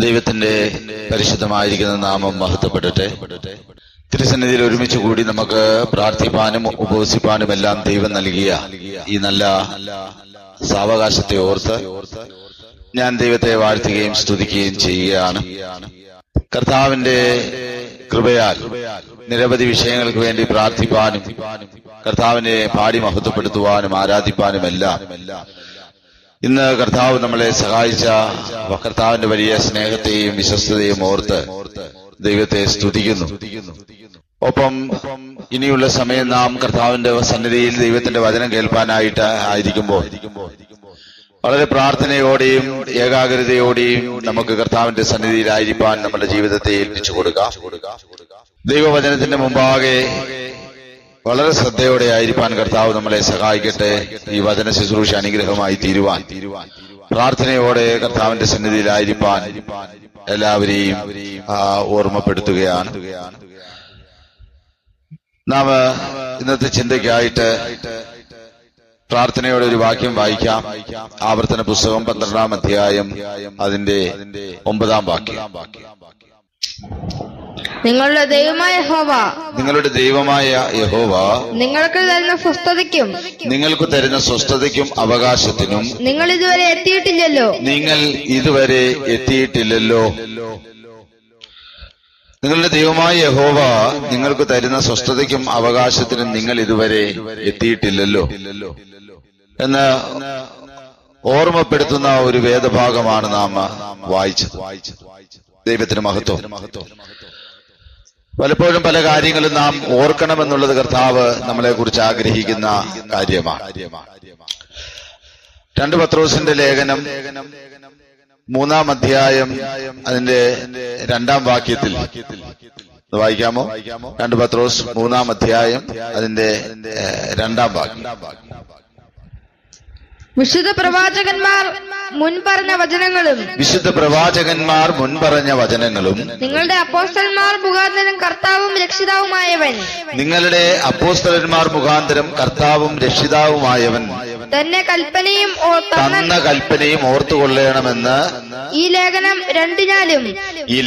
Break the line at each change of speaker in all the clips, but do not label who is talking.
ദൈവത്തിന്റെ പരിശുദ്ധമായിരിക്കുന്ന നാമം മഹത്വപ്പെടട്ടെ. തിരുസന്നിധിയിൽ ഒരുമിച്ച് കൂടി നമുക്ക് പ്രാർത്ഥിപ്പാനും ഉപവസിപ്പാനും എല്ലാം ദൈവം നൽകിയ ഈ നല്ല സാവകാശത്തെ ഓർത്ത് ഞാൻ ദൈവത്തെ വാഴ്ത്തുകയും സ്തുതിക്കുകയും ചെയ്യുകയാണ്. കർത്താവിന്റെ കൃപയാൽ നിരവധി വിഷയങ്ങൾക്ക് വേണ്ടി പ്രാർത്ഥിപ്പാനും കർത്താവിനെ പാടി മഹത്വപ്പെടുത്തുവാനും ആരാധിപ്പാനും എല്ലാം ഇന്ന് കർത്താവ് നമ്മളെ സഹായിച്ച കർത്താവിന്റെ വലിയ സ്നേഹത്തെയും വിശ്വസ്തതയും ഓർത്ത് ദൈവത്തെ സ്തുതിക്കുന്നു. ഒപ്പം ഇനിയുള്ള സമയം നാം കർത്താവിന്റെ സന്നിധിയിൽ ദൈവത്തിന്റെ വചനം കേൾപ്പാനായിട്ട് ആയിരിക്കുമ്പോൾ വളരെ പ്രാർത്ഥനയോടെയും ഏകാഗ്രതയോടെയും നമുക്ക് കർത്താവിന്റെ സന്നിധിയിലായിരിക്കാൻ നമ്മുടെ ജീവിതത്തെ ഏൽപ്പിച്ചു കൊടുക്കാം. ദൈവവചനത്തിന്റെ മുമ്പാകെ വളരെ ശ്രദ്ധയോടെ ആയിരിക്കാൻ കർത്താവ് നമ്മളെ സഹായിക്കട്ടെ. ഈ വചന ശുശ്രൂഷ അനുഗ്രഹമായി തീരുവാൻ പ്രാർത്ഥനയോടെ കർത്താവിന്റെ സന്നിധിയിലായിരിക്കാൻ എല്ലാവരെയും ഓർമ്മപ്പെടുത്തുകയാണ്. നാം ഇന്നത്തെ ചിന്തയ്ക്കായിട്ട് പ്രാർത്ഥനയോടെ ഒരു വാക്യം വായിക്കാം. ആവർത്തന പുസ്തകം 12-ാം അധ്യായം അതിന്റെ 9-ാം വാക്യം.
നിങ്ങളുടെ ദൈവമായ
യഹോവ
നിങ്ങൾക്ക്
തരുന്ന സ്വസ്ഥതയ്ക്കും അവകാശത്തിനും
നിങ്ങൾ ഇതുവരെ
എത്തിയിട്ടില്ലല്ലോ. നിങ്ങളുടെ ദൈവമായ യഹോവ നിങ്ങൾക്ക് തരുന്ന സ്വസ്ഥതയ്ക്കും അവകാശത്തിനും നിങ്ങൾ ഇതുവരെ എത്തിയിട്ടില്ലല്ലോ എന്ന് ഓർമ്മപ്പെടുത്തുന്ന ഒരു വേദഭാഗമാണ് നാം വായിച്ചത്. ദൈവത്തിന് മഹത്വം. പലപ്പോഴും പല കാര്യങ്ങളും നാം ഓർക്കണമെന്നുള്ളത് കർത്താവ് നമ്മളെ കുറിച്ച് ആഗ്രഹിക്കുന്ന കാര്യമാണ്. 2 പത്രോസിന്റെ ലേഖനം 3-ാം അധ്യായം അതിന്റെ 2-ാം വാക്യത്തിൽ വായിക്കാമോ? 2 പത്രോസ് 3-ാം അധ്യായം അതിന്റെ 2-ാം വാക്യം.
വിശുദ്ധ പ്രവാചകന്മാർ മുൻപറഞ്ഞ വചനങ്ങളും നിങ്ങളുടെ അപ്പോസ്തലന്മാർ മുഖാന്തരം കർത്താവും രക്ഷിതാവുമായവൻ തന്ന കൽപ്പനയും ഓർത്തുകൊള്ളണമെന്ന് ഈ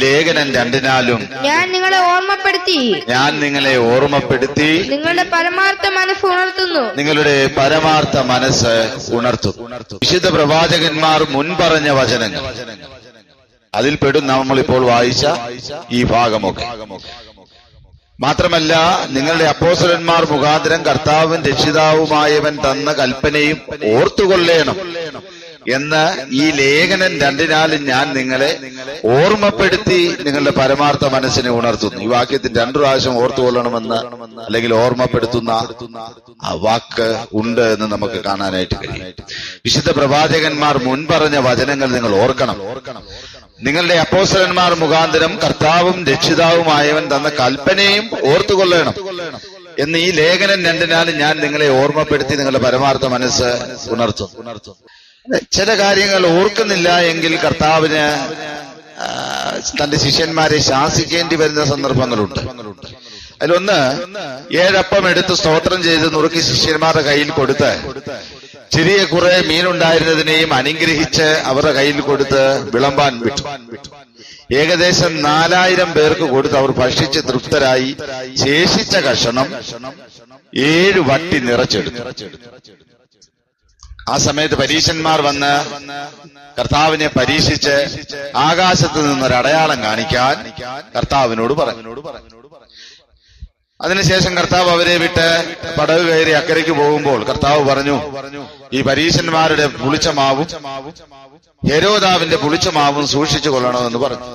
ലേഖനം രണ്ടിനാലും ഞാൻ നിങ്ങളെ ഓർമ്മപ്പെടുത്തി നിങ്ങളുടെ പരമാർത്ഥ മനസ്സ് ഉണർത്തുന്നു. വിശുദ്ധ പ്രവാചകന്മാർ മുൻപറഞ്ഞ വചനങ്ങൾ, അതിൽ പെടും നമ്മളിപ്പോൾ വായിച്ച ഈ ഭാഗമൊക്കെ. മാത്രമല്ല, നിങ്ങളുടെ അപ്പോസ്തലന്മാർ മുഖാന്തരം കർത്താവും രക്ഷിതാവുമായവൻ തന്ന കൽപ്പനയും ഓർത്തുകൊള്ളേണം എന്ന് ഈ ലേഖനം 2 ഞാൻ നിങ്ങളെ ഓർമ്മപ്പെടുത്തി നിങ്ങളുടെ പരമാർത്ഥ മനസ്സിനെ ഉണർത്തുന്നു. ഈ വാക്യത്തിന് 2 പ്രാവശ്യം ഓർത്തുകൊള്ളണമെന്ന് അല്ലെങ്കിൽ ഓർമ്മപ്പെടുത്തുന്ന ആ വാക്ക് ഉണ്ട് എന്ന് നമുക്ക് കാണാനായിട്ട് കഴിയും. വിശുദ്ധ പ്രവാചകന്മാർ മുൻപറഞ്ഞ വചനങ്ങൾ നിങ്ങൾ ഓർക്കണം. നിങ്ങളുടെ അപ്പോസ്തലന്മാർ മുഖാന്തരം കർത്താവും രക്ഷിതാവുമായവൻ തന്ന കൽപ്പനയും ഓർത്തുകൊള്ളണം എന്ന് ഈ ലേഖനം 2 ഞാൻ നിങ്ങളെ ഓർമ്മപ്പെടുത്തി നിങ്ങളുടെ പരമാർത്ഥ മനസ്സ് ഉണർത്തും. ചില കാര്യങ്ങൾ ഓർക്കുന്നില്ല എങ്കിൽ കർത്താവിന് തന്റെ ശിഷ്യന്മാരെ ശാസിക്കേണ്ടി വരുന്ന സന്ദർഭങ്ങളുണ്ട്. അതിലൊന്ന്, 7 അപ്പം എടുത്ത് സ്തോത്രം ചെയ്ത് നുറുക്കി ശിഷ്യന്മാരുടെ കയ്യിൽ കൊടുത്ത് ചെറിയ കുറെ മീനുണ്ടായിരുന്നതിനെയും അനുഗ്രഹിച്ച് അവരുടെ കയ്യിൽ കൊടുത്ത് വിളമ്പാൻ വിട്ടു. ഏകദേശം 4000 പേർക്ക് കൊടുത്ത് അവർ ഭക്ഷിച്ച് തൃപ്തരായി. ശേഷിച്ച കഷണം 7 വട്ടി നിറച്ചെടുത്തു. ആ സമയത്ത് പരീശന്മാർ വന്ന് കർത്താവിനെ പരീക്ഷിച്ച് ആകാശത്ത് നിന്നൊരടയാളം കാണിക്കാൻ കർത്താവിനോട് പറഞ്ഞു. അതിനുശേഷം കർത്താവ് അവരെ വിട്ട് പടവ് കയറി അക്കരയ്ക്ക് പോകുമ്പോൾ കർത്താവ് പറഞ്ഞു, ഈ പരീശന്മാരുടെ പുളിച്ച മാവും ഹെരോദാവിന്റെ പുളിച്ച മാവും സൂക്ഷിച്ചു കൊള്ളണമെന്ന് പറഞ്ഞു.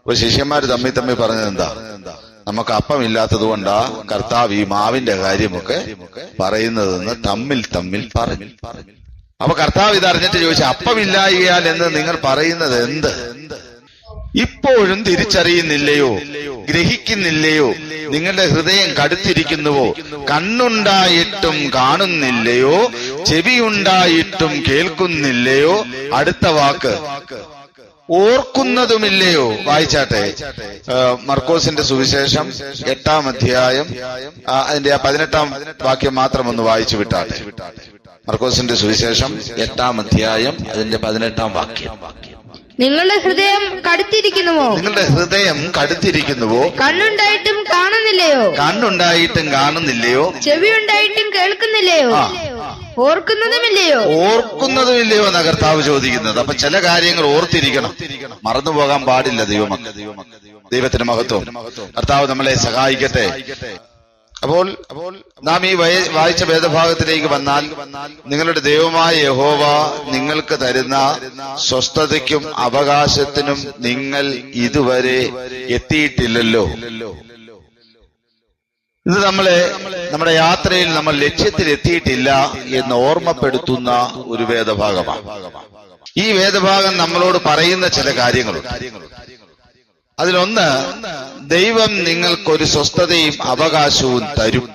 അപ്പൊ ശിഷ്യന്മാർ തമ്മിൽ പറഞ്ഞത് എന്താ? നമുക്ക് അപ്പമില്ലാത്തത് കൊണ്ടാ കർത്താവ് ഈ മാവിന്റെ കാര്യമൊക്കെ പറയുന്നതെന്ന് തമ്മിൽ പറഞ്ഞു. അപ്പൊ കർത്താവ് ഇതറിഞ്ഞിട്ട് ചോദിച്ചു, അപ്പമില്ലായികയാൽ എന്ന് നിങ്ങൾ പറയുന്നത് എന്ത്? ഇപ്പോഴും തിരിച്ചറിയുന്നില്ലയോ? ഗ്രഹിക്കുന്നില്ലയോ? നിങ്ങളുടെ ഹൃദയം കടുത്തിരിക്കുന്നുവോ? കണ്ണുണ്ടായിട്ടും കാണുന്നില്ലയോ? ചെവിയുണ്ടായിട്ടും കേൾക്കുന്നില്ലയോ? അടുത്ത വാക്ക്, ഓർക്കുന്നതുമില്ലയോ? വായിച്ചാട്ടെ. മർക്കോസിന്റെ സുവിശേഷം 8-ാം അധ്യായം അതിന്റെ 18-ാം വാക്യം മാത്രം ഒന്ന് വായിച്ചു വിട്ടാട്ടെ. മർക്കോസിന്റെ സുവിശേഷം 8-ാം അധ്യായം അതിന്റെ 18-ാം വാക്യം.
നിങ്ങളുടെ ഹൃദയം കടുത്തിരിക്കുന്നുവോ?
നിങ്ങളുടെ ഹൃദയം കടുത്തിരിക്കുന്നുവോ?
കണ്ണുണ്ടായിട്ടും കാണുന്നില്ലയോ?
കണ്ണുണ്ടായിട്ടും കാണുന്നില്ലയോ?
ചെവിയുണ്ടായിട്ടും കേൾക്കുന്നില്ലയോ? ഓർക്കുന്നതുമില്ലയോ?
ഓർക്കുന്നതുമില്ലയോ എന്ന കർത്താവ് ചോദിക്കുന്നത്. അപ്പൊ ചില കാര്യങ്ങൾ ഓർത്തിരിക്കണം, മറന്നുപോകാൻ പാടില്ല. ദൈവത്തിന് മഹത്വം. കർത്താവ് നമ്മളെ സഹായിക്കട്ടെ. അപ്പോൾ നാം ഈ വായിച്ച വേദഭാഗത്തിലേക്ക് വന്നാൽ, നിങ്ങളുടെ ദൈവമായ യഹോവ നിങ്ങൾക്ക് തരുന്ന സ്വസ്ഥതയ്ക്കും അവകാശത്തിനും നിങ്ങൾ ഇതുവരെ എത്തിയിട്ടില്ലല്ലോ. ഇത് നമ്മുടെ യാത്രയിൽ നമ്മൾ ലക്ഷ്യത്തിൽ എത്തിയിട്ടില്ല എന്ന് ഓർമ്മപ്പെടുത്തുന്ന ഒരു വേദഭാഗമാണ്. ഈ വേദഭാഗം നമ്മളോട് പറയുന്ന ചില കാര്യങ്ങളുണ്ട്. അതിലൊന്ന്, ദൈവം നിങ്ങൾക്കൊരു സ്വസ്ഥതയും അവകാശവും തരും.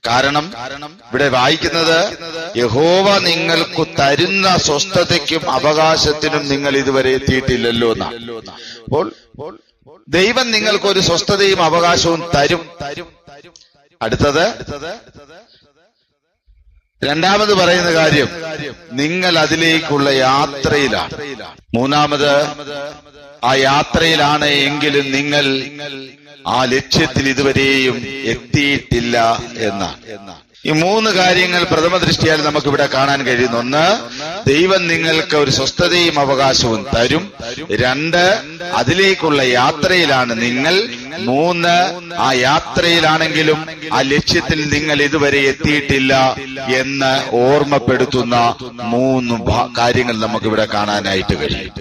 കാരണം ഇവിടെ വായിക്കുന്നത് യഹോവ നിങ്ങൾക്ക് തരുന്ന സ്വസ്ഥതയ്ക്കും അവകാശത്തിനും നിങ്ങൾ ഇതുവരെ എത്തിയിട്ടില്ലല്ലോ എന്നാണ്. അപ്പോൾ ദൈവം നിങ്ങൾക്കൊരു സ്വസ്ഥതയും അവകാശവും തരും. അടുത്തത്, രണ്ടാമത് പറയുന്ന കാര്യം, നിങ്ങൾ അതിലേക്കുള്ള യാത്രയിലാണ്. മൂന്നാമത്, ആ യാത്രയിലാണ് എങ്കിലും നിങ്ങൾ ആ ലക്ഷ്യത്തിൽ ഇതുവരെയും എത്തിയിട്ടില്ല എന്നാണ്. ഈ മൂന്ന് കാര്യങ്ങൾ പ്രഥമ ദൃഷ്ടിയാൽ നമുക്കിവിടെ കാണാൻ കഴിയുന്നു. ഒന്ന്, ദൈവം നിങ്ങൾക്ക് ഒരു സ്വസ്ഥതയും അവകാശവും തരും. രണ്ട്, അതിലേക്കുള്ള യാത്രയിലാണ് നിങ്ങൾ. മൂന്ന്, ആ യാത്രയിലാണെങ്കിലും ആ ലക്ഷ്യത്തിൽ നിങ്ങൾ ഇതുവരെ എത്തിയിട്ടില്ല എന്ന് ഓർമ്മപ്പെടുത്തുന്ന മൂന്ന് കാര്യങ്ങൾ നമുക്കിവിടെ കാണാനായിട്ട് കഴിയും.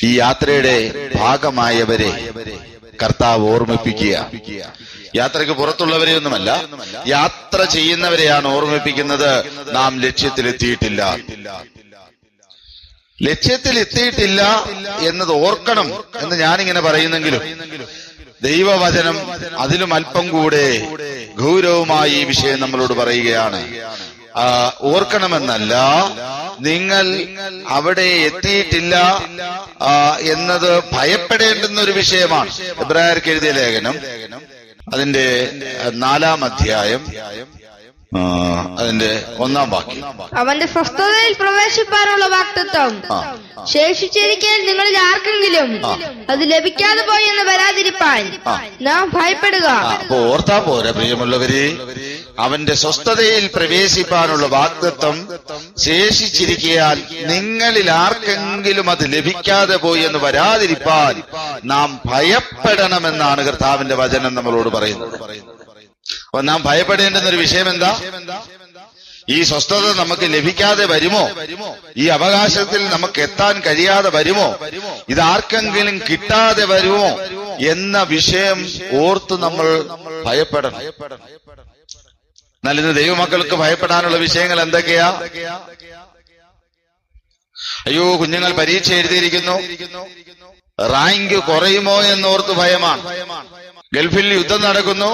ഈ യാത്രയുടെ ഭാഗമായവരെ കർത്താവ് ഓർമ്മിപ്പിക്കുക. യാത്രയ്ക്ക് പുറത്തുള്ളവരെ ഒന്നുമല്ല, യാത്ര ചെയ്യുന്നവരെയാണ് ഓർമ്മിപ്പിക്കുന്നത്. നാം ലക്ഷ്യത്തിലെത്തിയിട്ടില്ല. ലക്ഷ്യത്തിലെത്തിയിട്ടില്ല എന്നത് ഓർക്കണം എന്ന് ഞാനിങ്ങനെ പറയുന്നെങ്കിലും ദൈവവചനം അതിലും അല്പം കൂടെ ഗൗരവമായി ഈ വിഷയം നമ്മളോട് പറയുകയാണ്. ഓർക്കണമെന്നല്ല, നിങ്ങൾ അവിടെ എത്തിയിട്ടില്ല എന്നത് ഭയപ്പെടേണ്ടുന്ന ഒരു വിഷയമാണ്. എബ്രായർക്ക് എഴുതിയ ലേഖനം അതിന്റെ 4-ാം അധ്യായം അതിന്റെ 1-ാം വാക്യം,
അവന്റെ സ്വസ്ഥതയിൽ പ്രവേശിപ്പാനുള്ള വാഗ്ദത്തം ശേഷിച്ചിരിക്കാൻ നിങ്ങളിൽ ആർക്കെങ്കിലും അത് ലഭിക്കാതെ പോയി എന്ന് വരാതിരിപ്പാൻ നാം ഭയപ്പെടുക.
അപ്പൊ ഓർത്താ പോരാ പ്രിയമുള്ളവരെ, അവന്റെ സ്വസ്ഥതയിൽ പ്രവേശിപ്പാനുള്ള വാഗ്ദത്തം ശേഷിച്ചിരിക്കാൻ നിങ്ങളിൽ ആർക്കെങ്കിലും അത് ലഭിക്കാതെ പോയി എന്ന് വരാതിരിപ്പാൻ നാം ഭയപ്പെടണമെന്നാണ് കർത്താവിന്റെ വചനം നമ്മളോട് പറയുന്നത്. അപ്പൊ നാം ഭയപ്പെടേണ്ടുന്നൊരു വിഷയം എന്താ? ഈ സ്വസ്ഥത നമുക്ക് ലഭിക്കാതെ വരുമോ? ഈ അവകാശത്തിൽ നമുക്ക് എത്താൻ കഴിയാതെ വരുമോ? ഇതാർക്കെങ്കിലും കിട്ടാതെ വരുമോ എന്ന വിഷയം ഓർത്ത് നമ്മൾ ഭയപ്പെടണം. എന്നാൽ ഇന്ന് ദൈവമക്കൾക്ക് ഭയപ്പെടാനുള്ള വിഷയങ്ങൾ എന്തൊക്കെയാ? അയ്യോ, കുഞ്ഞുങ്ങൾ പരീക്ഷ എഴുതിയിരിക്കുന്നു, റാങ്ക് കുറയുമോ എന്നോർത്ത് ഭയമാണ്. ഗൾഫിൽ യുദ്ധം നടക്കുന്നു,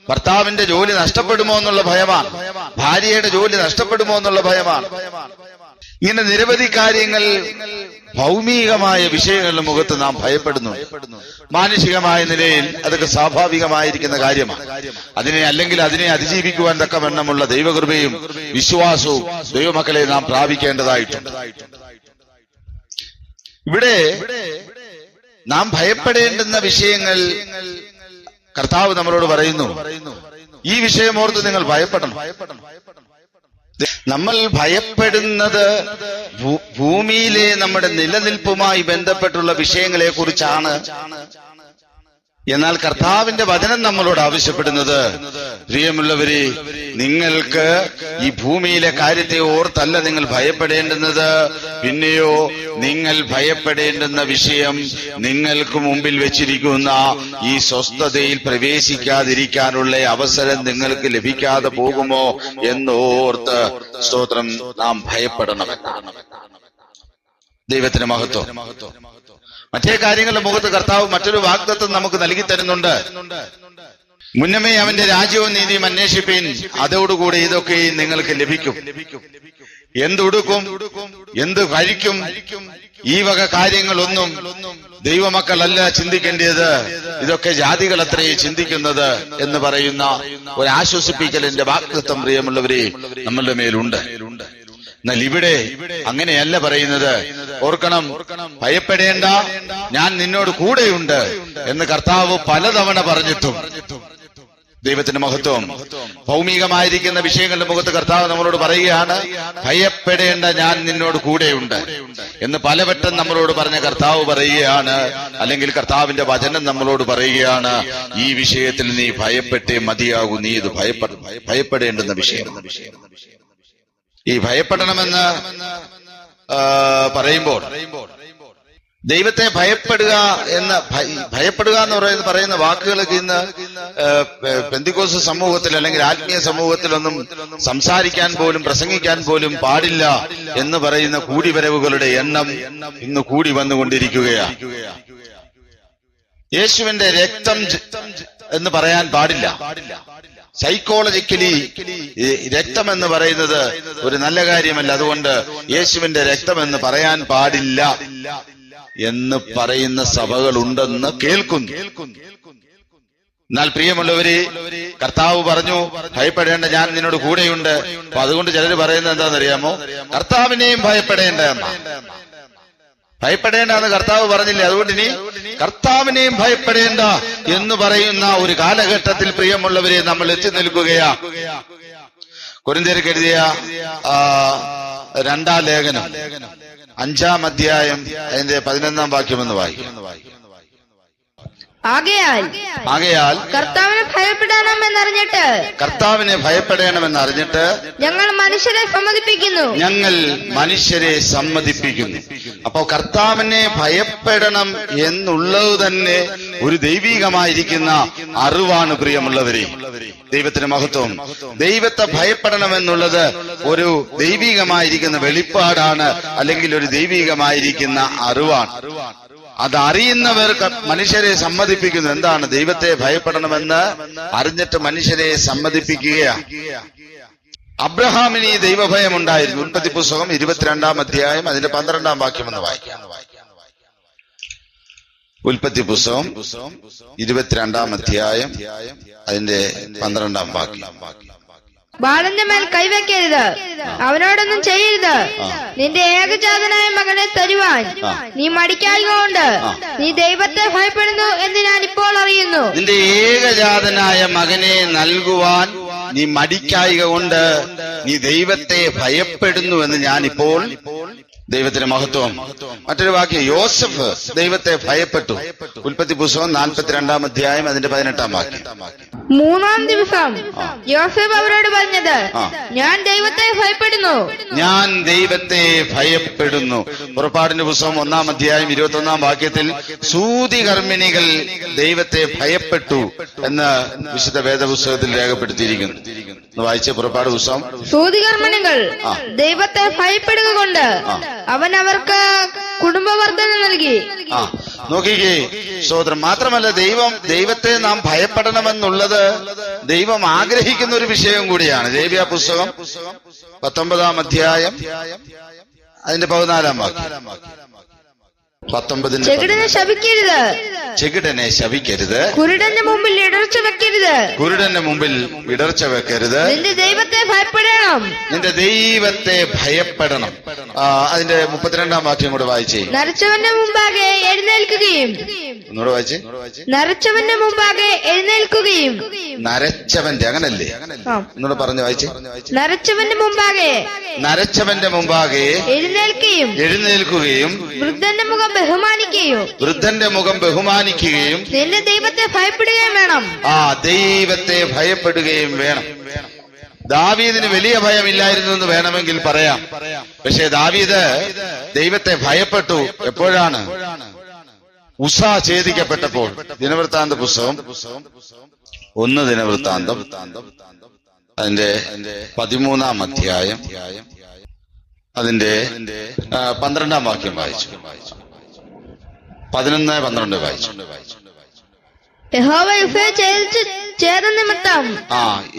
ഭർത്താവിന്റെ ജോലി നഷ്ടപ്പെടുമോ എന്നുള്ള ഭയമാണ്. ഭാര്യയുടെ ജോലി നഷ്ടപ്പെടുമോ എന്നുള്ള ഭയമാണ്. ഇങ്ങനെ നിരവധി കാര്യങ്ങൾ ഭൗമികമായ വിഷയങ്ങളുടെ മുഖത്ത് നാം ഭയപ്പെടുന്നു. മാനുഷികമായ നിലയിൽ അതൊക്കെ സ്വാഭാവികമായിരിക്കുന്ന കാര്യമാണ്. അതിനെ അതിജീവിക്കുവാൻ തക്കവണ്ണമുള്ള ദൈവകൃപയും വിശ്വാസവും ദൈവമക്കളെ നാം പ്രാപിക്കേണ്ടതായിട്ടുണ്ട്. ഇവിടെ നാം ഭയപ്പെടേണ്ടുന്ന വിഷയങ്ങൾ കർത്താവ് നമ്മളോട് പറയുന്നു. ഈ വിഷയമോർത്ത് നിങ്ങൾ ഭയപ്പെടണം. നമ്മൾ ഭയപ്പെടുന്നത് ഭൂമിയിലെ നമ്മുടെ നിലനിൽപ്പുമായി ബന്ധപ്പെട്ടുള്ള വിഷയങ്ങളെ കുറിച്ചാണ്. എന്നാൽ കർത്താവിന്റെ വചനം നമ്മളോട് ആവശ്യപ്പെടുന്നത്, പ്രിയമുള്ളവരെ, നിങ്ങൾക്ക് ഈ ഭൂമിയിലെ കാര്യത്തെ ഓർത്തല്ല നിങ്ങൾ ഭയപ്പെടേണ്ടുന്നത്. പിന്നെയോ നിങ്ങൾ ഭയപ്പെടേണ്ടുന്ന വിഷയം നിങ്ങൾക്ക് മുമ്പിൽ വെച്ചിരിക്കുന്ന ഈ സ്വസ്ഥതയിൽ പ്രവേശിക്കാതിരിക്കാനുള്ള അവസരം നിങ്ങൾക്ക് ലഭിക്കാതെ പോകുമോ എന്നോർത്ത് സ്തോത്രം നാം ഭയപ്പെടണമെന്നാണ്. ദൈവത്തിന് മഹത്വം. മറ്റേ കാര്യങ്ങളുടെ മുഖത്ത് കർത്താവ് മറ്റൊരു വാഗ്ദത്തം നമുക്ക് നൽകി തരുന്നുണ്ട്. മുന്നമേ അവന്റെ രാജ്യവും നീതിയും അന്വേഷിപ്പീൻ, അതോടുകൂടി ഇതൊക്കെ നിങ്ങൾക്ക് ലഭിക്കും. എന്തുടുക്കും, എന്ത് കഴിക്കും, ഈ വക കാര്യങ്ങളൊന്നും ദൈവമക്കളല്ല ചിന്തിക്കേണ്ടത്, ഇതൊക്കെ ജാതികൾ അത്രയേ ചിന്തിക്കുന്നത് എന്ന് പറയുന്ന ഒരു ആശ്വസിപ്പിക്കലിന്റെ വാഗ്ദത്തം പ്രിയമുള്ളവരെ നമ്മളുടെ മേലുണ്ട്. എന്നാൽ ഇവിടെ അങ്ങനെയല്ല പറയുന്നത്. ഓർക്കണം, ഭയപ്പെടേണ്ട, ഞാൻ നിന്നോട് കൂടെയുണ്ട് എന്ന് കർത്താവ് പലതവണ പറഞ്ഞിട്ടും. ദൈവത്തിന്റെ മഹത്വം. ഭൗമികമായിരിക്കുന്ന വിഷയങ്ങളുടെ മുഖത്ത് കർത്താവ് നമ്മളോട് പറയുകയാണ്, ഭയപ്പെടേണ്ട, ഞാൻ നിന്നോട് കൂടെയുണ്ട് എന്ന് പലവട്ടം നമ്മളോട് പറഞ്ഞ കർത്താവ് പറയുകയാണ്, അല്ലെങ്കിൽ കർത്താവിന്റെ വചനം നമ്മളോട് പറയുകയാണ്, ഈ വിഷയത്തിൽ നീ ഭയപ്പെട്ടേ മതിയാകൂ, നീ ഇത് ഭയപ്പെടേണ്ടുന്ന വിഷയം. ഈ ഭയപ്പെടണമെന്ന് പറയുമ്പോൾ ദൈവത്തെ ഭയപ്പെടുക എന്ന് പറയുന്ന വാക്കുകളൊക്കെ ഇന്ന് പെന്തിക്കോസ് സമൂഹത്തിൽ അല്ലെങ്കിൽ ആത്മീയ സമൂഹത്തിലൊന്നും സംസാരിക്കാൻ പോലും പ്രസംഗിക്കാൻ പോലും പാടില്ല എന്ന് പറയുന്ന കൂടിവരവുകളുടെ എണ്ണം ഇന്ന് കൂടി വന്നുകൊണ്ടിരിക്കുകയാണ്. യേശുവിന്റെ രക്തം എന്ന് പറയാൻ പാടില്ല. സൈക്കോളജിക്കലി രക്തം എന്ന് പറയുന്നത് ഒരു നല്ല കാര്യമല്ല. അതുകൊണ്ട് യേശുവിന്റെ രക്തം എന്ന് പറയാൻ പാടില്ല എന്ന് പറയുന്ന സഭകളുണ്ടെന്ന് കേൾക്കുന്നു. എന്നാൽ പ്രിയമുള്ളവരെ, കർത്താവ് പറഞ്ഞു ഭയപ്പെടേണ്ട, ഞാൻ നിന്നോട് കൂടെയുണ്ട്. അപ്പൊ അതുകൊണ്ട് ചിലർ പറയുന്നത് എന്താണെന്നറിയാമോ? കർത്താവിനെയും ഭയപ്പെടേണ്ട എന്ന് കർത്താവ് പറഞ്ഞില്ലേ, അതുകൊണ്ട് ഇനി കർത്താവിനെയും ഭയപ്പെടേണ്ട എന്ന് പറയുന്ന ഒരു കാലഘട്ടത്തിൽ പ്രിയമുള്ളവരെ നമ്മൾ എത്തി നിൽക്കുകയാ. കൊരിന്ത്യർക്ക് എഴുതിയ 2-ാം ലേഖനം 5-ാം അധ്യായം അതിന്റെ 11-ാം വാക്യമെന്ന് വായിക്കും.
ആകയാൽ കർത്താവിനെ ഭയപ്പെടണമെന്നറിഞ്ഞിട്ട് ഞങ്ങൾ
മനുഷ്യരെ സമ്മതിപ്പിക്കുന്നു. അപ്പോ കർത്താവിനെ ഭയപ്പെടണം എന്നുള്ളത് തന്നെ ഒരു ദൈവികമായിരിക്കുന്ന അറിവാണ് പ്രിയമുള്ളവരെ. ദൈവത്തിന് മഹത്വം. ദൈവത്തെ ഭയപ്പെടണമെന്നുള്ളത് ഒരു ദൈവികമായിരിക്കുന്ന വെളിപ്പാടാണ്, അല്ലെങ്കിൽ ഒരു ദൈവികമായിരിക്കുന്ന അറിവാണ്. അതറിയുന്നവർ മനുഷ്യരെ സമ്മതിപ്പിക്കുന്നു. എന്താണ്? ദൈവത്തെ ഭയപ്പെടണമെന്ന് അറിഞ്ഞിട്ട് മനുഷ്യരെ സമ്മതിപ്പിക്കുകയാണ്. അബ്രഹാമിന് ഈ ദൈവഭയം ഉണ്ടായിരുന്നു. ഉൽപ്പത്തി പുസ്തകം 22-ാം അധ്യായം അതിന്റെ 12-ാം വാക്യമെന്ന് വായിക്കാം. ഉൽപ്പത്തി പുസ്തകം 22-ാം അധ്യായം അതിന്റെ 12-ാം വാക്യം.
ബാലന്റെ മേൽ കൈവയ്ക്കരുത്, അവനോടൊന്നും ചെയ്യരുത്. നിന്റെ ഏകജാതനായ മകനെ തരുവാൻ നീ മടിക്കായകൊണ്ട് നീ ദൈവത്തെ ഭയപ്പെടുന്നു എന്ന് ഞാൻ ഇപ്പോൾ അറിയുന്നു.
നിന്റെ ഏകജാതനായ മകനെ നൽകുവാൻ നീ മടിക്കായിക കൊണ്ട് നീ ദൈവത്തെ ഭയപ്പെടുന്നു എന്ന് ഞാനിപ്പോൾ. ദൈവത്തിന് മഹത്വം. മറ്റൊരു വാക്യം, യോസഫ് ദൈവത്തെ ഭയപ്പെട്ടു. ഉൽപ്പത്തി പുസ്തകം 42-ാം അധ്യായം അതിന്റെ 18-ാം വാക്യം.
3-ാം ദിവസം യോസഫ് അവരോട് പറഞ്ഞത്, ഞാൻ ദൈവത്തെ ഭയപ്പെടുന്നു. പുറപ്പാടിന്റെ പുസ്തകം 1-ാം അധ്യായം 21-ാം വാക്യത്തിൽ സൂതികർമ്മിണികൾ ദൈവത്തെ ഭയപ്പെട്ടു എന്ന് വിശുദ്ധ വേദപുസ്തകത്തിൽ രേഖപ്പെടുത്തിയിരിക്കുന്നു. വായിച്ച പുറപ്പാട് പുസ്തകം. സൂതികർമ്മിണികൾ ദൈവത്തെ ഭയപ്പെടുക കൊണ്ട് അവൻ അവർക്ക് കുടുംബവർദ്ധന നൽകി.
നോക്കിക്കേ സഹോദരൻ, മാത്രമല്ല ദൈവത്തെ നാം ഭയപ്പെടണമെന്നുള്ളത് ദൈവം ആഗ്രഹിക്കുന്ന ഒരു വിഷയം കൂടിയാണ്. ലേവ്യ പുസ്തകം 19-ാം അധ്യായം അതിന്റെ 14-ാം വാക്യം. 19
ചെകിടനെ
ശപിക്കരുത്,
കുരുടന്റെ മുമ്പിൽ
ഇടർച്ച വെക്കരുത്,
നിന്റെ ദൈവത്തെ ഭയപ്പെടണം.
അതിന്റെ 32-ാം വാക്യം കൂടെ വായിച്ചേ.
നരച്ചവന്റെ മുമ്പാകെ എഴുന്നേൽക്കുകയും.
ഒന്നുകൂടെ വായിച്ചേ.
നരച്ചവന്റെ മുമ്പാകെ എഴുന്നേൽക്കുകയും.
നരച്ചവന്റെ, അങ്ങനല്ലേ? ഒന്നുകൂടെ പറഞ്ഞു വായിച്ചേ.
നരച്ചവന്റെ
മുമ്പാകെ എഴുന്നേൽക്കുകയും
വൃദ്ധന്റെ മുഖം ബഹുമാനിക്കുകയും നിന്റെ ദൈവത്തെ ഭയപ്പെടുകയും വേണം.
ദൈവത്തെ ഭയപ്പെടുകയും വേണം. ദാവീദിന് വലിയ ഭയമില്ലായിരുന്നു എന്ന് വേണമെങ്കിൽ പറയാം. പക്ഷേ ദാവീദ് ദൈവത്തെ ഭയപ്പെട്ടു. എപ്പോഴാണ്? ഉസ ഛേദിക്കപ്പെട്ടപ്പോൾ. ദിനവൃത്താന്ത പുസ്തകം 1 ദിനവൃത്താന്തം അതിന്റെ 13-ാം അധ്യായം അതിന്റെ 12-ാം വാക്യം വായിച്ചു. 11-12 വായിച്ചു.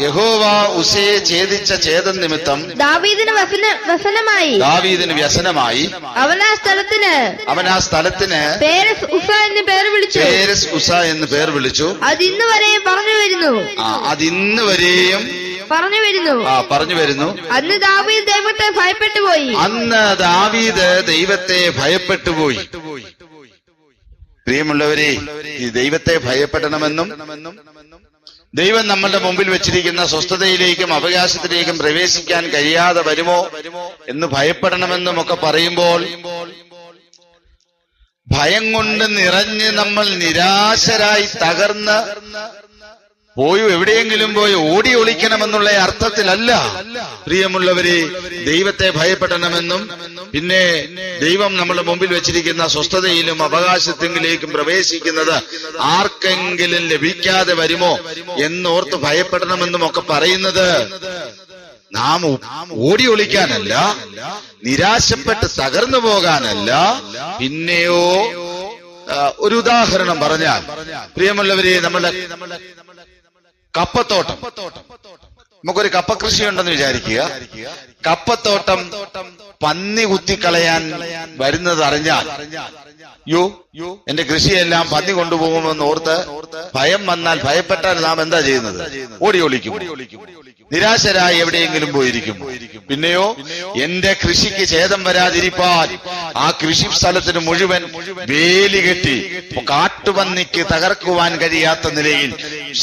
യഹോവ ഉസ്സയെ ഛേദിച്ച ഛേദം നിമിത്തം ദാവീദിന് വ്യസനമായി അവൻ ആ സ്ഥലത്തിന് പേരസ് ഉസ എന്ന് പേർ വിളിച്ചു. അതിന്ന് വരെയും പറഞ്ഞു വരുന്നു.
അന്ന് ദാവീദ് ദൈവത്തെ ഭയപ്പെട്ടുപോയി. പ്രിയമുള്ളവരെ, ഈ ദൈവത്തെ ഭയപ്പെടണമെന്നും ദൈവം നമ്മളുടെ മുമ്പിൽ വെച്ചിരിക്കുന്ന സ്വസ്ഥതയിലേക്കും അവകാശത്തിലേക്കും പ്രവേശിക്കാൻ കഴിയാതെ വരുമോ എന്ന് ഭയപ്പെടണമെന്നും ഒക്കെ പറയുമ്പോൾ ഭയം കൊണ്ട് നിറഞ്ഞ് നമ്മൾ നിരാശരായി തകർന്ന് എവിടെയെങ്കിലും പോയി ഓടി ഒളിക്കണമെന്നുള്ള അർത്ഥത്തിലല്ല പ്രിയമുള്ളവരെ ദൈവത്തെ ഭയപ്പെടണമെന്നും പിന്നെ ദൈവം നമ്മുടെ മുമ്പിൽ വെച്ചിരിക്കുന്ന സ്വസ്ഥതയിലും അവകാശത്തിലേക്കും പ്രവേശിക്കുന്നത് ആർക്കെങ്കിലും ലഭിക്കാതെ വരുമോ എന്നോർത്ത് ഭയപ്പെടണമെന്നും ഒക്കെ പറയുന്നത് നാം ഓടി ഒളിക്കാനല്ല, നിരാശപ്പെട്ട് തകർന്നു പോകാനല്ല. പിന്നെയോ ഒരു ഉദാഹരണം പറഞ്ഞാൽ, പ്രിയമുള്ളവരെ, നമ്മുടെ കപ്പത്തോട്ടം, നമുക്കൊരു കപ്പ കൃഷി ഉണ്ടെന്ന് വിചാരിക്കുക. കപ്പത്തോട്ടം പന്നി കുത്തിക്കളയാൻ വരുന്നത് അറിഞ്ഞാൽ എന്റെ കൃഷിയെല്ലാം പന്നി കൊണ്ടുപോകുമെന്ന് ഓർത്ത് ഭയം വന്നാൽ, ഭയപ്പെട്ടാൽ നാം എന്താ ചെയ്യുന്നത്? ഓടി ഒളിക്കും. നിരാശരായി എവിടെയെങ്കിലും പോയിരിക്കും. പിന്നെയോ എന്റെ കൃഷിക്ക് ഛേദം വരാതിരിപ്പാൻ ആ കൃഷി സ്ഥലത്തിന് മുഴുവൻ വേലി കെട്ടി, കാട്ടുപന്നിക്ക് തകർക്കുവാൻ കഴിയാത്ത നിലയിൽ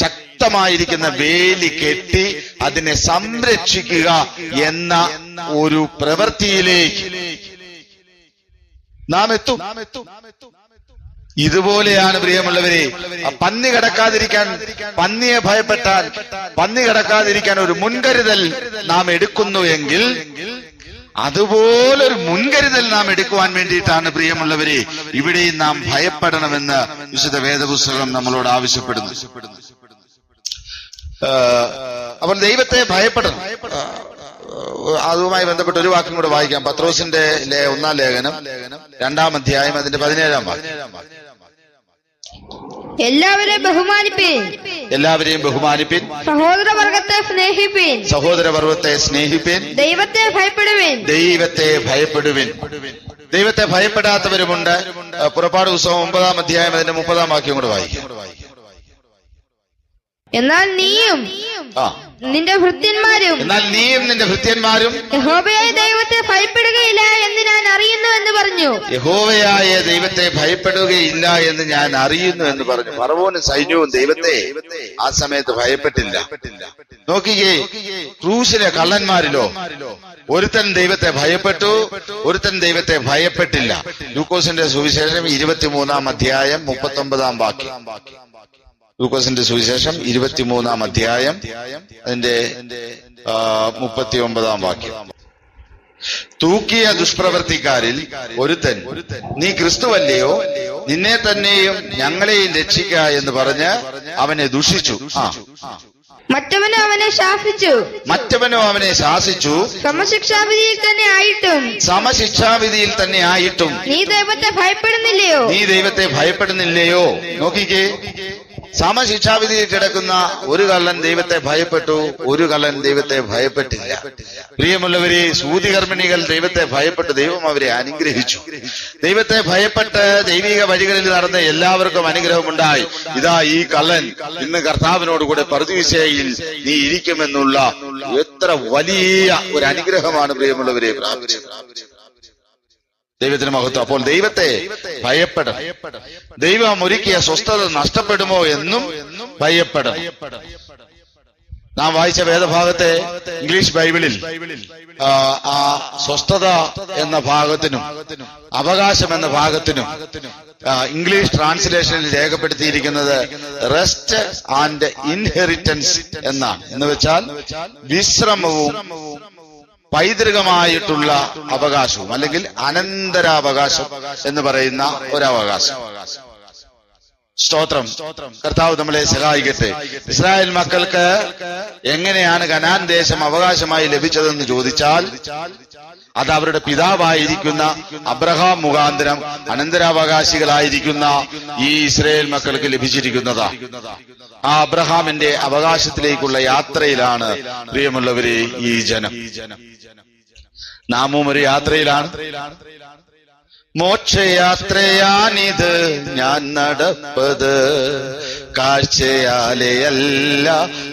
ശക്തമായിരിക്കുന്ന വേലി കെട്ടി അതിനെ സംരക്ഷിക്കുക എന്ന ഒരു പ്രവൃത്തിയിലേക്ക് നാം എത്തും. ഇതുപോലെയാണ് പ്രിയമുള്ളവരെ, പന്നി കടക്കാതിരിക്കാൻ, പന്നിയെ ഭയപ്പെട്ടാൽ പന്നി കടക്കാതിരിക്കാൻ ഒരു മുൻകരുതൽ നാം എടുക്കുന്നു എങ്കിൽ അതുപോലൊരു മുൻകരുതൽ നാം എടുക്കുവാൻ വേണ്ടിയിട്ടാണ് പ്രിയമുള്ളവരെ ഇവിടെയും നാം ഭയപ്പെടണമെന്ന് വിശുദ്ധ വേദപുസ്തകം നമ്മളോട് ആവശ്യപ്പെടുന്നു. അപ്പോൾ ദൈവത്തെ ഭയപ്പെടണം. അതുമായി ബന്ധപ്പെട്ട് ഒരു വാക്യം കൂടെ വായിക്കാം. പത്രോസിന്റെ 1-ാം ലേഖനം 2-ാം അധ്യായം അതിന്റെ 17-ാം വാക്യം.
എല്ലാവരെയും
ബഹുമാനിപ്പിൻ, സഹോദരവർഗത്തെ സ്നേഹിപ്പിൻ, ദൈവത്തെ ഭയപ്പെടുവിൻ. ദൈവത്തെ ഭയപ്പെടാത്തവരുമുണ്ട്. പുറപ്പാട് പുസ്തകം 9-ാം അധ്യായം അതിന്റെ 30-ാം വാക്യം കൂടെ വായിക്കാം.
എന്നാൽ നീയും നിന്റെ ഭൃത്യന്മാരും യഹോവയായ ദൈവത്തെ ഭയപ്പെടുകയില്ല എന്ന് ഞാൻ അറിയുന്നു എന്ന് പറഞ്ഞു.
യഹോവയായ ദൈവത്തെ ഭയപ്പെടുകയില്ല എന്ന് ഞാൻ അറിയുന്നു എന്ന് പറഞ്ഞു. ഫറവോനും സൈന്യവും ദൈവത്തെ ആ സമയത്ത് ഭയപ്പെട്ടില്ല. നോക്കിക്കേ, ക്രൂശിലെ കള്ളന്മാരിലോ ഒരുത്തൻ ദൈവത്തെ ഭയപ്പെട്ടു, ഒരുത്തൻ ദൈവത്തെ ഭയപ്പെട്ടില്ല. ലൂക്കോസിന്റെ സുവിശേഷം 23-ാം അധ്യായം 39-ാം വാക്യം. ലൂക്കോസിന്റെ സുവിശേഷം 23-ാം അധ്യായം അതിന്റെ 39-ാം വാക്യം. തൂക്കിയ ദുഷ്പ്രവർത്തിക്കാരിൽ ഒരുത്തൻ, നീ ക്രിസ്തുവല്ലയോ, നിന്നെ തന്നെയും ഞങ്ങളെയും രക്ഷിക്ക എന്ന് പറഞ്ഞ് അവനെ ദുഷിച്ചു.
മറ്റവനോ അവനെ ശാസിച്ചു. സമശിക്ഷാവിധിയിൽ തന്നെ ആയിട്ടും നീ ദൈവത്തെ ഭയപ്പെടുന്നില്ലയോ? നോക്കിക്കേ, സമശിക്ഷാവിധിയിൽ കിടക്കുന്ന ഒരു കള്ളൻ ദൈവത്തെ ഭയപ്പെട്ടു, ഒരു കള്ളൻ ദൈവത്തെ ഭയപ്പെട്ടില്ല. പ്രിയമുള്ളവരെ, സൂതികർമ്മിണികൾ ദൈവത്തെ ഭയപ്പെട്ടു, ദൈവം അവരെ അനുഗ്രഹിച്ചു. ദൈവത്തെ ഭയപ്പെട്ട് ദൈവിക വഴികളിൽ നടന്ന എല്ലാവർക്കും അനുഗ്രഹമുണ്ടായി. ഇതാ ഈ കള്ളൻ ഇന്ന് കർത്താവിനോടുകൂടെ പറുദീസയിൽ നീ ഇരിക്കുമെന്നുള്ള എത്ര വലിയ ഒരു അനുഗ്രഹമാണ് പ്രിയമുള്ളവരെ പ്രാപിച്ചത്. ദൈവത്തിന് മഹത്വം. അപ്പോൾ ദൈവത്തെ ഭയപ്പെടണം. ദൈവം ഒരുക്കിയ സ്വസ്ഥത നഷ്ടപ്പെടുമോ എന്നും ഭയപ്പെടണം. നാം വായിച്ച വേദഭാഗത്തെ ഇംഗ്ലീഷ് ബൈബിളിൽ ആ സ്വസ്ഥത എന്ന ഭാഗത്തിനും അവകാശം എന്ന ഭാഗത്തിനും ഇംഗ്ലീഷ് ട്രാൻസ്ലേഷനിൽ രേഖപ്പെടുത്തിയിരിക്കുന്നത് റെസ്റ്റ് ആൻഡ് ഇൻഹെറിറ്റൻസ് എന്നാണ്. എന്ന് വെച്ചാൽ വിശ്രമവും പൈതൃകമായിട്ടുള്ള അവകാശവും അല്ലെങ്കിൽ അനന്തരാവകാശം എന്ന് പറയുന്ന ഒരവകാശം. സ്തോത്രം. കർത്താവ് നമ്മളെ സഹായിക്കട്ടെ. ഇസ്രായേൽ മക്കൾക്ക് എങ്ങനെയാണ് കനാൻ ദേശം അവകാശമായി ലഭിച്ചതെന്ന് ചോദിച്ചാൽ അത് അവരുടെ പിതാവായിരിക്കുന്ന അബ്രഹാം മുഖാന്തരം അനന്തരാവകാശികളായിരിക്കുന്ന ഈ ഇസ്രായേൽ മക്കൾക്ക് ലഭിച്ചിരിക്കുന്നതാണ്. ആ അബ്രഹാമിന്റെ അവകാശത്തിലേക്കുള്ള യാത്രയിലാണ് പ്രിയമുള്ളവരെ ഈ ജനം. നാമും ഒരു യാത്രയിലാണ്.
മോക്ഷയാത്രയാണിത് ഞാൻ നടപ്പത്, കാഴ്ചയാലെയല്ല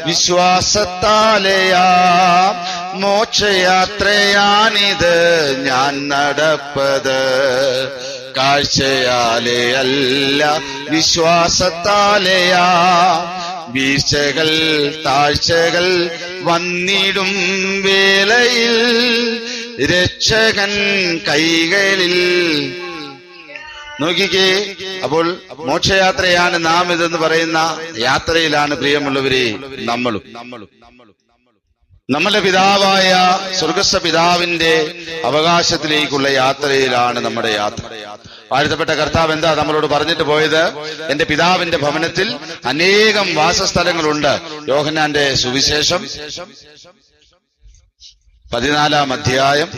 വിശ്വാസത്താലെയാ. മോക്ഷയാത്രയാണിത് ഞാൻ നടപ്പത്, കാഴ്ചയാലെയല്ല വിശ്വാസത്താലെയാ. വീഴ്ചകൾ താഴ്ചകൾ വന്നിടും വേളയിൽ രക്ഷകൻ കൈകളിൽ. നോക്കിക്കേ, അപ്പോൾ മോക്ഷയാത്രയാണ് നാം ഇതെന്ന് പറയുന്ന യാത്രയിലാണ് പ്രിയമുള്ളവരെ നമ്മളും. നമ്മുടെ പിതാവായ സ്വർഗസ്ഥ പിതാവിന്റെ അവകാശത്തിലേക്കുള്ള യാത്രയിലാണ് നമ്മുടെ യാത്ര. വാഴ്ത്തപ്പെട്ട കർത്താവ് എന്താ നമ്മളോട് പറഞ്ഞിട്ട് പോയത്? എന്റെ പിതാവിന്റെ ഭവനത്തിൽ അനേകം വാസസ്ഥലങ്ങളുണ്ട്. യോഹന്നാന്റെ സുവിശേഷം 14-ാം അധ്യായം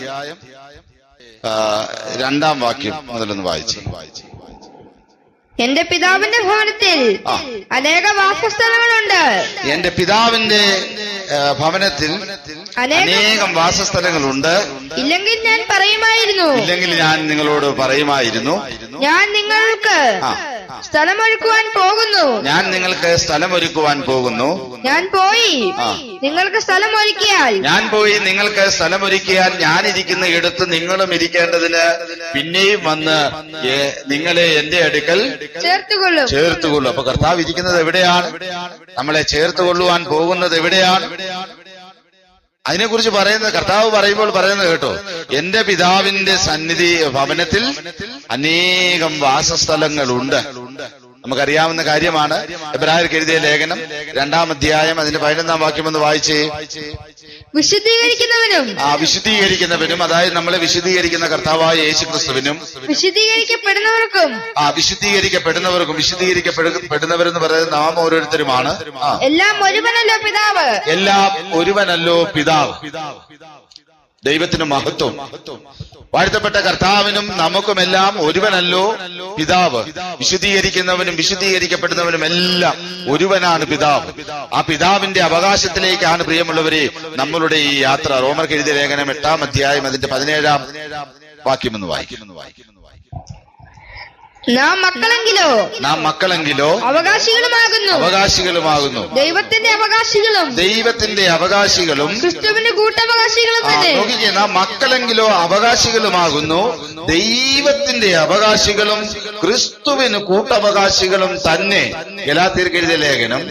2-ാം വാക്യം മുതലൊന്ന് വായിച്ചു.
എന്റെ പിതാവിന്റെ ഭവനത്തിൽ അനേക വാസസ്ഥലങ്ങളുണ്ട്.
എന്റെ പിതാവിന്റെ ഭവനത്തിൽ അനേകം വാസസ്ഥലങ്ങളുണ്ട്.
ഇല്ലെങ്കിൽ ഞാൻ പറയുമായിരുന്നു,
ഇല്ലെങ്കിൽ ഞാൻ നിങ്ങളോട് പറയുമായിരുന്നു,
ഞാൻ നിങ്ങൾക്ക് സ്ഥലമൊരുക്കുവാൻ പോകുന്നു.
ഞാൻ നിങ്ങൾക്ക് സ്ഥലമൊരുക്കുവാൻ പോകുന്നു.
ഞാൻ പോയി നിങ്ങൾക്ക് സ്ഥലമൊരുക്കിയാൽ,
ഞാൻ പോയി നിങ്ങൾക്ക് സ്ഥലമൊരുക്കിയാൽ ഞാനിരിക്കുന്ന ഇടത്ത് നിങ്ങളും ഇരിക്കേണ്ടതിന് പിന്നെയും വന്ന് നിങ്ങളെ എന്റെ അടുക്കൽ ചേർത്തുകൊള്ളും. അപ്പൊ കർത്താവ് ഇരിക്കുന്നത് എവിടെയാണ്? നമ്മളെ ചേർത്തുകൊള്ളുവാൻ പോകുന്നത് എവിടെയാണ്? അതിനെക്കുറിച്ച് പറയുന്നത് കർത്താവ് പറയുമ്പോൾ പറയുന്നത് കേട്ടോ, എന്റെ പിതാവിന്റെ സന്നിധി ഭവനത്തിൽ അനേകം വാസസ്ഥലങ്ങളുണ്ട്. നമുക്കറിയാവുന്ന കാര്യമാണ്. എബ്രായർക്ക് എഴുതിയ ലേഖനം 2-ാം അധ്യായം അതിന്റെ 11-ാം വാക്യം ഒന്ന് വായിച്ചേ. വിശുദ്ധീകരിക്കുന്നവനും അതായത് നമ്മളെ വിശുദ്ധീകരിക്കുന്ന കർത്താവായ വിശുദ്ധീകരിക്കപ്പെടുന്നവർക്കും വിശുദ്ധീകരിക്കപ്പെടുന്നവരെന്ന് പറയുന്നത് നാം ഓരോരുത്തരുമാണ്.
എല്ലാം
ഒരുവനല്ലോ പിതാവ്. ദൈവത്തിന് മഹത്വം. വാഴ്ത്തപ്പെട്ട കർത്താവിനും നമുക്കുമെല്ലാം ഒരുവനല്ലോ പിതാവ്. വിശുദ്ധീകരിക്കുന്നവനും വിശുദ്ധീകരിക്കപ്പെടുന്നവനും എല്ലാം ഒരുവനാണ് പിതാവ്. ആ പിതാവിന്റെ അവകാശത്തിലേക്കാണ് പ്രിയമുള്ളവരെ നമ്മളുടെ ഈ യാത്ര. റോമർക്ക് എഴുതിയ ലേഖനം 8-ാം അധ്യായം അതിന്റെ 17-ാം വാക്യം ഒന്ന് വായിക്കുന്നു.
നാം മക്കളെങ്കിലോ
അവകാശികളുമാകുന്നു. ദൈവത്തിന്റെ അവകാശികളും
ക്രിസ്തുവിന്റെ കൂട്ടവകാശികളും തന്നെ.
നോക്കിക്കേ, നാം മക്കളെങ്കിലോ അവകാശികളുമാകുന്നു, ദൈവത്തിന്റെ അവകാശികളും ക്രിസ്തുവിന് കൂട്ടവകാശികളും തന്നെ. ഗലാത്യർക്ക് എഴുതിയ ലേഖനം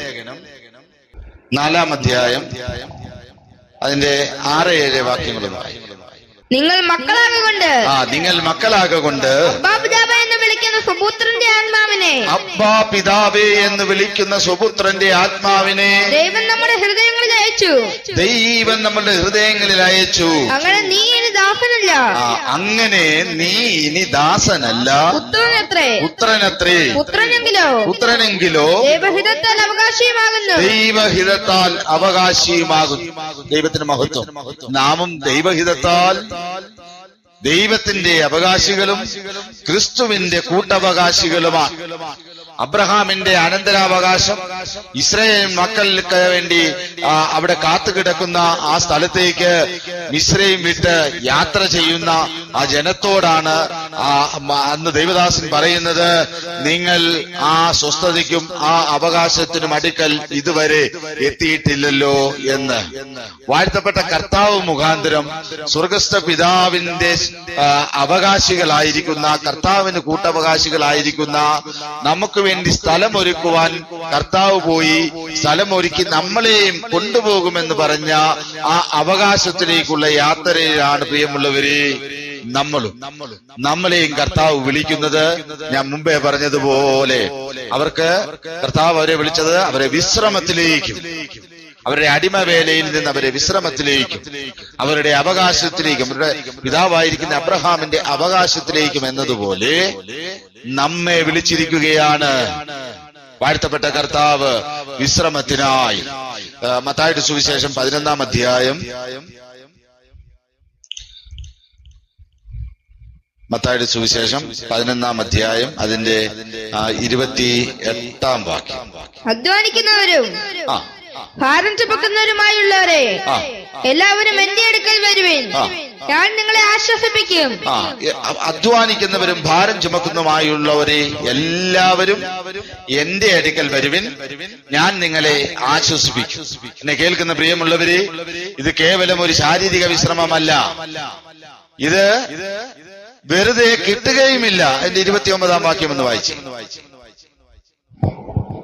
4-ാം അധ്യായം അതിന്റെ 6-7 വാക്യങ്ങളും വായിക്കും.
നിങ്ങൾ
മക്കളാകൊണ്ട് അബ്ബാ പിതാവേ എന്ന് വിളിക്കുന്ന സ്വപുത്രന്റെ ആത്മാവിനെ
ദൈവം നമ്മുടെ ഹൃദയങ്ങളിൽ അയച്ചു. അങ്ങനെ നീ ഇനി ദാസനല്ല,
പുത്രനത്രേ. പുത്രനെങ്കിലോ ദൈവഹിതത്താൽ അവകാശിയുമാകുന്നു. ദൈവത്തിന് മഹത്വം. നാമും ദൈവഹിതത്താൽ ദൈവത്തിന്റെ അവകാശികളും ക്രിസ്തുവിന്റെ കൂട്ടവകാശികളുമാണ്. അബ്രഹാമിന്റെ അനന്തരാവകാശം ഇസ്രായേൽ മക്കൾക്ക് വേണ്ടി അവിടെ കാത്തുകിടക്കുന്ന ആ സ്ഥലത്തേക്ക് മിസ്രൈം വിട്ട് യാത്ര ചെയ്യുന്ന ആ ജനത്തോടാണ് അന്ന് ദൈവദാസൻ പറയുന്നത്, നിങ്ങൾ ആ സ്വസ്ഥതയ്ക്കും ആ അവകാശത്തിനും അടുക്കൽ ഇതുവരെ എത്തിയിട്ടില്ലല്ലോ എന്ന്. വാഴ്ത്തപ്പെട്ട കർത്താവ് മുഖാന്തരം സ്വർഗസ്ഥ പിതാവിന്റെ അവകാശികളായിരിക്കുന്ന, കർത്താവിന് കൂട്ടവകാശികളായിരിക്കുന്ന നമുക്ക് വേണ്ടി സ്ഥലമൊരുക്കുവാൻ കർത്താവ് പോയി സ്ഥലമൊരുക്കി നമ്മളെയും കൊണ്ടുപോകുമെന്ന് പറഞ്ഞ ആ അവകാശത്തിലേക്കുള്ള യാത്രയിലാണ് പ്രിയമുള്ളവരെ നമ്മളെയും കർത്താവ് വിളിക്കുന്നത്. ഞാൻ മുമ്പേ പറഞ്ഞതുപോലെ കർത്താവ് അവരെ വിളിച്ചത് അവരെ വിശ്രമത്തിലേക്കും, അവരുടെ അടിമവേലയിൽ നിന്ന് അവരെ വിശ്രമത്തിലേക്കും, അവരുടെ അവകാശത്തിലേക്കും, അവരുടെ പിതാവായിരിക്കുന്ന അബ്രഹാമിന്റെ അവകാശത്തിലേക്കും എന്നതുപോലെ നമ്മെ വിളിച്ചിരിക്കുകയാണ് വാഴ്ത്തപ്പെട്ട കർത്താവ് വിശ്രമത്തിനായി. മത്തായിയുടെ സുവിശേഷം 11-ാം അധ്യായം മത്തായിയുടെ സുവിശേഷം 11-ാം അധ്യായം അതിന്റെ 28-ാം വാക്യം.
അധ്വാനിക്കുന്നവരും ഭാരം ചുമക്കുന്നവരുമായുള്ളവരെ എല്ലാവരും എന്റെ അടുക്കൽ വരുവിൻ, ഞാൻ നിങ്ങളെ ആശ്വസിപ്പിക്കും.
അധ്വാനിക്കുന്നവരും ഭാരം ചുമക്കുന്നതുമായുള്ളവരെ എല്ലാവരും എന്റെ അടുക്കൽ വരുവിൻ, ഞാൻ നിങ്ങളെ ആശ്വസിപ്പിക്കും. എന്നെ കേൾക്കുന്ന പ്രിയമുള്ളവരെ, ഇത് കേവലം ഒരു ശാരീരിക വിശ്രമമല്ല, ഇത് വെറുതെ കിട്ടുകയുമില്ല. എന്റെ 29-ാം വാക്യം ഒന്ന് വായിച്ചു.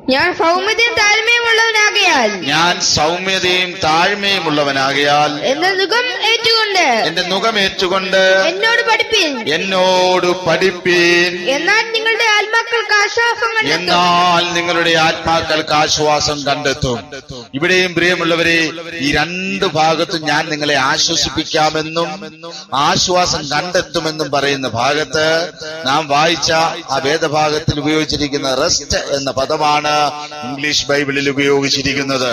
ഞാൻ സൗമ്യതയും താഴ്മയും ഉള്ളവനാകയാൽ
എന്റെ നുകം ഏറ്റുകൊണ്ട് എന്നോട് പഠിപ്പീൻ,
എന്നാൽ നിങ്ങളുടെ
ആത്മാക്കൾക്ക് ആശ്വാസം കണ്ടെത്തും. ഇവിടെയും പ്രിയമുള്ളവരെ, ഈ രണ്ട് ഭാഗത്തും ഞാൻ നിങ്ങളെ ആശ്വസിപ്പിക്കാമെന്നും ആശ്വാസം കണ്ടെത്തുമെന്നും പറയുന്ന ഭാഗത്ത് നാം വായിച്ച ആ വേദഭാഗത്തിൽ ഉപയോഗിച്ചിരിക്കുന്ന റെസ്റ്റ് എന്ന പദമാണ് ഇംഗ്ലീഷ് ബൈബിളിൽ ഉപയോഗിച്ചിരിക്കുന്നത്.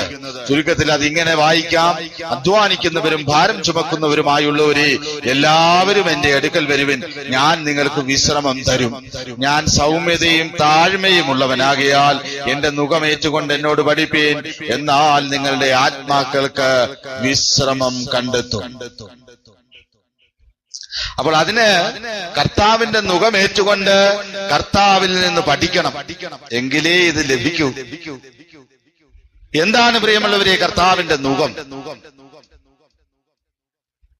ചുരുക്കത്തിൽ അതിങ്ങനെ വായിക്കാം: അധ്വാനിക്കുന്നവരും ഭാരം ചുമക്കുന്നവരുമായുള്ളവരെ എല്ലാവരും എന്റെ അടുക്കൽ വരുവിൻ, ഞാൻ നിങ്ങൾക്ക് വിശ്രമം തരും. ഞാൻ സൗമ്യതയും താഴ്മയും ഉള്ളവനാകയാൽ എന്റെ നുകമേറ്റുകൊണ്ട് എന്നോട് പഠിപ്പീൻ, എന്നാൽ നിങ്ങളുടെ ആത്മാക്കൾക്ക് വിശ്രമം കണ്ടെത്തും. അപ്പോൾ അതിന് കർത്താവിന്റെ നുകമേറ്റുകൊണ്ട് കർത്താവിൽ നിന്ന് പഠിക്കണം, എങ്കിലേ ഇത് ലഭിക്കൂ. എന്താണ് പ്രിയമുള്ളവരെ കർത്താവിന്റെ നുകം?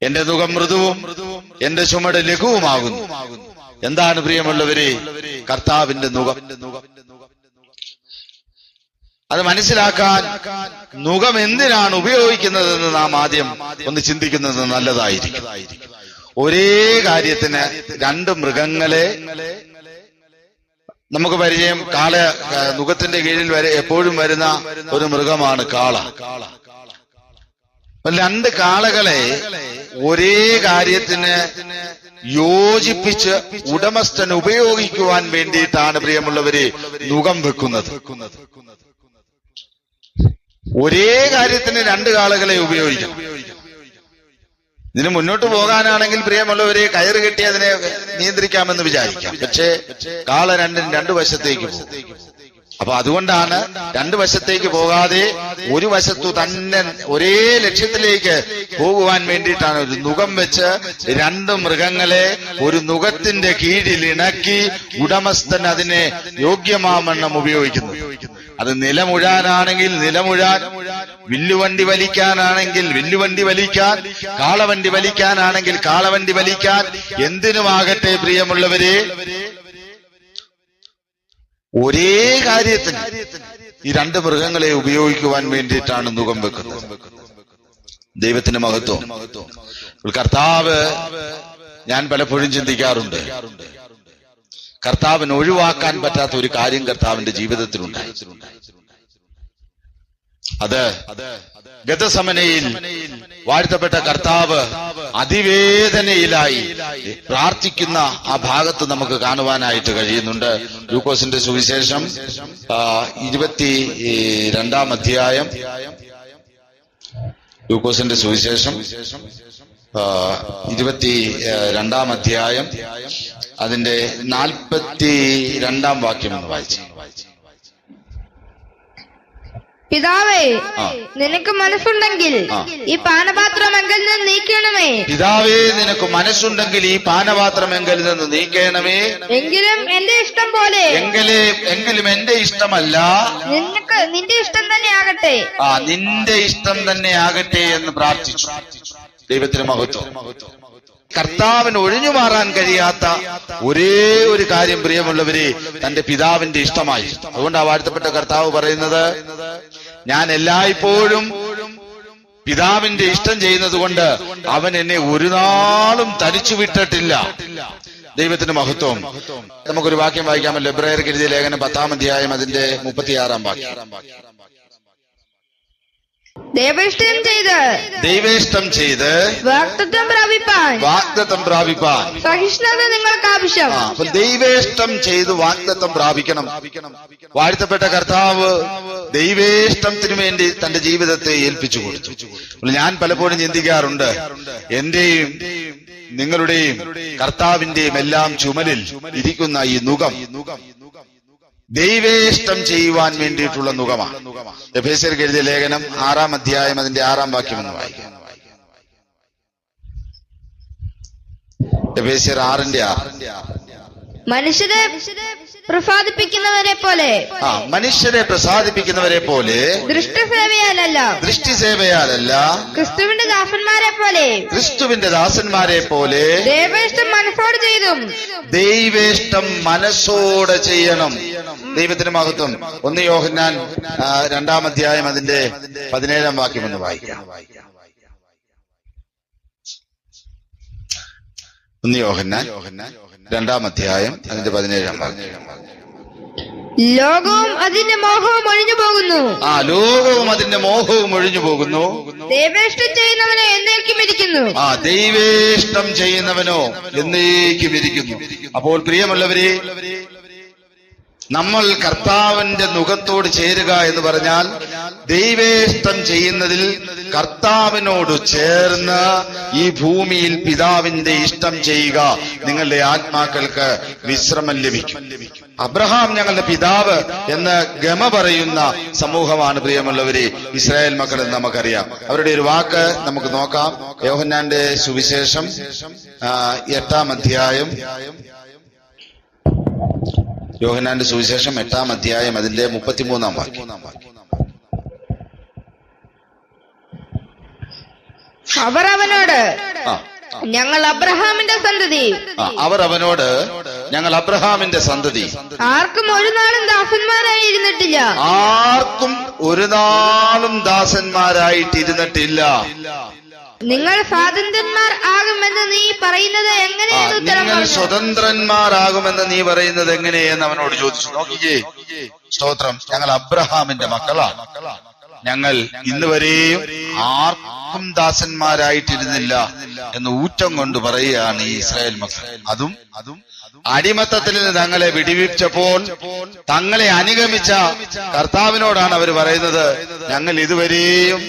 എന്റെ നുകം മൃദുവും എന്റെ ചുമട് ലഘുവുമാകുന്നു. എന്താണ് പ്രിയമുള്ളവരെ കർത്താവിന്റെ നുകം? അത് മനസ്സിലാക്കാൻ നുകം എന്തിനാണ് ഉപയോഗിക്കുന്നതെന്ന് നാം ആദ്യം ഒന്ന് ചിന്തിക്കുന്നത് നല്ലതായിരിക്കും. ഒരേ കാര്യത്തിന് രണ്ട് മൃഗങ്ങളെ നമുക്ക് പരിചയം. നുകത്തിന്റെ കീഴിൽ എപ്പോഴും വരുന്ന ഒരു മൃഗമാണ് കാള. രണ്ട് കാളകളെ ഒരേ കാര്യത്തിന് യോജിപ്പിച്ച് ഉടമസ്ഥൻ ഉപയോഗിക്കുവാൻ വേണ്ടിയിട്ടാണ് പ്രിയമുള്ളവരെ നുകം വെക്കുന്നത്. ഒരേ കാര്യത്തിന് രണ്ട് കാളകളെ ഉപയോഗിക്കണം. ഇതിന് മുന്നോട്ട് പോകാനാണെങ്കിൽ പ്രിയമുള്ളവരെ കയറ് കെട്ടി അതിനെ നിയന്ത്രിക്കാമെന്ന് വിചാരിക്കാം. പക്ഷേ കാള രണ്ട് വശത്തേക്ക് പോകും. അപ്പൊ അതുകൊണ്ടാണ് രണ്ട് വശത്തേക്ക് പോകാതെ ഒരു വശത്തു തന്നെ ഒരേ ലക്ഷ്യത്തിലേക്ക് പോകുവാൻ വേണ്ടിയിട്ടാണ് ഒരു നുകം വെച്ച് രണ്ട് മൃഗങ്ങളെ ഒരു നുകത്തിന്റെ കീഴിൽ ഇണക്കി ഉടമസ്ഥൻ അതിനെ യോഗ്യമാവണ്ണം ഉപയോഗിക്കുന്നത്. അത് നിലമുഴാനാണെങ്കിൽ നിലമുഴാൻ, വില്ലുവണ്ടി വലിക്കാനാണെങ്കിൽ വില്ലുവണ്ടി വലിക്കാൻ, കാളവണ്ടി വലിക്കാനാണെങ്കിൽ കാളവണ്ടി വലിക്കാൻ, എന്തിനുമാകട്ടെ പ്രിയമുള്ളവരെ ഒരേ കാര്യത്തിന് ഈ രണ്ട് മൃഗങ്ങളെ ഉപയോഗിക്കുവാൻ വേണ്ടിയിട്ടാണ് നുകം വെക്കുന്നത്. ദൈവത്തിന് മഹത്വം. കർത്താവ്, ഞാൻ പലപ്പോഴും ചിന്തിക്കാറുണ്ട്, കർത്താവിന് ഒഴിവാക്കാൻ പറ്റാത്ത ഒരു കാര്യം കർത്താവിന്റെ ജീവിതത്തിലുണ്ടായി. അത് ഗതസമനയിൽ വാഴ്ത്തപ്പെട്ട കർത്താവ് അതിവേദനയിലായി പ്രാർത്ഥിക്കുന്ന ആ ഭാഗത്ത് നമുക്ക് കാണുവാനായിട്ട് കഴിയുന്നുണ്ട്. ലൂക്കോസിന്റെ സുവിശേഷം 22-ാം അധ്യായം. ലൂക്കോസിന്റെ സുവിശേഷം 22-ാം അധ്യായം അതിന്റെ 42-ാം വാക്യം എന്ന് വായിച്ചു.
പിതാവേ, നിനക്ക് മനസ്സുണ്ടെങ്കിൽ ഈ പാനപാത്രം എങ്കിൽ നിന്ന് നീക്കണമേ.
പിതാവേ, നിനക്ക് മനസ്സുണ്ടെങ്കിൽ ഈ പാനപാത്രം എങ്കിൽ നിന്ന് നീക്കണമേ.
എങ്കിലും എന്റെ ഇഷ്ടം പോലെ,
എങ്കിലും എന്റെ ഇഷ്ടമല്ല,
നിന്റെ ഇഷ്ടം തന്നെ ആകട്ടെ.
നിന്റെ ഇഷ്ടം തന്നെ ആകട്ടെ എന്ന് പ്രാർത്ഥിച്ചു. ദൈവത്തിന് മഹത്വം. കർത്താവിന് ഒഴിഞ്ഞു മാറാൻ കഴിയാത്ത ഒരേ ഒരു കാര്യം പ്രിയമുള്ളവരെ തന്റെ പിതാവിന്റെ ഇഷ്ടമായി. അതുകൊണ്ടാണ് വാഴ്ത്തപ്പെട്ട കർത്താവ് പറയുന്നത്, ഞാൻ എല്ലായ്പ്പോഴും പിതാവിന്റെ ഇഷ്ടം ചെയ്യുന്നത് കൊണ്ട് അവൻ എന്നെ ഒരു നാളും തനിച്ചു വിട്ടിട്ടില്ല. ദൈവത്തിന് മഹത്വം. നമുക്കൊരു വാക്യം വായിക്കാമല്ലോ. എബ്രായർക്ക് എഴുതിയ ലേഖനം 10-ാം അധ്യായം അതിന്റെ 36-ാം വാക്യം. ദൈവേഷ്ടം ചെയ്ത്
വാഗ്ദത്തം പ്രാപിപ്പാൻ സഹിഷ്ണുത നിങ്ങൾക്ക് ആവശ്യം.
അപ്പോൾ ദൈവേഷ്ടം ചെയ്ത് വാഗ്ദത്തം പ്രാപിക്കണം. വാഴ്ത്തപ്പെട്ട കർത്താവ് ദൈവേഷ്ടത്തിന് വേണ്ടി തന്റെ ജീവിതത്തെ ഏൽപ്പിച്ചു കൊടുത്തു. ഞാൻ പലപ്പോഴും ചിന്തിക്കാറുണ്ട്, എന്റെയും നിങ്ങളുടെയും കർത്താവിന്റെയും എല്ലാം ചുമലിൽ ഇരിക്കുന്ന ഈ നുകം ദൈവേഷ്ടം ചെയ്യുവാൻ വേണ്ടിയിട്ടുള്ള നുകമാണ്. എഫേസ്യർക്ക് എഴുതിയ ലേഖനം 6-ാം അധ്യായം അതിന്റെ 6-ാം വാക്യം എന്ന് വായിക്കാം. എഫേസ്യർ 6:6.
മനുഷ്യരെ പ്രസാദിപ്പിക്കുന്നവരെ പോലെ
മനുഷ്യരെ പ്രസാദിപ്പിക്കുന്നവരെ പോലെ
ദൃഷ്ടസേവയാലല്ല ക്രിസ്തുവിന്റെ ദാസന്മാരെ പോലെ ദൈവേഷ്ടം മനസ്സോട് ചെയ്തും
ദൈവേഷ്ടം മനസ്സോടെ ചെയ്യണം. ദൈവത്തിന് മഹത്വം. 1 യോഹന്നാൻ 2-ാം അധ്യായം അതിന്റെ 17-ാം വാക്യം ഒന്ന് വായിക്കാം. 1 യോഹന്നാൻ 2-ാം അധ്യായം അതിന്റെ 17-ാം വാക്യം.
ലോകവും അതിന്റെ മോഹവും ഒഴിഞ്ഞു പോകുന്നു.
ലോകവും അതിന്റെ മോഹവും ഒഴിഞ്ഞു പോകുന്നു.
ദൈവേഷ്ടം ചെയ്യുന്നവനോ എന്നേക്കും ഇരിക്കുന്നു.
ദൈവേഷ്ടം ചെയ്യുന്നവനോ എന്നേക്കും ഇരിക്കുന്നു. അപ്പോൾ പ്രിയമുള്ളവരെ, നമ്മൾ കർത്താവിന്റെ മുഖത്തോട് ചേരുക എന്ന് പറഞ്ഞാൽ ദൈവേഷ്ടം ചെയ്യുന്നതിൽ കർത്താവിനോട് ചേർന്ന് ഈ ഭൂമിയിൽ പിതാവിന്റെ ഇഷ്ടം ചെയ്യുക. നിങ്ങളുടെ ആത്മാക്കൾക്ക് വിശ്രമം ലഭിക്കും. അബ്രഹാം ഞങ്ങളുടെ പിതാവ് എന്ന് ഗമ പറയുന്ന സമൂഹമാണ് പ്രിയമുള്ളവരെ ഇസ്രായേൽ മക്കൾ എന്ന് നമുക്കറിയാം. അവരുടെ ഒരു വാക്ക് നമുക്ക് നോക്കാം. യോഹന്നാന്റെ സുവിശേഷം 8-ാം അധ്യായം. യോഹന്നാന്റെ സുവിശേഷം 8-ാം അധ്യായം അതിന്റെ 33-ാം വാക്യം.
അവർ അവനോട് ഞങ്ങൾ അബ്രഹാമിന്റെ സന്തതി.
അവർ അവനോട് ഞങ്ങൾ അബ്രഹാമിന്റെ സന്തതി.
ആർക്കും ഒരു നാളും ദാസന്മാരായിരുന്നിട്ടില്ല.
ആർക്കും ഒരു നാളും ദാസന്മാരായിട്ടിരുന്നിട്ടില്ല.
നിങ്ങൾ സ്വാതന്ത്ര്യന്മാർ ആകുമെന്ന് നീ പറയുന്നത് എങ്ങനെയെന്ന് ഉത്തരം
നിങ്ങൾ സ്വതന്ത്രന്മാരാകുമെന്ന് നീ പറയുന്നത് എങ്ങനെയെന്ന് അവനോട് ചോദിച്ചു. നോക്കിക്കേ, സ്തോത്രം. ഞങ്ങൾ അബ്രഹാമിന്റെ മക്കളാണ്. ഞങ്ങൾ ഇന്നുവരെയും ആർക്കും ദാസന്മാരായിട്ടിരുന്നില്ല എന്ന് ഊറ്റം കൊണ്ട് പറയുകയാണ് ഈ ഇസ്രായേൽ മക്കൾ. അതും അടിമത്തത്തിൽ നിന്ന് തങ്ങളെ വിടിവിച്ചപ്പോൾ തങ്ങളെ അനുഗമിച്ച കർത്താവിനോടാണ് അവർ പറയുന്നത്, ഞങ്ങൾ ഇതുവരെയും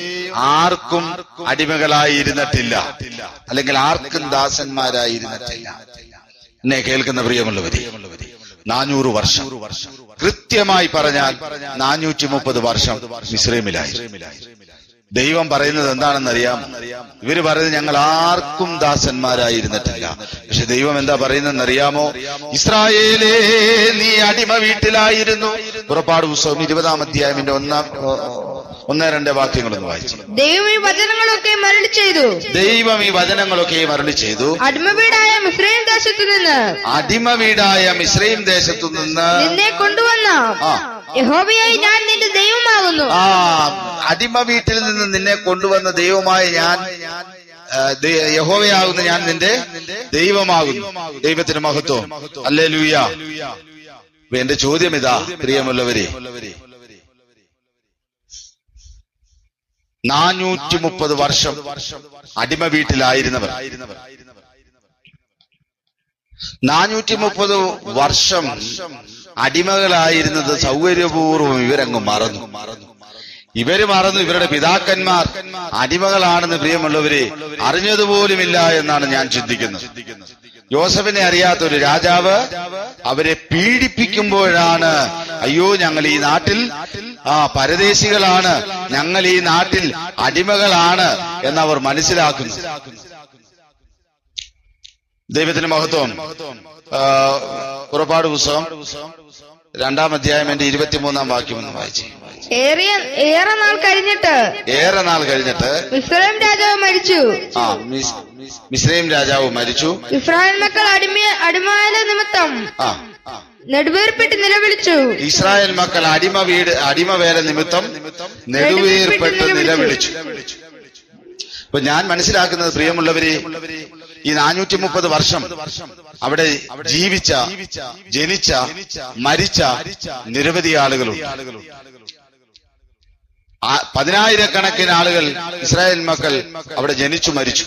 ആർക്കും അടിമകളായിരുന്നിട്ടില്ല, അല്ലെങ്കിൽ ആർക്കും ദാസന്മാരായിരുന്നിട്ടില്ല. എന്നെ കേൾക്കുന്ന പ്രിയമുള്ളവരെ, 400 വർഷം, കൃത്യമായി പറഞ്ഞാൽ 430 വർഷം മിസ്രൈമിലായി. ദൈവം പറയുന്നത് എന്താണെന്നറിയാം? ഇവര് പറയുന്നത് ഞങ്ങൾ ആർക്കും ദാസന്മാരായിരുന്നിട്ടില്ല. പക്ഷെ ദൈവം എന്താ പറയുന്നതെന്നറിയാമോ? ഇസ്രായേലേ, നീ അടിമ വീട്ടിലായിരുന്നു. പുറപ്പാട് പുസ്തകം 20-ാം അധ്യായത്തിന്റെ 1-2 വാക്യങ്ങളൊന്ന് വായിച്ചു.
ദൈവം ഈ വചനങ്ങളൊക്കെ മരളി ചെയ്തു.
ദൈവം ഈ വചനങ്ങളൊക്കെ മരളി ചെയ്തു.
അടിമവീടായ മിസ്രൈം ദേശത്തു നിന്ന് നിന്നെ കൊണ്ടുവന്ന യഹോവയായി ഞാൻ നിന്റെ ദൈവമാകുന്നു.
അടിമ വീട്ടിൽ നിന്ന് നിന്നെ കൊണ്ടുവന്ന ദൈവമായ ഞാൻ, യഹോവയാകുന്ന ഞാൻ നിന്റെ ദൈവമാകുന്നു. ദൈവത്തിന് മഹത്വം. ഹല്ലേലൂയ. എന്റെ ചോദ്യം ഇതാ പ്രിയമുള്ളവരെ, 430 വർഷം അടിമ വീട്ടിലായിരുന്നവർ, 430 വർഷം അടിമകളായിരുന്നത് സൗകര്യപൂർവ്വം ഇവരങ്ങ് മറന്നു. ഇവരുടെ പിതാക്കന്മാർ അടിമകളാണെന്ന് പ്രിയമുള്ളവരെ അറിഞ്ഞതുപോലുമില്ല എന്നാണ് ഞാൻ ചിന്തിക്കുന്നത്. യോസഫിനെ അറിയാത്ത ഒരു രാജാവ് അവരെ പീഡിപ്പിക്കുമ്പോഴാണ്, അയ്യോ ഞങ്ങൾ ഈ നാട്ടിൽ പരദേശികളാണ്, ഞങ്ങൾ ഈ നാട്ടിൽ അടിമകളാണ് എന്നവർ മനസ്സിലാക്കുന്നു. ദൈവത്തിന് മഹത്വം. പുറപ്പാട് പുസ്തകം 2-ാം അധ്യായം 23-ാം വാക്യം ഒന്ന് വായിച്ചു.
ഏറെ നാൾ കഴിഞ്ഞിട്ട്
മിസ്രൈം രാജാവ് മരിച്ചു.
ഇസ്രായേൽ മക്കൾ അടിമവേല നിമിത്തം നെടുവേർപ്പെട്ട് നിലവിളിച്ചു.
ഇസ്രായേൽ മക്കൾ അടിമവേല നിമിത്തം നെടുവേർപ്പെട്ട് നിലവിളിച്ചു. ഇപ്പൊ ഞാൻ മനസ്സിലാക്കുന്നത് പ്രിയമുള്ളവരെ, ഈ 430 വർഷം അവിടെ ജീവിച്ച, ജനിച്ച, മരിച്ച നിരവധി ആളുകളുണ്ട്. 10,000-കണക്കിന് ആളുകൾ ഇസ്രായേൽ മക്കൾ അവിടെ ജനിച്ചു മരിച്ചു.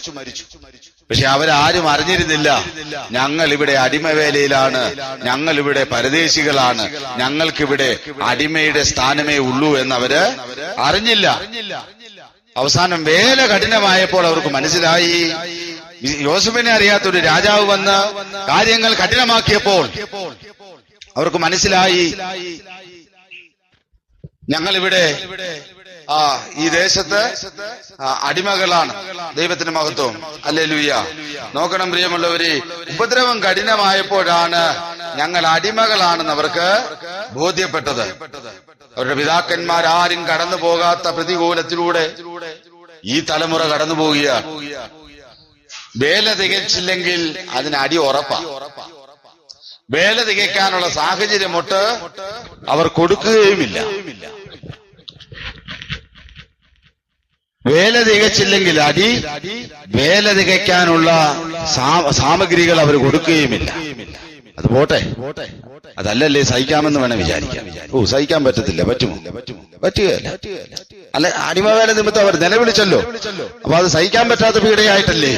പക്ഷെ അവരാരും അറിഞ്ഞിരുന്നില്ല, ഞങ്ങൾ ഇവിടെ അടിമവേലയിലാണ്, ഞങ്ങൾ ഇവിടെ പരദേശികളാണ്, ഞങ്ങൾക്കിവിടെ അടിമയുടെ സ്ഥാനമേ ഉള്ളൂ എന്നവര് അറിഞ്ഞില്ല. അവസാനം വേല കഠിനമായപ്പോൾ അവർക്ക് മനസ്സിലായി. യോസഫിനെ അറിയാത്തൊരു രാജാവ് വന്ന് കാര്യങ്ങൾ കഠിനമാക്കിയപ്പോൾ അവർക്ക് മനസ്സിലായി, ഞങ്ങളിവിടെ ഈ ദേശത്ത് അടിമകളാണ്. ദൈവത്തിന് മഹത്വം. ഹല്ലേലൂയ. നോക്കണം പ്രിയമുള്ളവരെ, ഉപദ്രവം കഠിനമായപ്പോഴാണ് ഞങ്ങൾ അടിമകളാണെന്ന് അവർക്ക് ബോധ്യപ്പെട്ടത്. അവരുടെ പിതാക്കന്മാരാരും കടന്നു പോകാത്ത പ്രതികൂലത്തിലൂടെ ഈ തലമുറ കടന്നു പോവുകയാണ്. വേല തികച്ചില്ലെങ്കിൽ അതിന് അടി ഉറപ്പാ. വേല തികയ്ക്കാനുള്ള സാഹചര്യമൊട്ട് അവർ കൊടുക്കുകയുമില്ല. വേല തികച്ചില്ലെങ്കിൽ അടി, വേല തികയ്ക്കാനുള്ള സാമഗ്രികൾ അവർ കൊടുക്കുകയുമില്ല. അത് പോട്ടെ, അതല്ലല്ലേ സഹിക്കാമെന്ന് വേണം വിചാരിക്കാം. സഹിക്കാൻ പറ്റത്തില്ല, പറ്റുമോ? പറ്റുകയല്ല. അല്ല, അടിമവേല നിമിത്തം അവർ നിലവിളിച്ചല്ലോ. അപ്പൊ അത് സഹിക്കാൻ പറ്റാത്ത പീഡയായിട്ടല്ലേ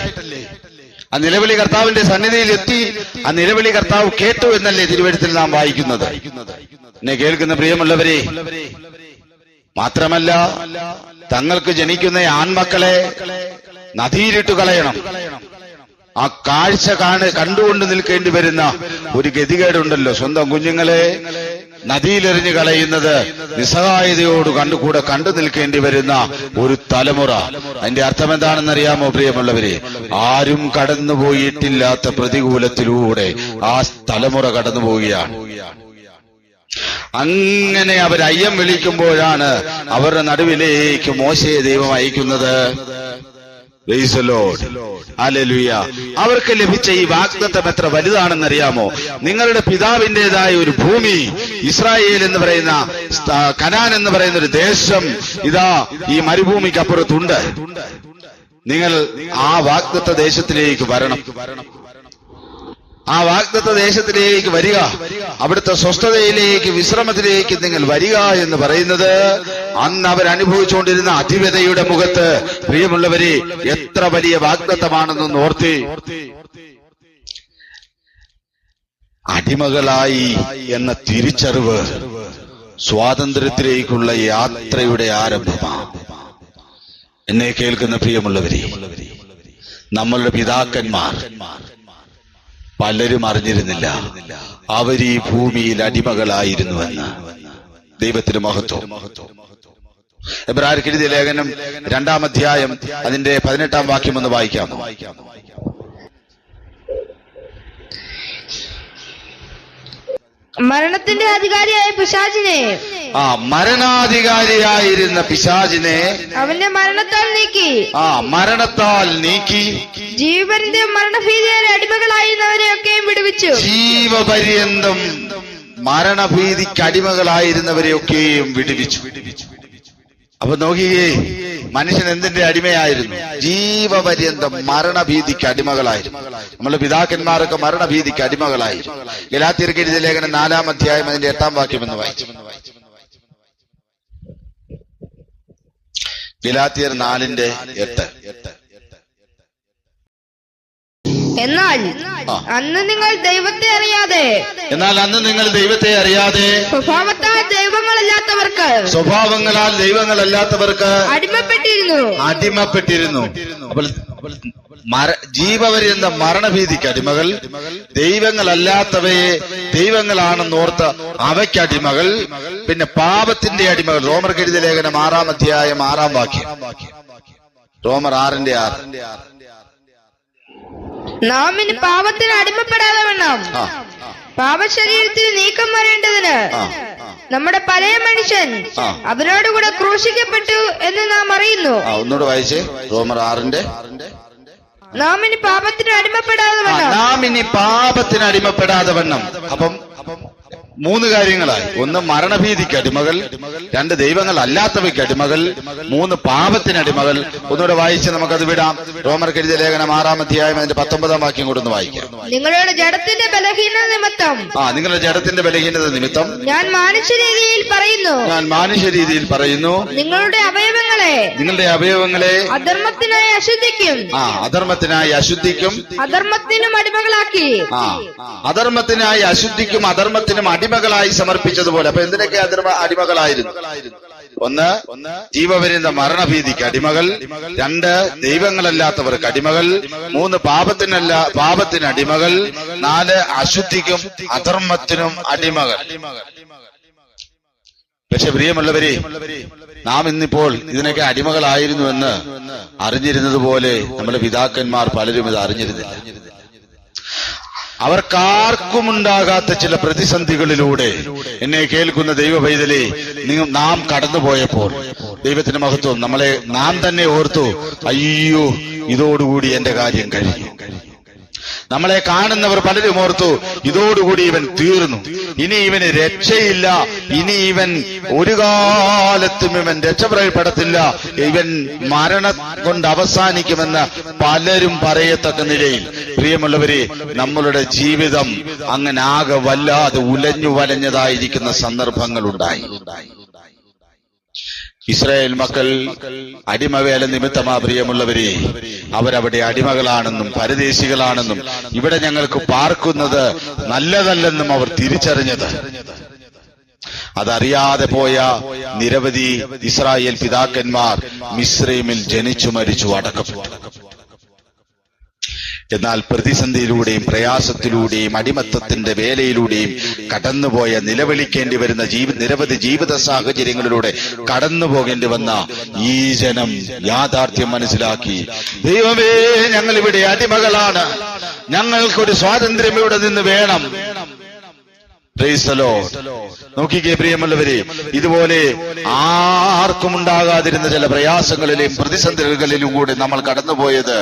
ആ നിലവിളി കർത്താവിന്റെ സന്നിധിയിൽ എത്തി. ആ നിലവിളി കർത്താവ് കേട്ടു എന്നല്ലേ തിരുവെഴുത്തിൽ നാം വായിക്കുന്നത്. എന്നെ കേൾക്കുന്ന പ്രിയമുള്ളവരെ, മാത്രമല്ല തങ്ങൾക്ക് ജനിക്കുന്ന ആൺമക്കളെ നദിയിലിട്ടു കളയണം. ആ കാഴ്ച കണ്ടുകൊണ്ട് നിൽക്കേണ്ടി വരുന്ന ഒരു ഗതികേടുണ്ടല്ലോ. സ്വന്തം കുഞ്ഞുങ്ങളെ നദിയിലെറിഞ്ഞു കളയുന്നത് നിസ്സഹായതയോട് കണ്ടു നിൽക്കേണ്ടി വരുന്ന ഒരു തലമുറ. അതിന്റെ അർത്ഥം എന്താണെന്നറിയാമോ പ്രിയമുള്ളവരെ? ആരും കടന്നുപോയിട്ടില്ലാത്ത പ്രതികൂലത്തിലൂടെ ആ തലമുറ കടന്നു പോവുകയാണ്. അങ്ങനെ അവർ അയ്യം വിളിക്കുമ്പോഴാണ് അവരുടെ നടുവിലേക്ക് മോശയെ ദൈവം അയക്കുന്നത്. Praise the Lord. ഹല്ലേലൂയ. അവർക്ക് ലഭിച്ച ഈ വാഗ്ദത്തം എത്ര വലുതാണെന്നറിയാമോ? നിങ്ങളുടെ പിതാവിൻ്റെതായ ഒരു ഭൂമി, ഇസ്രായേൽ എന്ന് പറയുന്ന കനാൻ എന്ന് പറയുന്ന ഒരു ദേശം ഇതാ ഈ മരുഭൂമിക്കപ്പുറത്തുണ്ട്. നിങ്ങൾ ആ വാഗ്ദത്ത ദേശത്തിലേക്ക് വരണം. ആ വാഗ്ദത്ത ദേശത്തിലേക്ക് വരിക, അവിടുത്തെ സ്വസ്ഥതയിലേക്ക്, വിശ്രമത്തിലേക്ക് നിങ്ങൾ വരിക എന്ന് പറയുന്നത് അന്ന് അവരനുഭവിച്ചുകൊണ്ടിരുന്ന അധിപതയുടെ മുഖത്ത് പ്രിയമുള്ളവരെ എത്ര വലിയ വാഗ്ദത്തമാണെന്നൊന്ന് ഓർത്തി. അടിമകളായി എന്ന തിരിച്ചറിവ് സ്വാതന്ത്ര്യത്തിലേക്കുള്ള യാത്രയുടെ ആരംഭമാണ്. എന്നെ കേൾക്കുന്ന പ്രിയമുള്ളവരെ, നമ്മളുടെ പിതാക്കന്മാർ പലരും അറിഞ്ഞിരുന്നില്ല അവർ ഈ ഭൂമിയിൽ അടിമകളായിരുന്നുവെന്ന്. ദൈവത്തിന് മഹത്വം. എബ്രായർക്ക് എഴുതിയ ലേഖനം 2-ാം അധ്യായം അതിന്റെ 18-ാം വാക്യം ഒന്ന് വായിക്കാമോ?
മരണത്തിന്റെ അധികാരിയായ പിശാചിനെ,
മരണാധികാരിയായിരുന്ന പിശാചിനെ
അവന്റെ മരണത്താൽ നീക്കി ജീവന്റെ മരണഭീതിയായ അടിമകളായിരുന്നവരെയൊക്കെയും വിടുവിച്ചു.
ജീവപര്യന്തം മരണഭീതിക്ക് അടിമകളായിരുന്നവരെയൊക്കെയും വിടുവിച്ചു. അപ്പൊ നോക്കിയേ, മനുഷ്യൻ എന്തിന്റെ അടിമയായിരുന്നു? ജീവപര്യന്തം മരണഭീതിക്ക് അടിമകളായിരുന്നു. നമ്മുടെ പിതാക്കന്മാരൊക്കെ മരണഭീതിക്ക് അടിമകളായിരുന്നു. ഗലാത്യർക്ക് എഴുതിയ ലേഖനം 4-ാം അധ്യായം അതിന്റെ 8-ാം വാക്യം എന്ന് വായിച്ചു. ഗലാത്യർ 4:8.
എന്നാൽ അന്ന് നിങ്ങൾ ദൈവത്തെ അറിയാതെ സ്വഭാവങ്ങളാൽ ദൈവങ്ങളല്ലാത്തവർക്ക് അടിമപ്പെട്ടിരുന്നു. അപ്പോൾ ജീവപര്യന്ത മരണഭീതിക്ക് അടിമകൾ, ദൈവങ്ങളല്ലാത്തവയെ ദൈവങ്ങളാണെന്നോർത്ത് അവയ്ക്കടിമകൾ, പിന്നെ പാപത്തിന്റെ അടിമകൾ. റോമർക്ക് എഴുതിയ ലേഖനം 6-ാം അധ്യായം 6-ാം വാക്യം. റോമർ 6:6. നാം ഇനി പാപത്തിന് അടിമപ്പെടാതെ വേണം പാപശരീരത്തിൽ നീക്കം വരേണ്ടതിന് നമ്മുടെ പഴയ മനുഷ്യൻ അവനോടുകൂടെ ക്രൂശിക്കപ്പെട്ടു എന്ന് നാം അറിയുന്നു.
ഒന്നുകൂടെ വായിച്ചേ. റോമർ 6:6.
നാം ഇനി പാപത്തിന് അടിമപ്പെടാതെ വണ്ണം.
അപ്പം 3 കാര്യങ്ങളായി. 1 മരണഭീതിക്ക് അടിമകൾ, 2 ദൈവങ്ങൾ അല്ലാത്തവയ്ക്ക് അടിമകൾ, 3 പാപത്തിനടിമകൾ. ഒന്നുകൂടെ വായിച്ച് നമുക്കത് വിടാം. റോമർക്ക് എഴുതിയ ലേഖനം 6-ാം അധ്യായം അതിന്റെ 19-ാം വാക്യം കൂടെ ഒന്ന് വായിക്കാം.
നിങ്ങളുടെ ജഡത്തിന്റെ ബലഹീനത നിമിത്തം ഞാൻ മാനുഷ്യരീതിയിൽ പറയുന്നു നിങ്ങളുടെ അവയവങ്ങളെ അധർമ്മത്തിനായി അശുദ്ധിക്കും അധർമ്മത്തിനും
അധർമ്മത്തിനും അടിമകളായി സമർപ്പിച്ചതുപോലെ. അപ്പൊ എന്തിനൊക്കെ അടിമകളായിരുന്നു? 1 ജീവപര്യന്ത മരണഭീതിക്ക് അടിമകൾ, 2 ദൈവങ്ങളല്ലാത്തവർക്ക് അടിമകൾ, 3 പാപത്തിന് അടിമകൾ, 4 അശുദ്ധിക്കും അധർമ്മത്തിനും അടിമകൾ. പക്ഷെ പ്രിയമുള്ളവരെ,
നാം ഇന്നിപ്പോൾ ഇതിനൊക്കെ അടിമകളായിരുന്നുവെന്ന് അറിഞ്ഞിരുന്നത് പോലെ നമ്മുടെ പിതാക്കന്മാർ പലരും ഇത് അറിഞ്ഞിരുന്നില്ല. അവർക്കാർക്കും ഉണ്ടാകാത്ത ചില പ്രതിസന്ധികളിലൂടെ എന്നെ കേൾക്കുന്ന ദൈവ പൈതലേ, നാം കടന്നുപോയപ്പോൾ ദൈവത്തിന്റെ മഹത്വം നാം തന്നെ ഓർത്തു, അയ്യോ ഇതോടുകൂടി എന്റെ കാര്യം കഴിഞ്ഞു. നമ്മളെ കാണുന്നവർ പലരും ഓർത്തു, ഇതോടുകൂടി ഇവൻ തീർന്നു, ഇനി ഇവന് രക്ഷയില്ല, ഇനി ഇവൻ ഒരു കാലത്തും ഇവൻ രക്ഷപ്പെടത്തില്ല, ഇവൻ മരണം കൊണ്ട് അവസാനിക്കുമെന്ന് പലരും പറയത്തക്ക നിലയിൽ പ്രിയമുള്ളവരെ നമ്മളുടെ ജീവിതം അങ്ങനെ ആകെ വല്ലാതെ ഉലഞ്ഞു വലഞ്ഞതായിരിക്കുന്ന സന്ദർഭങ്ങളുണ്ടായി. ഇസ്രായേൽ മക്കൾ അടിമവേല നിമിത്തമാ പ്രിയമുള്ളവരെ അവരവിടെ അടിമകളാണെന്നും പരദേശികളാണെന്നും ഇവിടെ ഞങ്ങൾക്ക് പാർക്കുന്നത് നല്ലതല്ലെന്നും അവർ തിരിച്ചറിഞ്ഞത്. അതറിയാതെ പോയ നിരവധി ഇസ്രായേൽ പിതാക്കന്മാർ മിസ്രൈമിൽ ജനിച്ചു മരിച്ചു അടക്കപ്പെട്ടു. എന്നാൽ പ്രതിസന്ധിയിലൂടെയും പ്രയാസത്തിലൂടെയും അടിമത്തത്തിന്റെ വേലയിലൂടെയും കടന്നുപോയ നിലവിളിക്കേണ്ടി വരുന്ന നിരവധി ജീവിത സാഹചര്യങ്ങളിലൂടെ കടന്നു പോകേണ്ടി വന്ന ഈ ജനം യാഥാർത്ഥ്യം മനസ്സിലാക്കി, ദൈവമേ ഞങ്ങൾ ഇവിടെ അടിമകളാണ്, ഞങ്ങൾക്കൊരു സ്വാതന്ത്ര്യം ഇവിടെ നിന്ന് വേണം. നോക്കിക്കേ പ്രിയമുള്ളവരെ, ഇതുപോലെ ആർക്കും ഉണ്ടാകാതിരുന്ന ചില പ്രയാസങ്ങളിലെയും പ്രതിസന്ധികളിലും കൂടെ നമ്മൾ കടന്നുപോയത്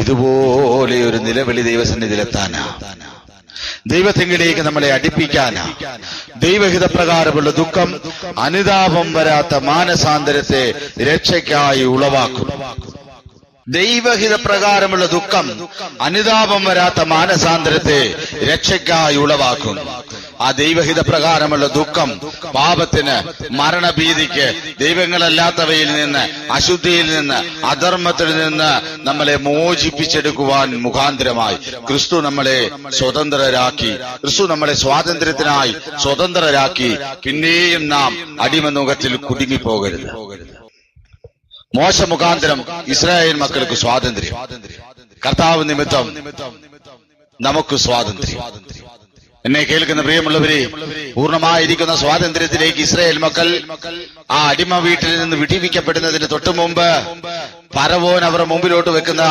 ഇതുപോലെ ഒരു നിലവിളി ദൈവസന്നിധിയിലെത്താനാ, ദൈവത്തിങ്കിലേക്ക് നമ്മളെ അടുപ്പിക്കാനാ. ദൈവഹിതപ്രകാരമുള്ള ദുഃഖം അനുതാപം വരാത്ത മാനസാന്തരത്തെ രക്ഷയ്ക്കായി ഉളവാക്കും. ദൈവഹിതപ്രകാരമുള്ള ദുഃഖം അനുതാപം വരാത്ത മാനസാന്തരത്തെ രക്ഷയ്ക്കായി ഉളവാക്കും. ആ ദൈവഹിത പ്രകാരമുള്ള ദുഃഖം പാപത്തിന്, മരണഭീതിക്ക്, ദൈവങ്ങളല്ലാത്തവയിൽ നിന്ന്, അശുദ്ധിയിൽ നിന്ന്, അധർമ്മത്തിൽ നിന്ന് നമ്മളെ മോചിപ്പിച്ചെടുക്കുവാൻ മുഖാന്തരമായി ക്രിസ്തു നമ്മളെ സ്വതന്ത്രരാക്കി. ക്രിസ്തു നമ്മളെ സ്വാതന്ത്ര്യത്തിനായി സ്വതന്ത്രരാക്കി. പിന്നെയും നാം അടിമനുഖത്തിൽ കുടുങ്ങിപ്പോകരുത്. മോശ മുഖാന്തരം ഇസ്രായേൽ മക്കൾക്ക് സ്വാതന്ത്ര്യം, കർത്താവ് നിമിത്തം നമുക്ക് സ്വാതന്ത്ര്യം. എന്നെ കേൾക്കുന്ന പ്രിയമുള്ളവരെ, പൂർണ്ണമായിരിക്കുന്ന സ്വാതന്ത്ര്യത്തിലേക്ക് ഇസ്രായേൽ മക്കൾ ആ അടിമ വീട്ടിൽ നിന്ന് വിടിവിക്കപ്പെടുന്നതിന് തൊട്ടു മുമ്പ് ഫറവോൻ അവർ മുമ്പിലോട്ട് വെക്കുന്ന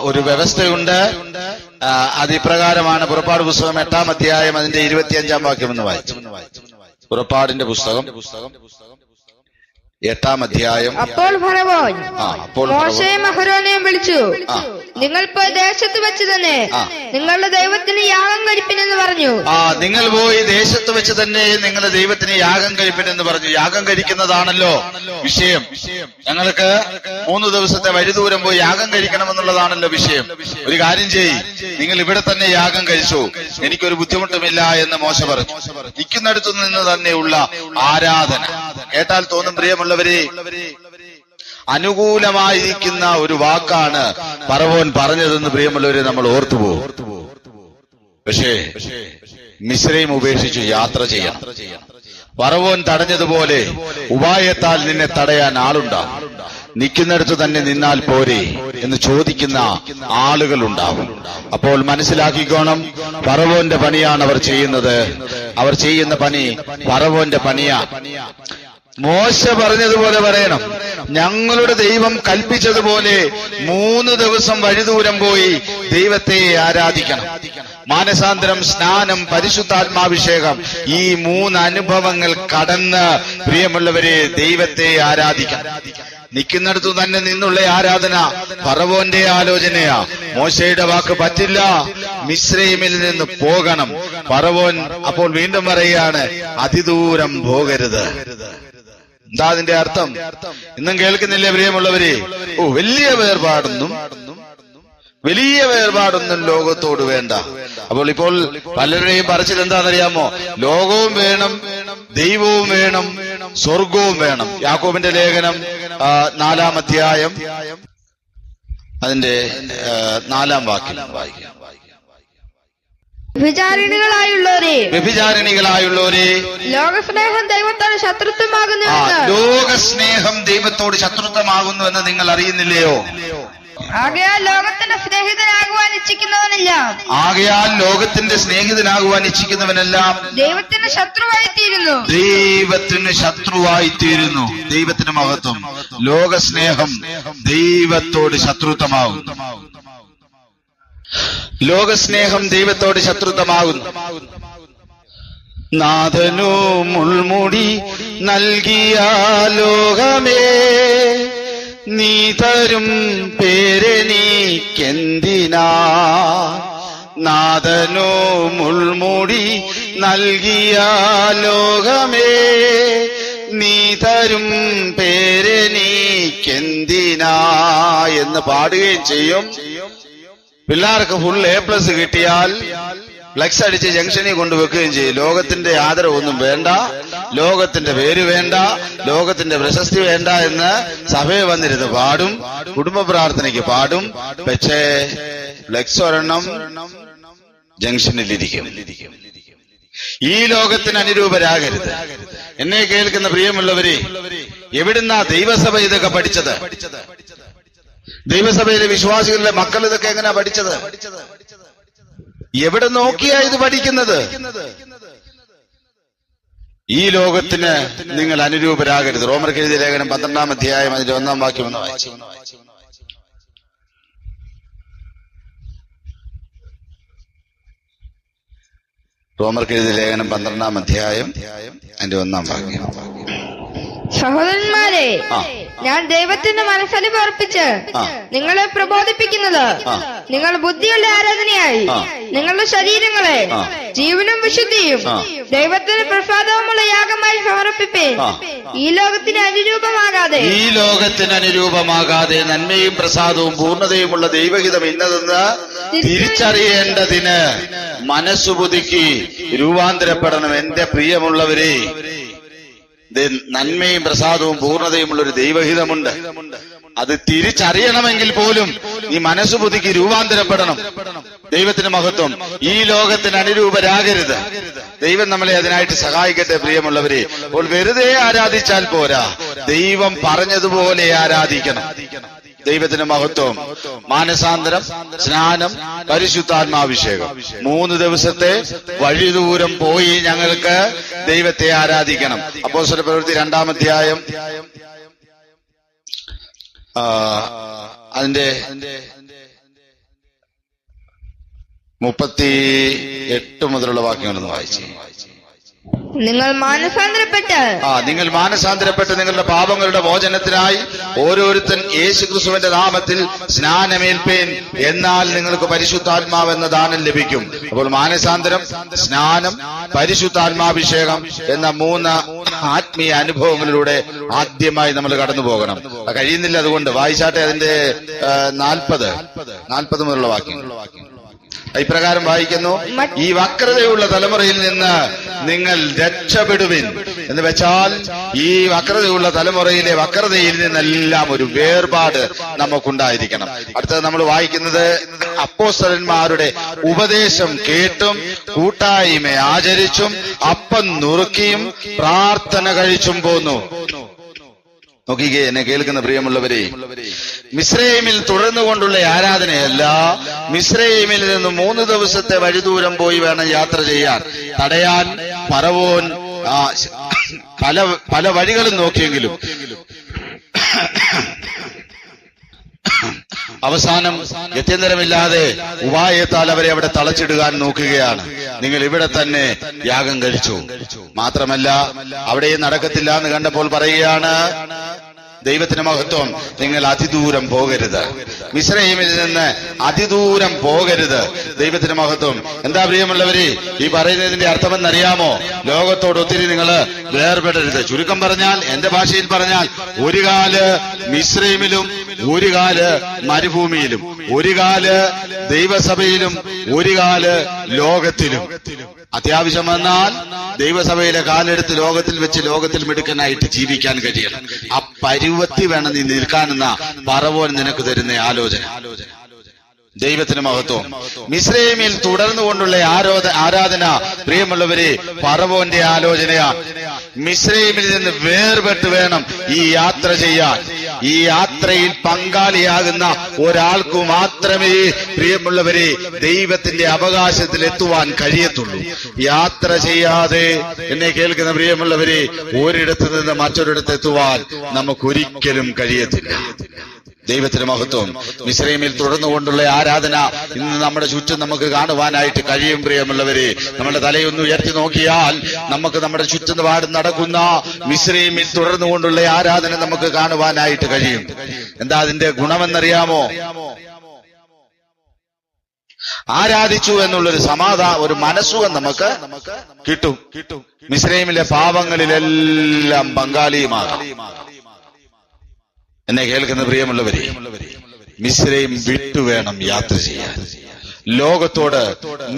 ഒരു വ്യവസ്ഥയുണ്ട്. അത് ഇപ്രകാരമാണ്. പുറപ്പാട് പുസ്തകം 8-ാം അധ്യായം അതിന്റെ 25-ാം വാക്യം എന്ന് വായിച്ചു. പുറപ്പാടിന്റെ പുസ്തകം 8-ാം അധ്യായം.
അപ്പോൾ ഫറവോൻ മോശെയും അഹരോനെയും വിളിച്ചു, നിങ്ങൾ പോയി ദേശത്ത് വെച്ച് തന്നെ നിങ്ങളുടെ ദൈവത്തിന് യാഗം കഴിപ്പിനെന്ന് പറഞ്ഞു.
നിങ്ങൾ പോയി ദേശത്ത് വെച്ച് തന്നെ നിങ്ങളുടെ ദൈവത്തിന് യാഗം കഴിപ്പിനെന്ന് പറഞ്ഞു. യാഗം കഴിക്കുന്നതാണല്ലോ വിഷയം. ഞങ്ങൾക്ക് 3 ദിവസത്തെ വഴിദൂരം പോയി യാഗം കഴിക്കണമെന്നുള്ളതാണല്ലോ വിഷയം. ഒരു കാര്യം ചെയ്യ്, നിങ്ങൾ ഇവിടെ തന്നെ യാഗം കഴിച്ചു, എനിക്കൊരു ബുദ്ധിമുട്ടുമില്ല എന്ന് മോശ പറഞ്ഞു. നിൽക്കുന്നിടത്തു നിന്ന് തന്നെയുള്ള ആരാധന കേട്ടാൽ തോന്നും പ്രിയമുള്ളവരെ, അനുകൂലമായിരിക്കുന്ന ഒരു വാക്കാണ് ഫറവോൻ പറഞ്ഞതെന്ന് പ്രിയമുള്ളവരെ നമ്മൾ ഓർത്തുപോകും. പക്ഷേ മിസ്രൈം ഉപേക്ഷിച്ചു യാത്ര ചെയ്യണം. ഫറവോൻ തടഞ്ഞതുപോലെ ഉപായത്താൽ നിന്നെ തടയാൻ ആളുണ്ടാവും. നിൽക്കുന്നിടത്ത് തന്നെ നിന്നാൽ പോരെ എന്ന് ചോദിക്കുന്ന ആളുകളുണ്ടാവും. അപ്പോൾ മനസ്സിലാക്കിക്കോണം, ഫറവോന്റെ പണിയാണ് അവർ ചെയ്യുന്നത്. അവർ ചെയ്യുന്ന പണി ഫറവോന്റെ പണിയാ. മോശ പറഞ്ഞതുപോലെ പറയണം, ഞങ്ങളുടെ ദൈവം കൽപ്പിച്ചതുപോലെ 3 ദിവസം വഴിദൂരം പോയി ദൈവത്തെ ആരാധിക്കണം. മാനസാന്തരം, സ്നാനം, പരിശുദ്ധാത്മാഭിഷേകം, ഈ 3 അനുഭവങ്ങൾ കടന്ന് പ്രിയമുള്ളവരെ ദൈവത്തെ ആരാധിക്കണം. നിൽക്കുന്നിടത്തു തന്നെ നിന്നുള്ള ആരാധന ഫറവോന്റെ ആലോചനയാ. മോശയുടെ വാക്ക് പറ്റില്ല, മിസ്രൈമിൽ നിന്ന് പോകണം. ഫറവോൻ അപ്പോൾ വീണ്ടും പറയുകയാണ്, അതിദൂരം പോകരുത്. എന്താ അതിന്റെ അർത്ഥം? ഇന്നും കേൾക്കുന്നില്ലേ പ്രിയമുള്ളവരെ? വലിയ വേർപാടൊന്നും ലോകത്തോട് വേണ്ട. അപ്പോൾ ഇപ്പോൾ പലരുടെയും പറച്ചിൽ എന്താണെന്നറിയാമോ? ലോകവും വേണം, ദൈവവും വേണം, സ്വർഗവും വേണം. യാക്കോബിന്റെ ലേഖനം 4-ാം അധ്യായം അതിന്റെ 4-ാം വാക്യം വായിക്കാം. വ്യഭിചാരിണികളായുള്ളവരെ, ലോകസ്നേഹം ദൈവത്തോട് ശത്രുത്വമാകുന്നു എന്ന് നിങ്ങൾ അറിയുന്നില്ലയോ?
ആകയാൽ ലോകത്തിന്റെ സ്നേഹിതനാകുവാൻ ഇച്ഛിക്കുന്നവനെല്ലാം
ആകയാൽ ലോകത്തിന്റെ സ്നേഹിതനാകുവാൻ ഇച്ഛിക്കുന്നവനെല്ലാം
ദൈവത്തിന് ശത്രുവായിത്തീരുന്നു.
ദൈവത്തിന് ശത്രുവായിത്തീരുന്നു. ദൈവത്തിന് മഹത്വം. ലോകസ്നേഹം ദൈവത്തോട് ശത്രുത്വമാകും. ലോകസ്നേഹം ദൈവത്തോട് ശത്രുത്വമാകുന്നു. നാഥനു മുൾമുടി നൽകിയ ലോകമേ, നീ തരും പേരെനിക്കെന്തിനാ? നാഥനു മുൾമുടി നൽകിയ ലോകമേ, നീ തരും പേരെനിക്കെന്തിനാ എന്ന് പാടുകയും ചെയ്യും. പിള്ളേർക്ക് ഫുൾ A+ കിട്ടിയാൽ ഫ്ലെക്സ് അടിച്ച് ജംഗ്ഷനിൽ കൊണ്ടുവെക്കുകയും ചെയ്യും. ലോകത്തിന്റെ ആദരവൊന്നും വേണ്ട, ലോകത്തിന്റെ പേര് വേണ്ട, ലോകത്തിന്റെ പ്രശസ്തി വേണ്ട എന്ന് സഭയിൽ വന്നിരുന്ന് പാടും, കുടുംബ പ്രാർത്ഥനയ്ക്ക് പാടും. പക്ഷേ ഫ്ലെക്സ് ഒരെണ്ണം ജംഗ്ഷനിലിരിക്കും. ഈ ലോകത്തിന് അനുരൂപരാകരുത്. എന്നെ കേൾക്കുന്ന പ്രിയമുള്ളവരെ, എവിടുന്നാ ദൈവസഭ ഇതൊക്കെ പഠിച്ചത്? ദൈവസഭയിലെ വിശ്വാസികളുടെ മക്കൾ ഇതൊക്കെ എങ്ങനെയാ പഠിച്ചത്? എവിടെ നോക്കിയാ ഇത് പഠിക്കുന്നത്? ഈ ലോകത്തിന് നിങ്ങൾ അനുരൂപരാകരുത്. റോമർക്ക് എഴുതിയ ലേഖനം 12-ാം അധ്യായം അതിന്റെ 1-ാം വാക്യം ഒന്ന് വായിച്ചു. റോമർക്ക് എഴുതിയ ലേഖനം 12-ാം അധ്യായം അതിന്റെ 1-ാം വാക്യം.
സഹോദരന്മാരെ, ഞാൻ ദൈവത്തിന്റെ മനസ്സലിവ് അർപ്പിച്ച് നിങ്ങളെ പ്രബോധിപ്പിക്കുന്നത് നിങ്ങൾ ബുദ്ധിയുള്ള ആരാധനയായി നിങ്ങളുടെ ശരീരങ്ങളെ ജീവനും വിശുദ്ധിയും ദൈവത്തിന് പ്രസാദവുമുള്ള യാഗമായി സമർപ്പിപ്പേ. ഈ ലോകത്തിന് അനുരൂപമാകാതെ നന്മയും പ്രസാദവും പൂർണ്ണതയുമുള്ള ദൈവഹിതം ഇന്നതെന്ന് തിരിച്ചറിയേണ്ടതിന് മനസ്സുബുദ്ധിക്ക് രൂപാന്തരപ്പെടണം. എന്റെ പ്രിയമുള്ളവരെ, നന്മയും പ്രസാദവും പൂർണ്ണതയുമുള്ള ഒരു ദൈവഹിതമുണ്ട്. അത് തിരിച്ചറിയണമെങ്കിൽ പോലും ഈ മനസ്സുബുദ്ധിക്ക് രൂപാന്തരപ്പെടണം. ദൈവത്തിന് മഹത്വം. ഈ ലോകത്തിന് അനുരൂപരാകരുത്. ദൈവം നമ്മളെ അതിനായിട്ട് സഹായിക്കട്ടെ. പ്രിയമുള്ളവരെ, അപ്പോൾ വെറുതെ ആരാധിച്ചാൽ പോരാ, ദൈവം പറഞ്ഞതുപോലെ ആരാധിക്കണം. ദൈവത്തിന് മഹത്വം. മാനസാന്തരം, സ്നാനം, പരിശുദ്ധാത്മാഭിഷേകം, 3 ദിവസത്തെ വഴിദൂരം പോയി ഞങ്ങൾക്ക് ദൈവത്തെ ആരാധിക്കണം. അപ്പോസ്തലപ്രവൃത്തി 2-ാം അധ്യായം അതിന്റെ 38 മുതലുള്ള വാക്യങ്ങളൊന്ന് വായിച്ചു. നിങ്ങൾ
മാനസാന്തരപ്പെട്ട് നിങ്ങളുടെ പാപങ്ങളുടെ മോചനത്തിനായി ഓരോരുത്തൻ യേശുക്രിസ്തുവിന്റെ നാമത്തിൽ സ്നാനമേൽപ്പേൻ, എന്നാൽ നിങ്ങൾക്ക് പരിശുദ്ധാത്മാവെന്ന ദാനം ലഭിക്കും. അപ്പോൾ മാനസാന്തരം, സ്നാനം, പരിശുദ്ധാത്മാഭിഷേകം എന്ന 3 ആത്മീയ അനുഭവങ്ങളിലൂടെ ആദ്യമായി നമ്മൾ കടന്നു പോകണം. കഴിയുന്നില്ല, അതുകൊണ്ട് വായിച്ചാട്ടെ അതിന്റെ 40 മുതലുള്ള വാക്യങ്ങൾ. ഇപ്രകാരം വായിക്കുന്നു: ഈ വക്രതയുള്ള തലമുറയിൽ നിന്ന് നിങ്ങൾ രക്ഷപ്പെടുവിൻ. എന്ന് വെച്ചാൽ ഈ വക്രതയുള്ള തലമുറയിലെ വക്രതയിൽ നിന്നെല്ലാം ഒരു വേർപാട് നമുക്കുണ്ടായിരിക്കണം. അടുത്തത് നമ്മൾ വായിക്കുന്നത്: അപ്പോസ്തലന്മാരുടെ ഉപദേശം കേട്ടും കൂട്ടായ്മ ആചരിച്ചും അപ്പം നുറുക്കിയും പ്രാർത്ഥന കഴിച്ചും പോന്നു. നോക്കിക്കേ, എന്നെ കേൾക്കുന്ന പ്രിയമുള്ളവരെ, മിസ്രൈമിൽ തുടർന്നുകൊണ്ടുള്ള ആരാധനയല്ല. മിസ്രൈമിൽ നിന്ന് 3 ദിവസത്തെ വഴിദൂരം പോയി വേണം യാത്ര ചെയ്യാൻ. തടയാൻ ഫറവോൻ പല വഴികളും നോക്കിയെങ്കിലും അവസാനം ഗത്യന്തരമില്ലാതെ ഉപായത്താൽ അവരെ അവിടെ തളച്ചിടുവാൻ നോക്കുകയാണ്. നിങ്ങൾ ഇവിടെ തന്നെ യാഗം കഴിച്ചു. മാത്രമല്ല, അവിടെയും നടക്കത്തില്ല എന്ന് കണ്ടപ്പോൾ പറയുകയാണ്: ദൈവത്തിന് മഹത്വം, നിങ്ങൾ അതിദൂരം പോകരുത്. മിസ്രൈമിൽ നിന്ന് അതിദൂരം പോകരുത്. ദൈവത്തിന് മഹത്വം. എന്താ പ്രിയമുള്ളവര്, ഈ പറയുന്നതിന്റെ അർത്ഥമെന്നറിയാമോ? ലോകത്തോട് ഒത്തിരി നിങ്ങൾ വേർപെടരുത്. ചുരുക്കം പറഞ്ഞാൽ, എന്റെ ഭാഷയിൽ പറഞ്ഞാൽ, ഒരു കാല് മിസ്രൈമിലും ഒരു കാല് മരുഭൂമിയിലും, ഒരു കാല് ദൈവസഭയിലും ഒരു കാല് ലോകത്തിലും. അത്യാവശ്യം വന്നാൽ ദൈവസഭയിലെ കാലെടുത്ത് ലോകത്തിൽ വെച്ച് ലോകത്തിൽ മിടുക്കനായിട്ട് ജീവിക്കാൻ കഴിയണം. ആ പരുവത്തി വേണം നീ നിൽക്കാനെന്ന ഫറവോൻ നിനക്ക് തരുന്ന ആലോചന. ദൈവത്തിന് മഹത്വം. മിസ്രൈമിൽ തുടർന്നുകൊണ്ടുള്ള ആരാധന പ്രിയമുള്ളവരെ ഫറവോന്റെ ആലോചനയാ. മിസ്രൈമിൽ നിന്ന് വേർപെട്ട് വേണം ഈ യാത്ര ചെയ്യാൻ. ഈ യാത്രയിൽ പങ്കാളിയാകുന്ന ഒരാൾക്കു മാത്രമേ പ്രിയമുള്ളവരെ ദൈവത്തിന്റെ അവകാശത്തിൽ എത്തുവാൻ കഴിയത്തുള്ളൂ. യാത്ര ചെയ്യാതെ എന്നെ കേൾക്കുന്ന പ്രിയമുള്ളവരെ ഒരിടത്ത് നിന്ന് മറ്റൊരിടത്ത് എത്തുവാൻ നമുക്കൊരിക്കലും കഴിയത്തില്ല. ദൈവത്തിന് മഹത്വം. മിസ്രൈമിൽ തുടർന്നുകൊണ്ടുള്ള ആരാധന ഇന്ന് നമ്മുടെ ചുറ്റും നമുക്ക് കാണുവാനായിട്ട് കഴിയും. പ്രിയമുള്ളവരെ, നമ്മുടെ തലയൊന്ന് ഉയർത്തി നോക്കിയാൽ നമുക്ക് നമ്മുടെ ചുറ്റുപാടും നടക്കുന്ന മിസ്രൈമിൽ തുടർന്നുകൊണ്ടുള്ള ആരാധന നമുക്ക് കാണുവാനായിട്ട് കഴിയും. എന്താ അതിന്റെ ഗുണമെന്നറിയാമോ? ആരാധിച്ചു എന്നുള്ളൊരു ഒരു മനസ്സുഖം നമുക്ക് കിട്ടും. മിസ്രൈമിലെ പാപങ്ങളിലെല്ലാം പങ്കാളിയുമാകാം. എന്നെ കേൾക്കുന്ന പ്രിയമുള്ളവരെ, മിസ്രൈം വിട്ടു വേണം യാത്ര ചെയ്യാൻ. ലോകത്തോട്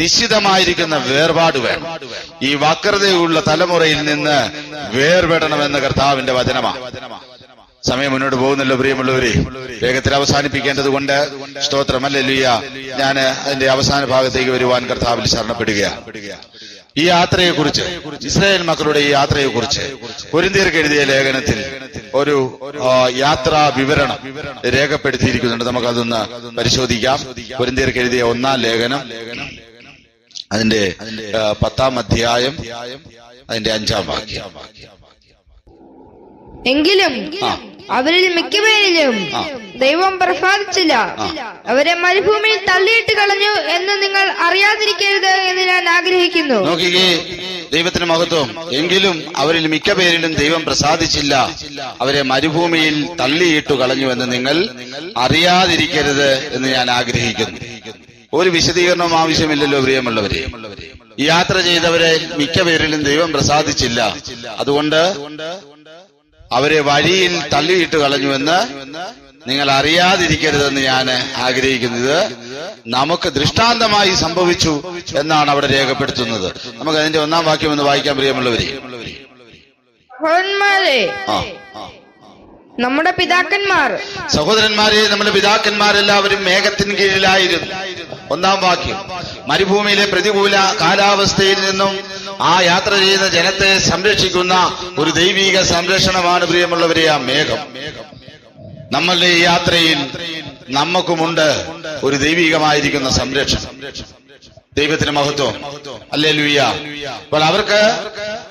നിശ്ചിതമായിരിക്കുന്ന വേർപാട് വേണം. ഈ വക്രതയുള്ള തലമുറയിൽ നിന്ന് വേർപെടണമെന്ന കർത്താവിന്റെ വചനമാണ്. സമയം മുന്നോട്ട് പോകുന്നല്ലോ പ്രിയമുള്ളവരെ, വേഗത്തിൽ അവസാനിപ്പിക്കേണ്ടത് കൊണ്ട് സ്തോത്രം. ഹല്ലേലൂയ. ഞാൻ അതിന്റെ അവസാന ഭാഗത്തേക്ക് വരുവാൻ കർത്താവിൽ ശരണപ്പെടുകയാണ്. ഈ യാത്രയെക്കുറിച്ച്, ഇസ്രായേൽ മക്കളുടെ ഈ യാത്രയെക്കുറിച്ച് കൊരിന്ത്യർക്ക് എഴുതിയ ലേഖനത്തിൽ ഒരു യാത്രാ വിവരണം രേഖപ്പെടുത്തിയിരിക്കുന്നുണ്ട്. നമുക്കതൊന്ന് പരിശോധിക്കാം. കൊരിന്ത്യർക്ക് എഴുതിയ 1-ാം ലേഖനം, അതിന്റെ 10-ാം അധ്യായം, അതിന്റെ 5-ാം വാക്യം.
എങ്കിലും അവരിൽ മിക്കപേരിലും ദൈവം പ്രസാദിച്ചില്ല. അവരെ മരുഭൂമിയിൽ തള്ളിയിട്ട് കളഞ്ഞു എന്ന് നിങ്ങൾ അറിയാതിരിക്കരുത് എന്ന് ഞാൻ ആഗ്രഹിക്കുന്നു.
നോക്കിക്കേ, ദൈവത്തിന് മഹത്വം. എങ്കിലും അവരിൽ മിക്ക പേരിലും ദൈവം പ്രസാദിച്ചില്ല, അവരെ മരുഭൂമിയിൽ തള്ളിയിട്ടു കളഞ്ഞു എന്ന് നിങ്ങൾ അറിയാതിരിക്കരുത് എന്ന് ഞാൻ ആഗ്രഹിക്കുന്നു. ഒരു വിശദീകരണവും ആവശ്യമില്ലല്ലോ പ്രിയമുള്ളവരെ. ഈ യാത്ര ചെയ്തവരെ മിക്ക പേരിലും ദൈവം പ്രസാദിച്ചില്ല, അതുകൊണ്ട് അവരെ വഴിയിൽ തള്ളിയിട്ട് കളഞ്ഞുവെന്ന് നിങ്ങൾ അറിയാതിരിക്കരുതെന്ന് ഞാൻ ആഗ്രഹിക്കുന്നത്. നമുക്ക് ദൃഷ്ടാന്തമായി സംഭവിച്ചു എന്നാണ് അവിടെ രേഖപ്പെടുത്തുന്നത്. നമുക്ക് അതിന്റെ 1-ാം വാക്യം ഒന്ന് വായിക്കാൻ പ്രിയമുള്ളവരെ.
നമ്മുടെ പിതാക്കന്മാർ,
സഹോദരന്മാരെ, നമ്മുടെ പിതാക്കന്മാരെല്ലാവരും മേഘത്തിന് കീഴിലായിരുന്നു. 1-ാം വാക്യം. മരുഭൂമിയിലെ പ്രതികൂല കാലാവസ്ഥയിൽ നിന്നും ആ യാത്ര ചെയ്യുന്ന ജനത്തെ സംരക്ഷിക്കുന്ന ഒരു ദൈവിക സംരക്ഷണമാണ് പ്രിയമുള്ളവരെ ആ മേഘം. നമ്മളുടെ ഈ യാത്രയിൽ നമുക്കുമുണ്ട് ഒരു ദൈവികമായിരിക്കുന്ന സംരക്ഷണം. ദൈവത്തിന് മഹത്വം. ഹല്ലേലൂയ. അപ്പോൾ അവർക്ക്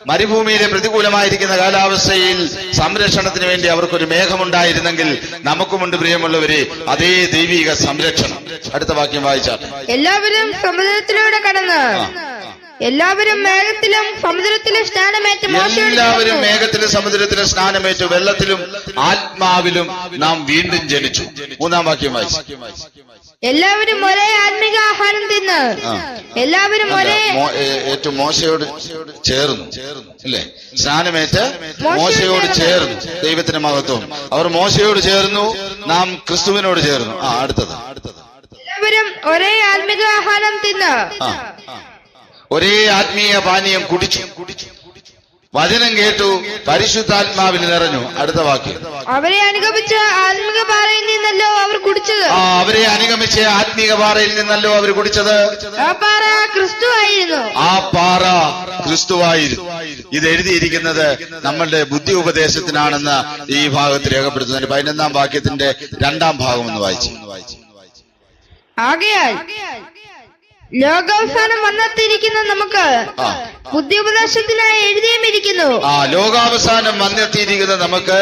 മരുഭൂമിയിലെ പ്രതികൂലമായിരിക്കുന്ന കാലാവസ്ഥയിൽ സംരക്ഷണത്തിന് വേണ്ടി അവർക്കൊരു മേഘമുണ്ടായിരുന്നെങ്കിൽ നമുക്കുമുണ്ട് പ്രിയമുള്ളവരെ അതേ ദൈവിക സംരക്ഷണം. അടുത്ത വാക്യം വായിച്ചാൽ,
എല്ലാവരും സമുദ്രത്തിലൂടെ കടന്ന് എല്ലാവരും മേഘത്തിലും സമുദ്രത്തിലും സ്നാനമേറ്റ്
എല്ലാവരും മേഘത്തിലും സമുദ്രത്തിലും സ്നാനമേറ്റു, വെള്ളത്തിലും ആത്മാവിലും നാം വീണ്ടും ജനിച്ചു. 3-ാം വാക്യം വായിച്ചു.
എല്ലാവരും ഒരേ ആത്മിക ആഹാരം തിന്ന് എല്ലാവരും ഒരേ
ഏറ്റവും മോശയോട് ചേർന്നു അല്ലേ? സ്നാനമേറ്റ് മോശയോട് ചേർന്നു. ദൈവത്തിന് മഹത്വം. അവർ മോശയോട് ചേർന്നു, നാം ക്രിസ്തുവിനോട് ചേർന്നു. അടുത്തത്.
എല്ലാവരും ഒരേ ആത്മിക ആഹാരം തിന്ന്
ഒരേ ആത്മീയ പാനീയം കുടിച്ചു, വചനം കേട്ടു, പരിശുദ്ധാത്മാവിൽ നിറഞ്ഞു. അടുത്ത വാക്യം.
അവരെ അനുഗമിച്ച ആത്മീക പാറയിൽ നിന്നല്ലോ അവർ കുടിച്ചത്.
അവരെ അനുഗമിച്ച ആത്മീക പാറയിൽ നിന്നല്ലോ അവർ കുടിച്ചത്.
ആ പാറ ക്രിസ്തുവായിരുന്നു.
ആ പാറ ക്രിസ്തുവായിരുന്നു. ഇത് എഴുതിയിരിക്കുന്നത് നമ്മളുടെ ബുദ്ധി ഉപദേശത്തിനാണെന്ന് ഈ ഭാഗത്ത് രേഖപ്പെടുത്തുന്നതിന് 11-ാം വാക്യത്തിന്റെ 2-ാം ഭാഗം ഒന്ന് വായിച്ചു.
ആകയാൽ ലോകാവസാനം വന്നെത്തിയിരിക്കുന്ന നമുക്ക് ബുദ്ധി ഉപദേശത്തിനായി എഴുതിയുമിരിക്കുന്നു.
ലോകാവസാനം വന്നെത്തിയിരിക്കുന്ന നമുക്ക്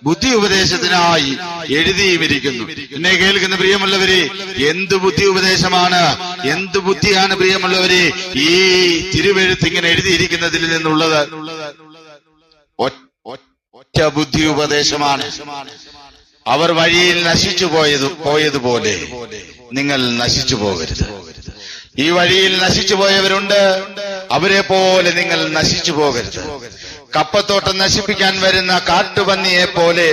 ബുദ്ധി ഉപദേശത്തിനായി എഴുതിയുമിരിക്കുന്നു. എന്നെ കേൾക്കുന്ന പ്രിയമുള്ളവരെ, എന്ത് ബുദ്ധി ഉപദേശമാണ്, എന്ത് ബുദ്ധിയാണ് പ്രിയമുള്ളവരെ ഈ തിരുവെഴുത്ത് ഇങ്ങനെ എഴുതിയിരിക്കുന്നതിൽ നിന്നുള്ളത്? ഒറ്റ ബുദ്ധി ഉപദേശമാണ്. അവർ വഴിയിൽ നശിച്ചു പോയതുപോലെ നിങ്ങൾ നശിച്ചു പോകരുത്. ഈ വഴിയിൽ നശിച്ചു പോയവരുണ്ട്, അവരെ പോലെ നിങ്ങൾ നശിച്ചു പോകരുത്. കപ്പത്തോട്ടം നശിപ്പിക്കാൻ വരുന്ന കാട്ടുപന്നിയെ പോലെ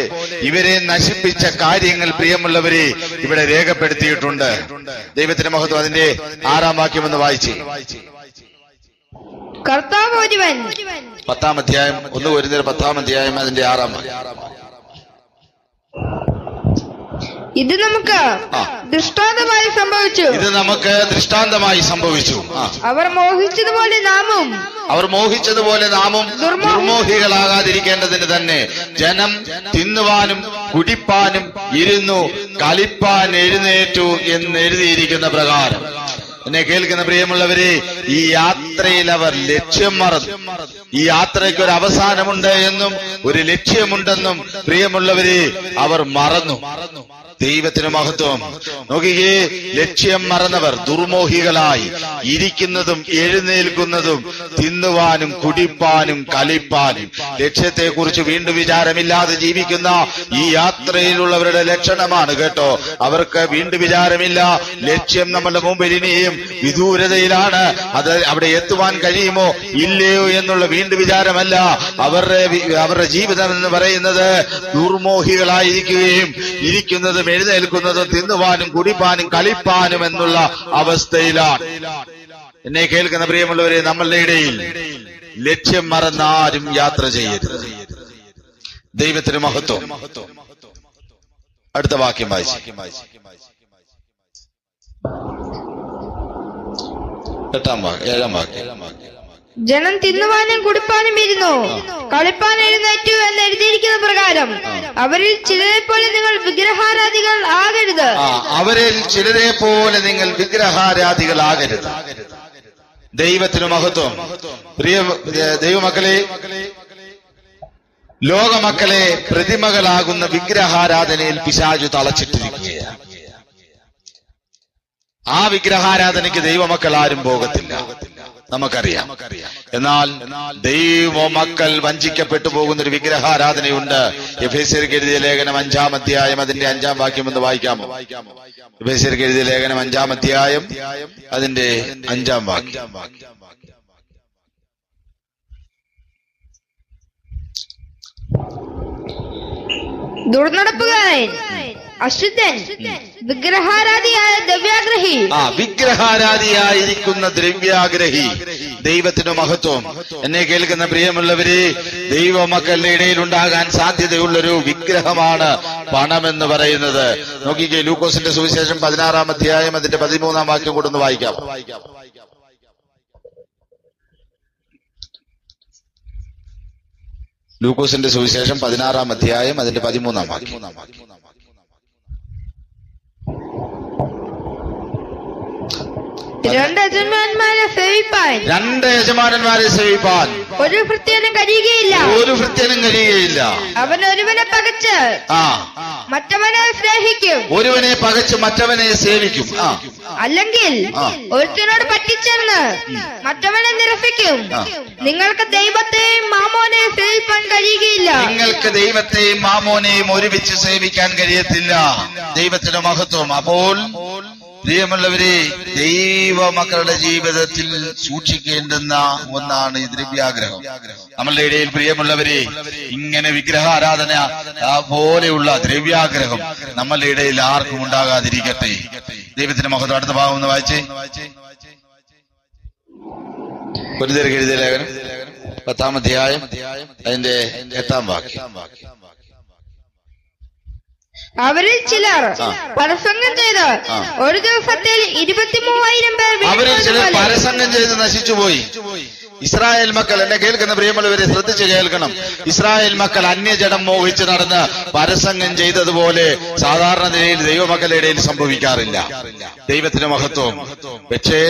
ഇവരെ നശിപ്പിച്ച കാര്യങ്ങൾ പ്രിയമുള്ളവരെ ഇവിടെ രേഖപ്പെടുത്തിയിട്ടുണ്ട്. ദൈവത്തിന്റെ മഹത്വം. അതിന്റെ 6-ാം വാക്യം ഒന്ന് വായിച്ചു.
കർത്താവ് ഒരുവൻ.
10-ാം അധ്യായം, 1 കൊരിന്ത്യർ 10-ാം അധ്യായം, അതിന്റെ 6-ാം വാക്യം.
ഇത് നമുക്ക് ദൃഷ്ടാന്തമായി സംഭവിച്ചു.
ഇത് നമുക്ക് ദൃഷ്ടാന്തമായി സംഭവിച്ചു.
അവർ മോഹിച്ചതുപോലെ നാമും
ദുർമോഹികളാകാതിരിക്കേണ്ടതിന് തന്നെ ജനം തിന്നുവാനും കുടിപ്പാനും ഇരുന്നു, കളിപ്പാൻ എഴുന്നേറ്റു എന്ന് എഴുതിയിരിക്കുന്ന പ്രകാരം. എന്നെ കേൾക്കുന്ന പ്രിയമുള്ളവരെ, ഈ യാത്രയിൽ അവർ ലക്ഷ്യം മറന്നു. ഈ യാത്രയ്ക്ക് ഒരു അവസാനമുണ്ട് എന്നും ഒരു ലക്ഷ്യമുണ്ടെന്നും പ്രിയമുള്ളവരെ അവർ മറന്നു. ദൈവത്തിന് മഹത്വം. നോക്കിയേ, ലക്ഷ്യം മറന്നവർ ദുർമോഹികളായി ഇരിക്കുന്നതും എഴുന്നേൽക്കുന്നതും തിന്നുവാനും കുടിപ്പാനും കളിപ്പാനും ലക്ഷ്യത്തെക്കുറിച്ച് വീണ്ടും വിചാരമില്ലാതെ ജീവിക്കുന്ന ഈ യാത്രയിലുള്ളവരുടെ ലക്ഷണമാണ് കേട്ടോ. അവർക്ക് വീണ്ടും വിചാരമില്ല. ലക്ഷ്യം നമ്മുടെ മുമ്പിൽ ഇനിയും വിദൂരതയിലാണ്. അത് അവിടെ എത്തുവാൻ കഴിയുമോ ഇല്ലയോ എന്നുള്ള വീണ്ടും വിചാരമല്ല. അവരുടെ ജീവിതം എന്ന് പറയുന്നത് ദുർമോഹികളായിരിക്കുകയും ഇരിക്കുന്നതും എഴുന്നേൽക്കുന്നതും തിന്നുവാനും കുടിപ്പാനും കളിപ്പാനും എന്നുള്ള അവസ്ഥയിലാണ്. എന്നെ കേൾക്കുന്ന പ്രിയമുള്ളവരെ, നമ്മളുടെ ഇടയിൽ ലക്ഷ്യം മറന്നാരും യാത്ര ചെയ്യരുത്. ദൈവത്തിന് മഹത്വം. അടുത്ത വാക്യം വായിച്ചു. 7-ാം വാക്യം.
ജനം തിന്നുവാനും കുടിപ്പാനും ഇരുന്നു, കളിപ്പാൻ എഴുന്നേറ്റു എന്ന് എഴുതിയിരിക്കുന്ന പ്രകാരം അവരിൽ ചിലരെ പോലെ നിങ്ങൾ വിഗ്രഹാരാധികൾ ആകരുത്.
അവരിൽ ചിലരെ പോലെ നിങ്ങൾ വിഗ്രഹാരാധികളാകരുത്. ദൈവത്തിന് മഹത്വം. പ്രിയ ദൈവമക്കളെ, ലോകമക്കളെ പ്രതിമകളാകുന്ന വിഗ്രഹാരാധനയിൽ പിശാചു തളച്ചിട്ടിരിക്കുകയാണ്. ആ വിഗ്രഹാരാധനയ്ക്ക് ദൈവമക്കൾ ആരും പോകത്തില്ല, നമുക്കറിയാം. എന്നാൽ ദൈവമക്കൾ വഞ്ചിക്കപ്പെട്ടു പോകുന്ന ഒരു വിഗ്രഹാരാധനയുണ്ട്. എഫേസ്യർക്ക് എഴുതിയ ലേഖനം 5-ാം അധ്യായം അതിന്റെ 5-ാം വാക്യം എന്ന് വായിക്കാമോ? എഫേസ്യർക്ക് എഴുതിയ ലേഖനം 5-ാം അധ്യായം അതിന്റെ 5-ാം വാക്യം.
ദുർനടപ്പുകാരൻ, അശുദ്ധൻ, വിഗ്രഹാരാധിയായ ദ്രവ്യാഗ്രഹി.
വിഗ്രഹാരാധിയായിരിക്കുന്ന ദ്രവ്യാഗ്രഹി. ദൈവത്തിന് മഹത്വം. എന്നെ കേൾക്കുന്ന പ്രിയമുള്ളവരെ, ദൈവമക്കളുടെ ഇടയിൽ ഉണ്ടാകാൻ സാധ്യതയുള്ളൊരു വിഗ്രഹമാണ് പണമെന്ന് പറയുന്നത്. നോക്കിക്കേ, ലൂക്കോസിന്റെ സുവിശേഷം 16-ാം അധ്യായം അതിന്റെ 13-ാം വാക്യം കൂടെ ഒന്ന് വായിക്കാം. ലൂക്കോസിന്റെ സുവിശേഷം 16-ാം അധ്യായം അതിന്റെ 13-ാം വാക്യം.
രണ്ട് യജമാനന്മാരെ
സേവിപ്പാൻ
ഒരു ഭൃത്യനും കഴിയുകയില്ല.
അവൻ
ഒരുവനെ പകച്ച് മറ്റവനെ സ്നേഹിക്കും,
ഒരുവനെ പകച്ച് മറ്റവനെ സേവിക്കും.
അല്ലെങ്കിൽ ഒരുത്തനോട് പറ്റിച്ചെന്ന് മറ്റവനെ നിരസിക്കും. നിങ്ങൾക്ക് ദൈവത്തെയും മാമോനെയും സേവിപ്പാൻ കഴിയുകയില്ല.
നിങ്ങൾക്ക് ദൈവത്തെയും മാമോനെയും ഒരുമിച്ച് സേവിക്കാൻ കഴിയത്തില്ല. ദൈവത്തിന്റെ മഹത്വം. അപ്പോൾ പ്രിയമുള്ളവരെ, ദൈവമക്കളുടെ ജീവിതത്തിൽ സൂക്ഷിക്കേണ്ടുന്ന ഒന്നാണ് ഈ ദ്രവ്യാഗ്രഹം. നമ്മളുടെ ഇടയിൽ പ്രിയമുള്ളവരെ, ഇങ്ങനെ വിഗ്രഹാരാധന പോലെയുള്ള ദ്രവ്യാഗ്രഹം നമ്മളുടെ ഇടയിൽ ആർക്കും ഉണ്ടാകാതിരിക്കട്ടെ. ദൈവത്തിന്റെ മഹത്വം. അടുത്ത ഭാഗം ഒന്ന് വായിച്ചേ. കൊരിന്ത്യർക്ക് എഴുതിയ ലേഖനം 10-ാം അധ്യായം അതിന്റെ 8-ാം വാക്യം.
അവരിൽ ചിലർ പരസംഗം ചെയ്ത് ഒരു ദിവസത്തിൽ 23,000 പേർ.
അവരിൽ ചിലർ പരസംഗം ചെയ്ത് നശിച്ചുപോയി. ഇസ്രായേൽ മക്കൾ, എന്നെ കേൾക്കുന്ന പ്രിയമുള്ളവരെ ശ്രദ്ധിച്ച് കേൾക്കണം. ഇസ്രായേൽ മക്കൾ അന്യജനം മോഹിച്ച് നടന്ന് പരസംഗം ചെയ്തതുപോലെ സാധാരണ നിലയിൽ ദൈവമക്കളുടെ ഇടയിൽ സംഭവിക്കാറില്ല. ദൈവത്തിന് മഹത്വം. പക്ഷേ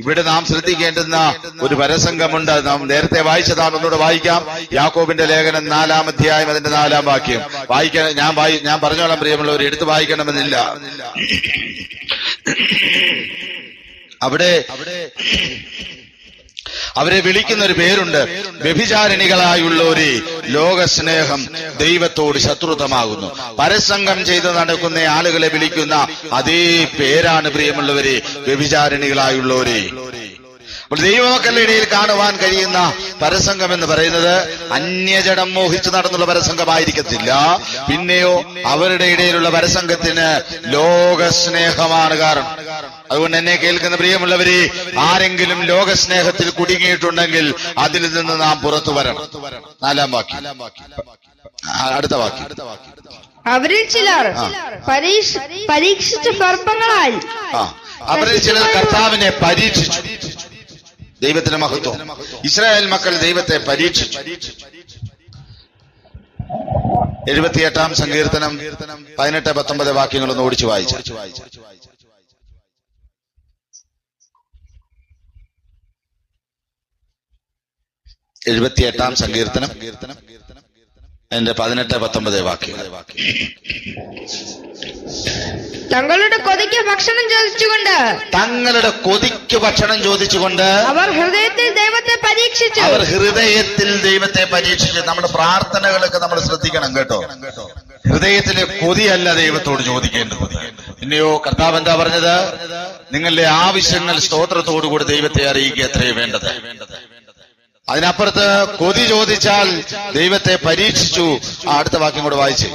ഇവിടെ നാം ശ്രദ്ധിക്കേണ്ടുന്ന ഒരു പരസംഗമുണ്ട്. നാം നേരത്തെ വായിച്ചതാണ്, ഒന്നുകൂടെ വായിക്കാം. യാക്കോബിന്റെ ലേഖനം 4-ാം അധ്യായം അതിന്റെ 4-ാം വാക്യം വായിക്കാൻ ഞാൻ പറഞ്ഞോളാം പ്രിയമുള്ളവർ, എടുത്തു വായിക്കണമെന്നില്ല. അവിടെ അവരെ വിളിക്കുന്ന ഒരു പേരുണ്ട്. വ്യഭിചാരിണികളായുള്ളവരെ ലോകസ്നേഹം ദൈവത്തോട് ശത്രുതമാകുന്നു. പരസംഗം ചെയ്ത് നടക്കുന്ന ആളുകളെ വിളിക്കുന്ന അതേ പേരാണ് പ്രിയമുള്ളവരെ വ്യഭിചാരിണികളായുള്ളവരെ. അപ്പോൾ ദൈവമക്കളുടെ ഇടയിൽ കാണുവാൻ കഴിയുന്ന പരസംഗം എന്ന് പറയുന്നത് അന്യജനം മോഹിച്ചു നടന്നുള്ള പരസംഗമായിരിക്കത്തില്ല. പിന്നെയോ അവരുടെ ഇടയിലുള്ള പരസംഗത്തിന് ലോകസ്നേഹമാണ് കാരണം. അതുകൊണ്ട് എന്നെ കേൾക്കുന്ന പ്രിയമുള്ളവരെ, ആരെങ്കിലും ലോകസ്നേഹത്തിൽ കുടുങ്ങിയിട്ടുണ്ടെങ്കിൽ അതിൽ നിന്ന് നാം പുറത്തു വരണം. 4-ാം വാക്യം, അടുത്ത വാക്യം.
അവരിൽ ചിലർ പരീക്ഷിച്ച സർപ്പങ്ങളാൽ
അവരിൽ ചിലർ കർത്താവിനെ പരീക്ഷിച്ചു. ദൈവത്തിന് മഹത്വം. ഇസ്രായേൽ മക്കൾ ദൈവത്തെ പരീക്ഷിച്ചു. 78-ാം സങ്കീർത്തനം 18-19 വാക്യങ്ങളൊന്ന് ഓടിച്ചു വായിച്ചു. 78-ാം സങ്കീർത്തനം അതിന്റെ 18-19 വാക്യങ്ങൾ.
തങ്ങളുടെ കൊതിക്ക് ഭക്ഷണം ചോദിച്ചുകൊണ്ട്
അവർ ഹൃദയത്തിൽ ദൈവത്തെ പരീക്ഷിച്ചു. നമ്മുടെ പ്രാർത്ഥനകളൊക്കെ നമ്മൾ ശ്രദ്ധിക്കണം കേട്ടോ. ഹൃദയത്തിലെ കൊതിയല്ല ദൈവത്തോട് ചോദിക്കേണ്ടത്. പിന്നെയോ കർത്താവ് എന്താ പറഞ്ഞത്? നിങ്ങളുടെ ആവശ്യങ്ങൾ സ്തോത്രത്തോടുകൂടി ദൈവത്തെ അറിയിക്കുക അത്രേ വേണ്ടത്. അതിനപ്പുറത്ത് കൊതി ചോദിച്ചാൽ ദൈവത്തെ പരീക്ഷിച്ചു. അടുത്ത വാക്യം കൂടെ വായിച്ചു.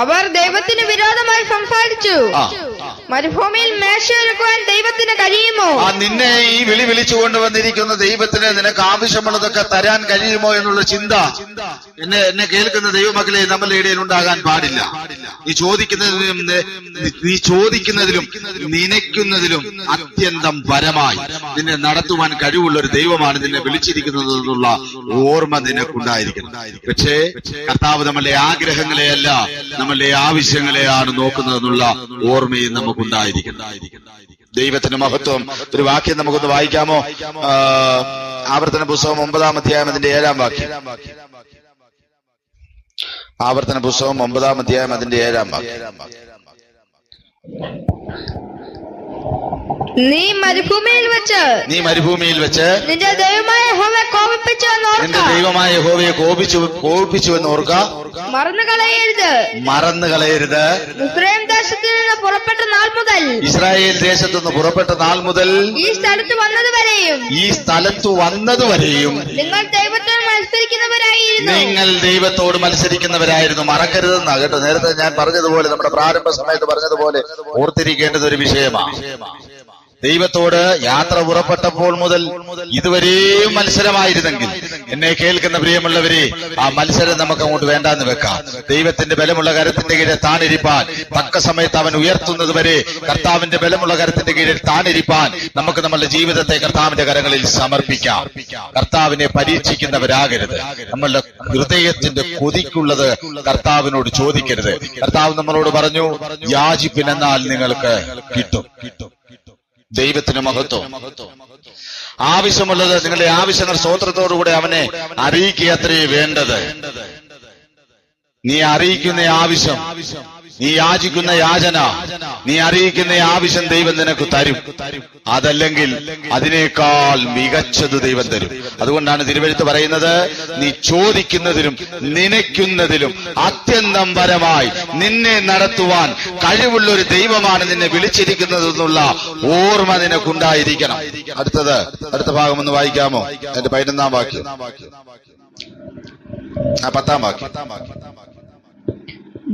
അവർ ദൈവത്തിന് വിരോധമായി സംസാരിച്ചു. മരുഭൂമിയിൽ മേശയൊരുക്കുവാൻ ദൈവത്തിന് കഴിയുമോ?
നിന്നെ ഈ വിളിച്ചു കൊണ്ടുവന്നിരിക്കുന്ന ദൈവത്തിന് നിനക്ക് ആവശ്യമുള്ളതൊക്കെ തരാൻ കഴിയുമോ എന്നുള്ള ചിന്ത എന്നെ കേൾക്കുന്ന ദൈവമക്കളെ നമ്മളുടെ ഇടയിൽ ഉണ്ടാകാൻ പാടില്ല. നീ ചോദിക്കുന്നതിലും നനയ്ക്കുന്നതിലും അത്യന്തം പരമായി നിന്നെ നടത്തുവാൻ കഴിവുള്ള ഒരു ദൈവമാണ് നിന്നെ വിളിച്ചിരിക്കുന്നത് എന്നുള്ള ഓർമ്മ നിനക്കുണ്ടായിരിക്കണം. പക്ഷേ കർത്താവ് നമ്മളുടെ ആഗ്രഹങ്ങളെയല്ല നമ്മളുടെ ആവശ്യങ്ങളെയാണ് നോക്കുന്നതെന്നുള്ള ഓർമ്മയും നമുക്കുണ്ടായിരിക്കണം. ദൈവത്തിന് മഹത്വം. ഒരു വാക്യം നമുക്കൊന്ന് വായിക്കാമോ? ആവർത്തന പുസ്തകം 9-ാം അധ്യായം അതിന്റെ 7-ാം വാക്യം. ആവർത്തന പുസ്തകം 9-ാം അധ്യായം അതിന്റെ 7-ാം വാക്യം.
നീ മരുഭൂമിയിൽ വെച്ച് നിന്റെ ദൈവമായ യഹോവയെ
കോപിച്ചു എന്ന് ഓർക്ക. മറന്നു കളയരുത്.
ഇസ്രായേൽ ദേശത്തു നിന്ന് പുറപ്പെട്ട നാൾ മുതൽ ഈ സ്ഥലത്ത് വന്നതുവരെയും നിങ്ങൾ
ദൈവത്തോട് മത്സരിക്കുന്നവരായിരുന്നു. മറക്കരുതെന്നാ കേട്ടോ. നേരത്തെ ഞാൻ പറഞ്ഞതുപോലെ, നമ്മുടെ പ്രാരംഭ സമയത്ത് പറഞ്ഞതുപോലെ ഓർത്തിരിക്കേണ്ടത് ഒരു വിഷയമാണ്. ദൈവത്തോട് യാത്ര പുറപ്പെട്ടപ്പോൾ മുതൽ ഇതുവരെയും മത്സരമായിരുന്നെങ്കിൽ എന്നെ കേൾക്കുന്ന പ്രിയമുള്ളവരെ, ആ മത്സരം നമുക്ക് അങ്ങോട്ട് വേണ്ടാന്ന് വെക്കാം. ദൈവത്തിന്റെ ബലമുള്ള കരത്തിന്റെ കീഴിൽ താണിരിപ്പാൻ, തക്ക സമയത്ത് അവൻ ഉയർത്തുന്നത് വരെ കർത്താവിന്റെ ബലമുള്ള കരത്തിന്റെ കീഴിൽ താണിരിപ്പാൻ നമുക്ക് നമ്മളുടെ ജീവിതത്തെ കർത്താവിന്റെ കരങ്ങളിൽ സമർപ്പിക്കാം. കർത്താവിനെ പരീക്ഷിക്കുന്നവരാകരുത്. നമ്മളുടെ ഹൃദയത്തിന്റെ കൊതിക്കുള്ളത് കർത്താവിനോട് ചോദിക്കരുത്. കർത്താവ് നമ്മളോട് പറഞ്ഞു, യാചിപ്പിനെന്നാൽ നിങ്ങൾക്ക് കിട്ടും. ദൈവത്തിന് മഹത്വം. ആവശ്യമുള്ളത് നിങ്ങളുടെ ആവശ്യങ്ങൾ സ്തോത്രത്തോടുകൂടെ അവനെ അറിയിക്കുക അത്രേ വേണ്ടത്. നീ അറിയിക്കുന്ന ആവശ്യം, നീ യാചിക്കുന്ന യാചന, നീ അറിയിക്കുന്ന ആവശ്യം ദൈവം നിനക്ക് തരും. അതല്ലെങ്കിൽ അതിനേക്കാൾ മികച്ചത് ദൈവം തരും. അതുകൊണ്ടാണ് തിരുവെഴുത്ത് പറയുന്നത്, നീ ചോദിക്കുന്നതിലും നനയ്ക്കുന്നതിലും അത്യന്തം പരമായി നിന്നെ നടത്തുവാൻ കഴിവുള്ള ഒരു ദൈവമാണ് നിന്നെ വിളിച്ചിരിക്കുന്നതെന്നുള്ള ഓർമ്മ നിനക്കുണ്ടായിരിക്കണം. അടുത്ത ഭാഗം ഒന്ന് വായിക്കാമോ? എന്റെ 11-ാം വാക്യം, 10-ാം വാക്യം.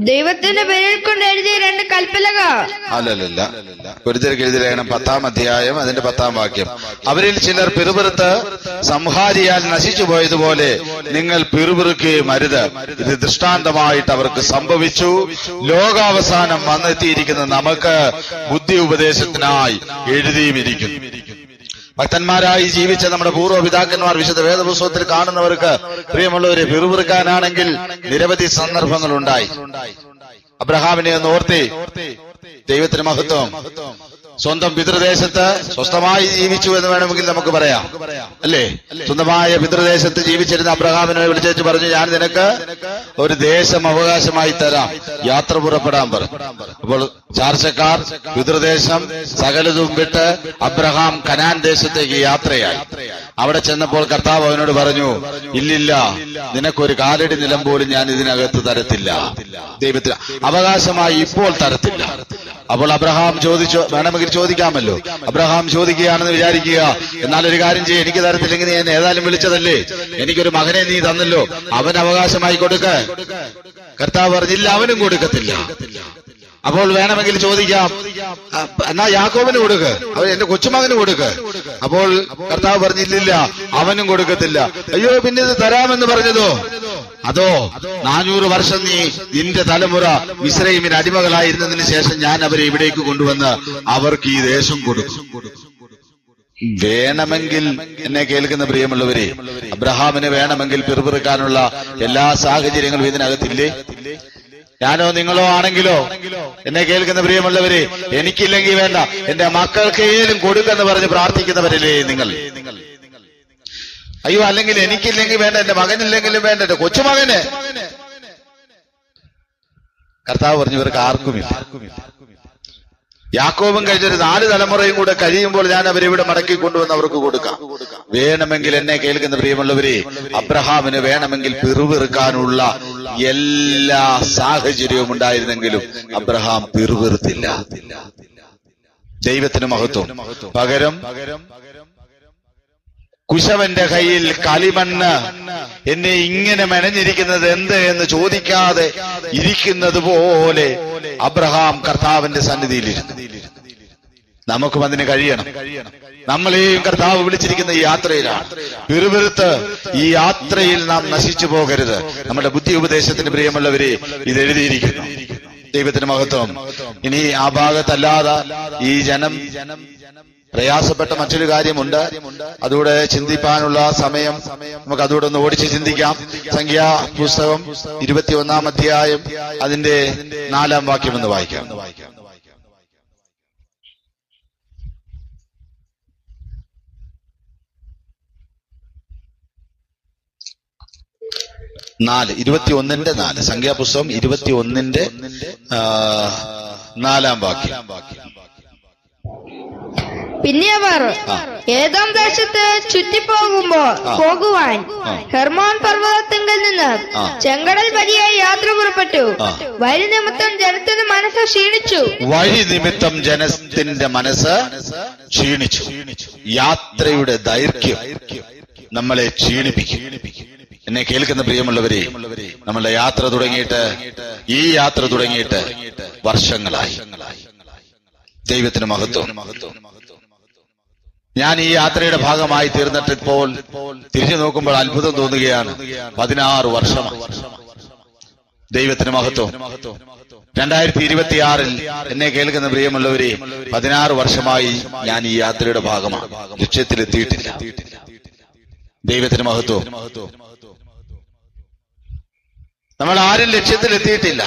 ദൈവത്തിന്റെ പേരിൽ കൊണ്ട് എഴുതിയ 2 കൽപ്പലക.
അല്ലല്ല, ഒരുത്തർക്ക് എഴുതിയ ലേഖനം 10-ാം അധ്യായം അതിന്റെ 10-ാം വാക്യം. അവരിൽ ചിലർ പിറുപിറുത്ത് സംഹാരിയാൽ നശിച്ചു പോയതുപോലെ നിങ്ങൾ പിറുപിറുക്കുകയും അരുത്. ഇത് ദൃഷ്ടാന്തമായിട്ട് അവർക്ക് സംഭവിച്ചു. ലോകാവസാനം വന്നെത്തിയിരിക്കുന്ന നമുക്ക് ബുദ്ധി ഉപദേശത്തിനായി എഴുതിയുമിരിക്കുന്നു. ഭക്തന്മാരായി ജീവിച്ച നമ്മുടെ പൂർവ്വപിതാക്കന്മാർ വിശുദ്ധ വേദപുസ്തകത്തിൽ കാണുന്നവർക്ക് പ്രിയമുള്ളവരെ, പിറുപിറുക്കാനാണെങ്കിൽ നിരവധി സന്ദർഭങ്ങൾ ഉണ്ടായി. അബ്രഹാമിനെ ഒന്ന് ഓർത്തി. ദൈവത്തിന് മഹത്വം. സ്വന്തം പിതൃദേശത്ത് സ്വസ്ഥമായി ജീവിച്ചു എന്ന് വേണമെങ്കിൽ നമുക്ക് പറയാം, അല്ലേ? സ്വന്തമായ പിതൃദേശത്ത് ജീവിച്ചിരുന്ന അബ്രഹാമിനെ വിളിച്ചു പറഞ്ഞു, ഞാൻ നിനക്ക് ഒരു ദേശം അവകാശമായി തരാം, യാത്ര പുറപ്പെടാൻ പറഞ്ഞു. അപ്പോൾ ചാർച്ചക്കാർ പിതൃദേശം സകലതും വിട്ട് അബ്രഹാം കനാൻ ദേശത്തേക്ക് യാത്രയായി. അവിടെ ചെന്നപ്പോൾ കർത്താവ് അവനോട് പറഞ്ഞു, ഇല്ലില്ല, നിനക്കൊരു കാലടി നിലം പോലും ഞാൻ ഇതിനകത്ത് തരത്തില്ല. ദൈവത്തിന് അവകാശമായി ഇപ്പോൾ തരത്തില്ല. അപ്പോൾ അബ്രഹാം ചോദിച്ചു, വേണമെങ്കിൽ ചോദിക്കാമല്ലോ. അബ്രഹാം ചോദിക്കുകയാണെന്ന് വിചാരിക്കുക, എന്നാലൊരു കാര്യം ചെയ്യ, എനിക്ക് തരത്തില്ലെങ്കിൽ നീ എന്നെ ഏതായാലും വിളിച്ചതല്ലേ, എനിക്കൊരു മകനെ നീ തന്നല്ലോ, അവൻ അവകാശമായി കൊടുക്ക. കർത്താവ് പറഞ്ഞില്ല, അവനും കൊടുക്കത്തില്ല. അപ്പോൾ വേണമെങ്കിൽ ചോദിക്കാം, എന്നാ യാക്കോബിന് കൊടുക്ക്, അവൻ എന്റെ കൊച്ചുമകന് കൊടുക്ക്. അപ്പോൾ കർത്താവ് പറഞ്ഞില്ല, അവനും കൊടുക്കത്തില്ല. അയ്യോ, പിന്നെ ഇത് തരാമെന്ന് പറഞ്ഞതോ? അതോ 400 വർഷം നിന്റെ തലമുറ മിസ്രയീമിന് അടിമകളായിരുന്നതിന് ശേഷം ഞാൻ അവരെ ഇവിടേക്ക് കൊണ്ടുവന്ന് അവർക്ക് ഈ ദേശം കൊടുക്കും? വേണമെങ്കിൽ എന്നെ കേൾക്കുന്ന പ്രിയമുള്ളവരെ, അബ്രഹാമിന് വേണമെങ്കിൽ പിറുപിറുക്കാനുള്ള എല്ലാ സാഹചര്യങ്ങളും ഇതിനകത്തില്ലേ? ഞാനോ നിങ്ങളോ ആണെങ്കിലോ, എന്നെ കേൾക്കുന്ന പ്രിയമുള്ളവരെ, എനിക്കില്ലെങ്കിൽ വേണ്ട, എന്റെ മക്കൾക്കേലും കൊടുക്കെന്ന് പറഞ്ഞ് പ്രാർത്ഥിക്കുന്നവരല്ലേ നിങ്ങൾ? അയ്യോ, അല്ലെങ്കിൽ എനിക്കില്ലെങ്കിൽ വേണ്ട, എന്റെ മകനില്ലെങ്കിലും വേണ്ട, എന്റെ കൊച്ചുമകന്. കർത്താവ് പറഞ്ഞു ഇവർക്ക് ആർക്കുമില്ല. യാക്കോബും കഴിഞ്ഞൊരു 4 തലമുറയും കൂടെ കഴിയുമ്പോൾ ഞാൻ അവരെ ഇവിടെ മടക്കി കൊണ്ടുവന്ന് അവർക്ക് കൊടുക്കാം. വേണമെങ്കിൽ എന്നെ കേൾക്കുന്ന പ്രിയമുള്ളവരെ, അബ്രഹാമിന് വേണമെങ്കിൽ പിറുപിറുക്കാനുള്ള എല്ലാ സാഹചര്യവും ഉണ്ടായിരുന്നെങ്കിലും അബ്രഹാം പിറുപിറുത്തില്ല. ദൈവത്തിന് മഹത്വം. പകരം കുശവന്റെ കയ്യിൽ കളിമണ്ണ് എന്നെ ഇങ്ങനെ മെനഞ്ഞിരിക്കുന്നത് എന്ത് എന്ന് ചോദിക്കാതെ ഇരിക്കുന്നത് പോലെ അബ്രഹാം കർത്താവിന്റെ സന്നിധിയിലിരുന്നു. നമുക്കും അതിന് കഴിയണം. നമ്മളെയും കർത്താവ് വിളിച്ചിരിക്കുന്ന ഈ യാത്രയിലാണ്. പിറുപിറുത്ത് ഈ യാത്രയിൽ നാം നശിച്ചു പോകരുത്. നമ്മുടെ ബുദ്ധി ഉപദേശത്തിന് പ്രിയമുള്ളവരെ ഇത് എഴുതിയിരിക്കുന്നു. ദൈവത്തിന് മഹത്വം. ഇനി ആ ഭാഗത്തല്ലാതെ ഈ ജനം പ്രയാസപ്പെട്ട മറ്റൊരു കാര്യമുണ്ട്. അതുകൂടെ ചിന്തിപ്പാനുള്ള സമയം നമുക്ക് അതുകൂടെ ഒന്ന് ഓടിച്ച് ചിന്തിക്കാം. സംഖ്യാ പുസ്തകം 21-ാം അധ്യായം അതിന്റെ 4-ാം വാക്യം ഒന്ന് വായിക്കാം. 21-4 സംഖ്യാപുസ്തകം 21-ന്റെ 4-ാം വാക്യം.
പിന്നെ അവർ ഏദോം ദേശത്ത് പോകുവാൻ ഹെർമോൻ പർവ്വതത്തിങ്കൽ നിന്ന് ചെങ്കടൽ വഴിയായി യാത്ര പുറപ്പെട്ടു. വഴി നിമിത്തം ജനത്തിന്റെ മനസ്സ്
ക്ഷീണിച്ചു. യാത്രയുടെ ദൈർഘ്യം നമ്മളെ ക്ഷീണിപ്പിക്കും. എന്നെ കേൾക്കുന്ന പ്രിയമുള്ളവരെ, നമ്മളുടെ ഈ യാത്ര തുടങ്ങിയിട്ട് വർഷങ്ങളായി. ദൈവത്തിന് മഹത്വം. ഞാൻ ഈ യാത്രയുടെ ഭാഗമായി തീർന്നിട്ട് ഇപ്പോൾ തിരിഞ്ഞു നോക്കുമ്പോൾ അത്ഭുതം തോന്നുകയാണ്. 16 വർഷമാണ്. ദൈവത്തിന് മഹത്വം. 2026-ൽ എന്നെ കേൾക്കുന്ന പ്രിയമുള്ളവരെ, 16 വർഷമായി ഞാൻ ഈ യാത്രയുടെ ഭാഗമാണ്. ലക്ഷ്യത്തിലെത്തിയിട്ടില്ല. ദൈവത്തിന് മഹത്വം. നമ്മൾ ആരും ലക്ഷ്യത്തിലെത്തിയിട്ടില്ല.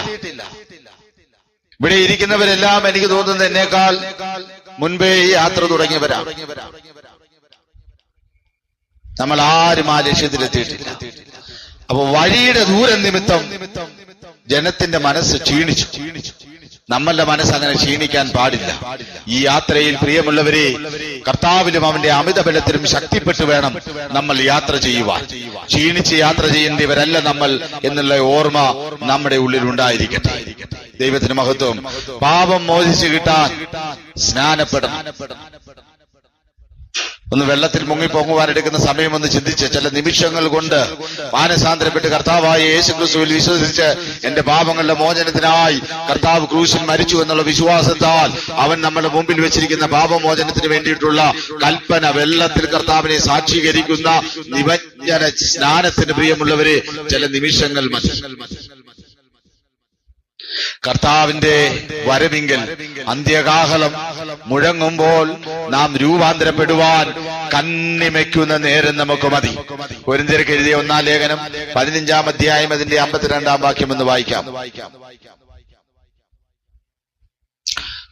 ഇവിടെ ഇരിക്കുന്നവരെല്ലാം എനിക്ക് തോന്നുന്നത് എന്നേക്കാൾ മുൻപേ ഈ യാത്ര തുടങ്ങിയവരാണ്. നമ്മൾ ആരും ആ ലക്ഷ്യത്തിലെത്തിയിട്ടില്ല. അപ്പൊ വഴിയുടെ ദൂരം നിമിത്തം ജനത്തിന്റെ മനസ്സ് ക്ഷീണിച്ചു. നമ്മളുടെ മനസ്സ് അങ്ങനെ ക്ഷീണിക്കാൻ പാടില്ല. ഈ യാത്രയിൽ പ്രിയമുള്ളവരെ, കർത്താവിലും അവന്റെ അമിതബലത്തിലും ശക്തിപ്പെട്ടു വേണം നമ്മൾ യാത്ര ചെയ്യുവാൻ. ക്ഷീണിച്ച് യാത്ര ചെയ്യേണ്ടവരല്ല നമ്മൾ എന്നുള്ള ഓർമ്മ നമ്മുടെ ഉള്ളിൽ ഉണ്ടായിരിക്കട്ടെ. ദൈവത്തിന് മഹത്വം. പാപം മോചിച്ചു കിട്ടാൻ സ്നാനപ്പെടണം. ഒന്ന് വെള്ളത്തിൽ മുങ്ങിപ്പൊങ്ങുവാൻ എടുക്കുന്ന സമയം ഒന്ന് ചിന്തിച്ച് ചില നിമിഷങ്ങൾ കൊണ്ട് മാനസാന്തരപ്പെട്ട് കർത്താവായ യേശുക്രിസ്തുവിൽ വിശ്വസിച്ച് എന്റെ പാപങ്ങളുടെ മോചനത്തിനായി കർത്താവ് ക്രൂശിൽ മരിച്ചു എന്നുള്ള വിശ്വാസത്താൽ അവൻ നമ്മുടെ മുമ്പിൽ വെച്ചിരിക്കുന്ന പാപമോചനത്തിന് വേണ്ടിയിട്ടുള്ള കൽപ്പന വെള്ളത്തിൽ കർത്താവിനെ സാക്ഷീകരിക്കുന്ന നിമജ്ജന സ്നാനത്തിന് പ്രിയമുള്ളവരെ ചില നിമിഷങ്ങൾ മതി. കർത്താവിന്റെ വരവിങ്കൽ അന്ത്യകാഹളം മുഴങ്ങുമ്പോൾ നാം രൂപാന്തരപ്പെടുവാൻ കണ്ണിമയ്ക്കുന്ന നേരം നമുക്ക് മതി. കൊരിന്ത്യർക്ക് എഴുതിയ 1-ാം ലേഖനം 15-ാം അധ്യായം അതിന്റെ 52-ാം വാക്യം എന്ന് വായിക്കാം.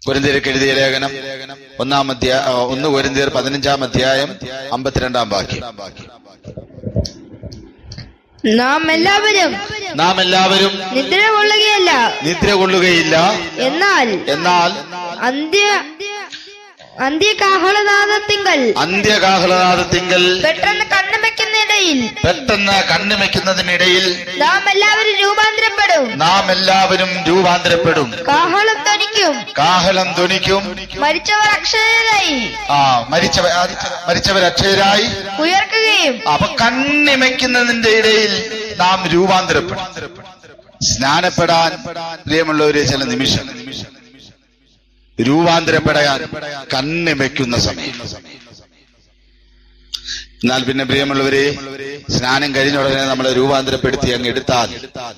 കൊരിന്ത്യർക്ക് എഴുതിയ ലേഖനം 1 കൊരിന്ത്യർ 15-ാം അധ്യായം 52-ാം വാക്യം.
നാം എല്ലാവരും നിദ്ര കൊള്ളുകയില്ല, എന്നാൽ അന്ത്യകാഹളനാദത്തിങ്കൽ പെട്ടെന്ന് കണ്ണുമയ്ക്കുന്നതിനിടയിൽ നാം എല്ലാവരും രൂപാന്തരപ്പെടും. കാഹളം ധ്വനിക്കും. മരിച്ചവർ അക്ഷയരായി ഉയർക്കുകയും. അപ്പൊ കണ്ണിമയ്ക്കുന്നതിന്റെ ഇടയിൽ നാം രൂപാന്തരപ്പെടും. സ്നാനപ്പെടാൻ പ്രിയമുള്ളവരെ ചില നിമിഷം, രൂപാന്തരപ്പെടാൻ കണ്ണിമയ്ക്കുന്ന സമയം.
എന്നാൽ പിന്നെ പ്രിയമുള്ളവരെ, സ്നാനം കഴിഞ്ഞ ഉടനെ നമ്മളെ രൂപാന്തരപ്പെടുത്തി അങ്ങ് എടുത്താൽ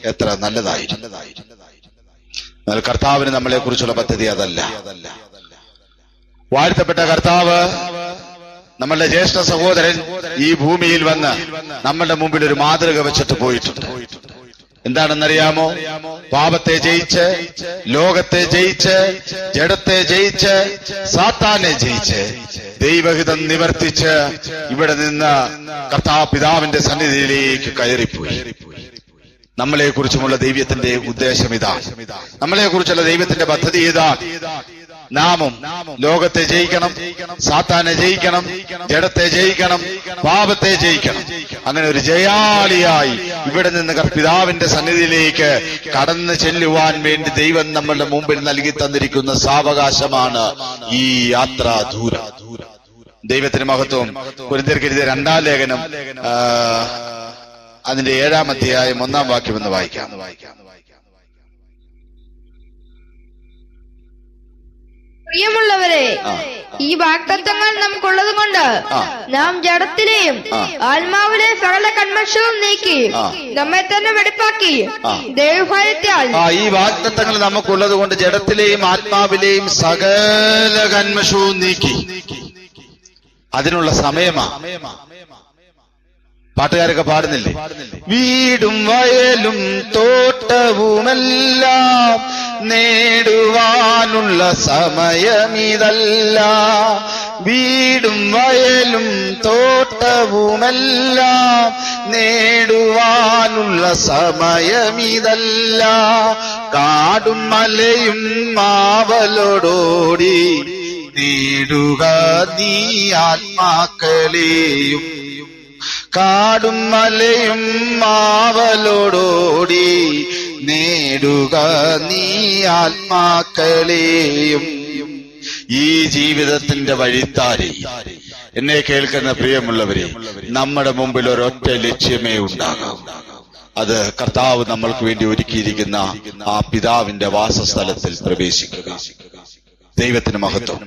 എത്ര നല്ലതായി. എന്നാൽ കർത്താവിന് നമ്മളെ കുറിച്ചുള്ള പദ്ധതി അതല്ല. വാഴ്ത്തപ്പെട്ട കർത്താവ്, നമ്മളുടെ ജ്യേഷ്ഠ സഹോദരൻ ഈ ഭൂമിയിൽ വന്ന് നമ്മളുടെ മുമ്പിൽ ഒരു മാതൃക വെച്ചിട്ട് പോയിട്ടുണ്ട്. എന്താണെന്നറിയാമോ? പാപത്തെ ജയിച്ച്, ലോകത്തെ ജയിച്ച്, ജഡത്തെ ജയിച്ച്, സാത്താനെ ജയിച്ച്, ദൈവഹിതം നിവർത്തിച്ച് ഇവിടെ നിന്ന് കർത്താവ് പിതാവിന്റെ സന്നിധിയിലേക്ക് കയറിപ്പോയി. നമ്മളെ കുറിച്ചുമുള്ള ദൈവത്തിന്റെ ഉദ്ദേശം ഇതാ. നമ്മളെ കുറിച്ചുള്ള ദൈവത്തിന്റെ പദ്ധതി ഇതാ. നാമും ലോകത്തെ ജയിക്കണം, സാത്താനെ ജയിക്കണം, ജഡത്തെ ജയിക്കണം, പാപത്തെ ജയിക്കണം. അങ്ങനെ ഒരു ജയാളിയായി ഇവിടെ നിന്ന് പിതാവിന്റെ സന്നിധിയിലേക്ക് കടന്നു ചെല്ലുവാൻ വേണ്ടി ദൈവം നമ്മളുടെ മുമ്പിൽ നൽകി തന്നിരിക്കുന്ന സാവകാശമാണ് ഈ യാത്രാ ദൂരം. ദൈവത്തിന് മഹത്വം. കൊരിന്ത്യർക്കെഴുതിയ 2-ാം ലേഖനം അതിന്റെ 7-ാം അധ്യായം 1-ാം വാക്യം എന്ന് വായിക്കാം.
പ്രിയമുള്ളവരെ, ഈ വാഗ്ദത്തങ്ങൾ നമുക്കുള്ളത് കൊണ്ട് നാം ജഡത്തിലെയും ആത്മാവിലെയും സകല കന്മഷവും നീക്കി നമ്മെ തന്നെ വെടിപ്പാക്കി ദൈവഭയത്താൽ.
ഈ വാഗ്ദത്തങ്ങൾ നമുക്കുള്ളത് കൊണ്ട് ജഡത്തിലെയും ആത്മാവിലെയും സകല കന്മഷവും നീക്കി. അതിനുള്ള സമയമാ. പാട്ടുകാരൊക്കെ പാടുന്നില്ലേ? വീടും വയലും തോട്ടവുമെല്ലാം നേടുവാനുള്ള സമയമിതല്ല. വീടും വയലും തോട്ടവുമെല്ലാം നേടുവാനുള്ള സമയമിതല്ല. കാടും മലയും മാവലോടോടി നേടുക നീ ആത്മാക്കളെയും. കാടും മലയും മാവലോടോടി നേടുക നീ ആത്മാക്കളെയും. ഈ ജീവിതത്തിന്റെ വഴിത്താരി എന്നെ കേൾക്കുന്ന പ്രിയമുള്ളവരെ, നമ്മുടെ മുമ്പിൽ ഒരൊറ്റ ലക്ഷ്യമേ ഉണ്ടാകാം. അത് കർത്താവ് നമ്മൾക്ക് വേണ്ടി ഒരുക്കിയിരിക്കുന്ന ആ പിതാവിന്റെ വാസസ്ഥലത്തിൽ പ്രവേശിക്കുക. ദൈവത്തിന് മഹത്വം.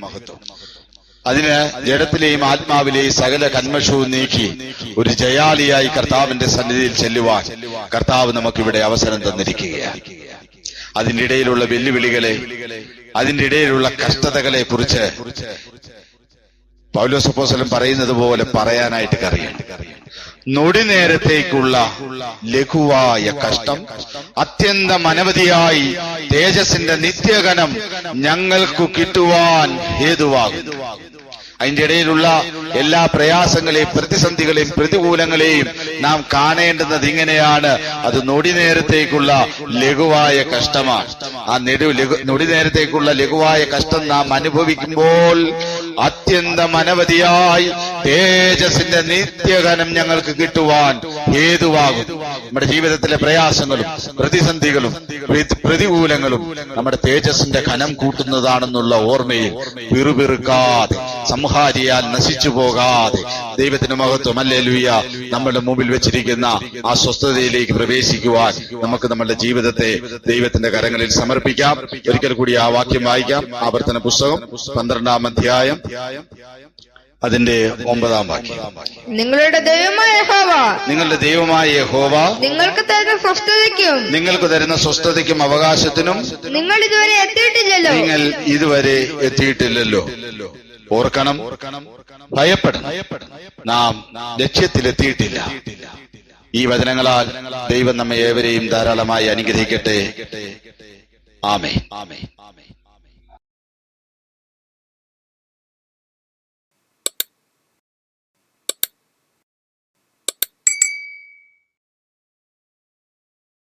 അതിന് ജഡത്തിലെയും ആത്മാവിലെയും സകല കന്മഷവും നീക്കി ഒരു ജയാളിയായി കർത്താവിന്റെ സന്നിധിയിൽ ചെല്ലുവാൻ കർത്താവ് നമുക്കിവിടെ അവസരം തന്നിരിക്കുകയാണ്. അതിന്റെ ഇടയിലുള്ള വെല്ലുവിളികളെ, അതിന്റെ ഇടയിലുള്ള കഷ്ടതകളെ കുറിച്ച് പൗലോസ് അപ്പോസ്തലൻ പറയുന്നത് പോലെ പറയാനായിട്ട് കഴിയണം. നൊടി നേരത്തേക്കുള്ള ലഘുവായ കഷ്ടം അത്യന്തം അനവധിയായി തേജസ്സിന്റെ നിത്യഗണം ഞങ്ങൾക്ക് കിട്ടുവാൻ ഹേതുവാകുന്നു. അതിന്റെ ഇടയിലുള്ള എല്ലാ പ്രയാസങ്ങളെയും പ്രതിസന്ധികളെയും പ്രതികൂലങ്ങളെയും നാം കാണേണ്ടുന്നത് ഇങ്ങനെയാണ്. അത് നൊടി നേരത്തേക്കുള്ള ലഘുവായ കഷ്ടമാണ്. ആ നൊടി നേരത്തേക്കുള്ള ലഘുവായ കഷ്ടം നാം അനുഭവിക്കുമ്പോൾ അത്യന്തം അനവധിയായി തേജസ്സിന്റെ നിത്യഗനം ഞങ്ങൾക്ക് കിട്ടുവാൻ ഹേതുവാകും. നമ്മുടെ ജീവിതത്തിലെ പ്രയാസങ്ങളും പ്രതിസന്ധികളും പ്രതികൂലങ്ങളും നമ്മുടെ തേജസ്സിന്റെ ഘനം കൂട്ടുന്നതാണെന്നുള്ള ഓർമ്മയിൽ പിറുപിറുക്കാതെ, സംഹാരിയാൽ നശിച്ചു പോകാതെ ദൈവത്തിന് മഹത്വം. ഹല്ലേലൂയ. നമ്മുടെ മുമ്പിൽ വെച്ചിരിക്കുന്ന ആ സ്വസ്ഥതയിലേക്ക് പ്രവേശിക്കുവാൻ നമുക്ക് നമ്മുടെ ജീവിതത്തെ ദൈവത്തിന്റെ കരങ്ങളിൽ സമർപ്പിക്കാം. ഒരിക്കൽ കൂടി ആ വാക്യം വായിക്കാം. ആവർത്തന പുസ്തകം 12-ാം അധ്യായം അതിന്റെ 9-ാം വാക്യം.
നിങ്ങളുടെ ദൈവമായ
യഹോവ നിങ്ങൾക്ക് തരുന്ന സ്വസ്ഥതയ്ക്കും അവകാശത്തിനും നിങ്ങൾ ഇതുവരെ എത്തിയിട്ടില്ലല്ലോ. ഓർക്കണം, ഭയപ്പെടണം. നാം ലക്ഷ്യത്തിലെത്തിയിട്ടില്ല. ഈ വചനങ്ങളാൽ ദൈവം നമ്മെ ഏവരെയും ധാരാളമായി അനുഗ്രഹിക്കട്ടെ. ആമേൻ.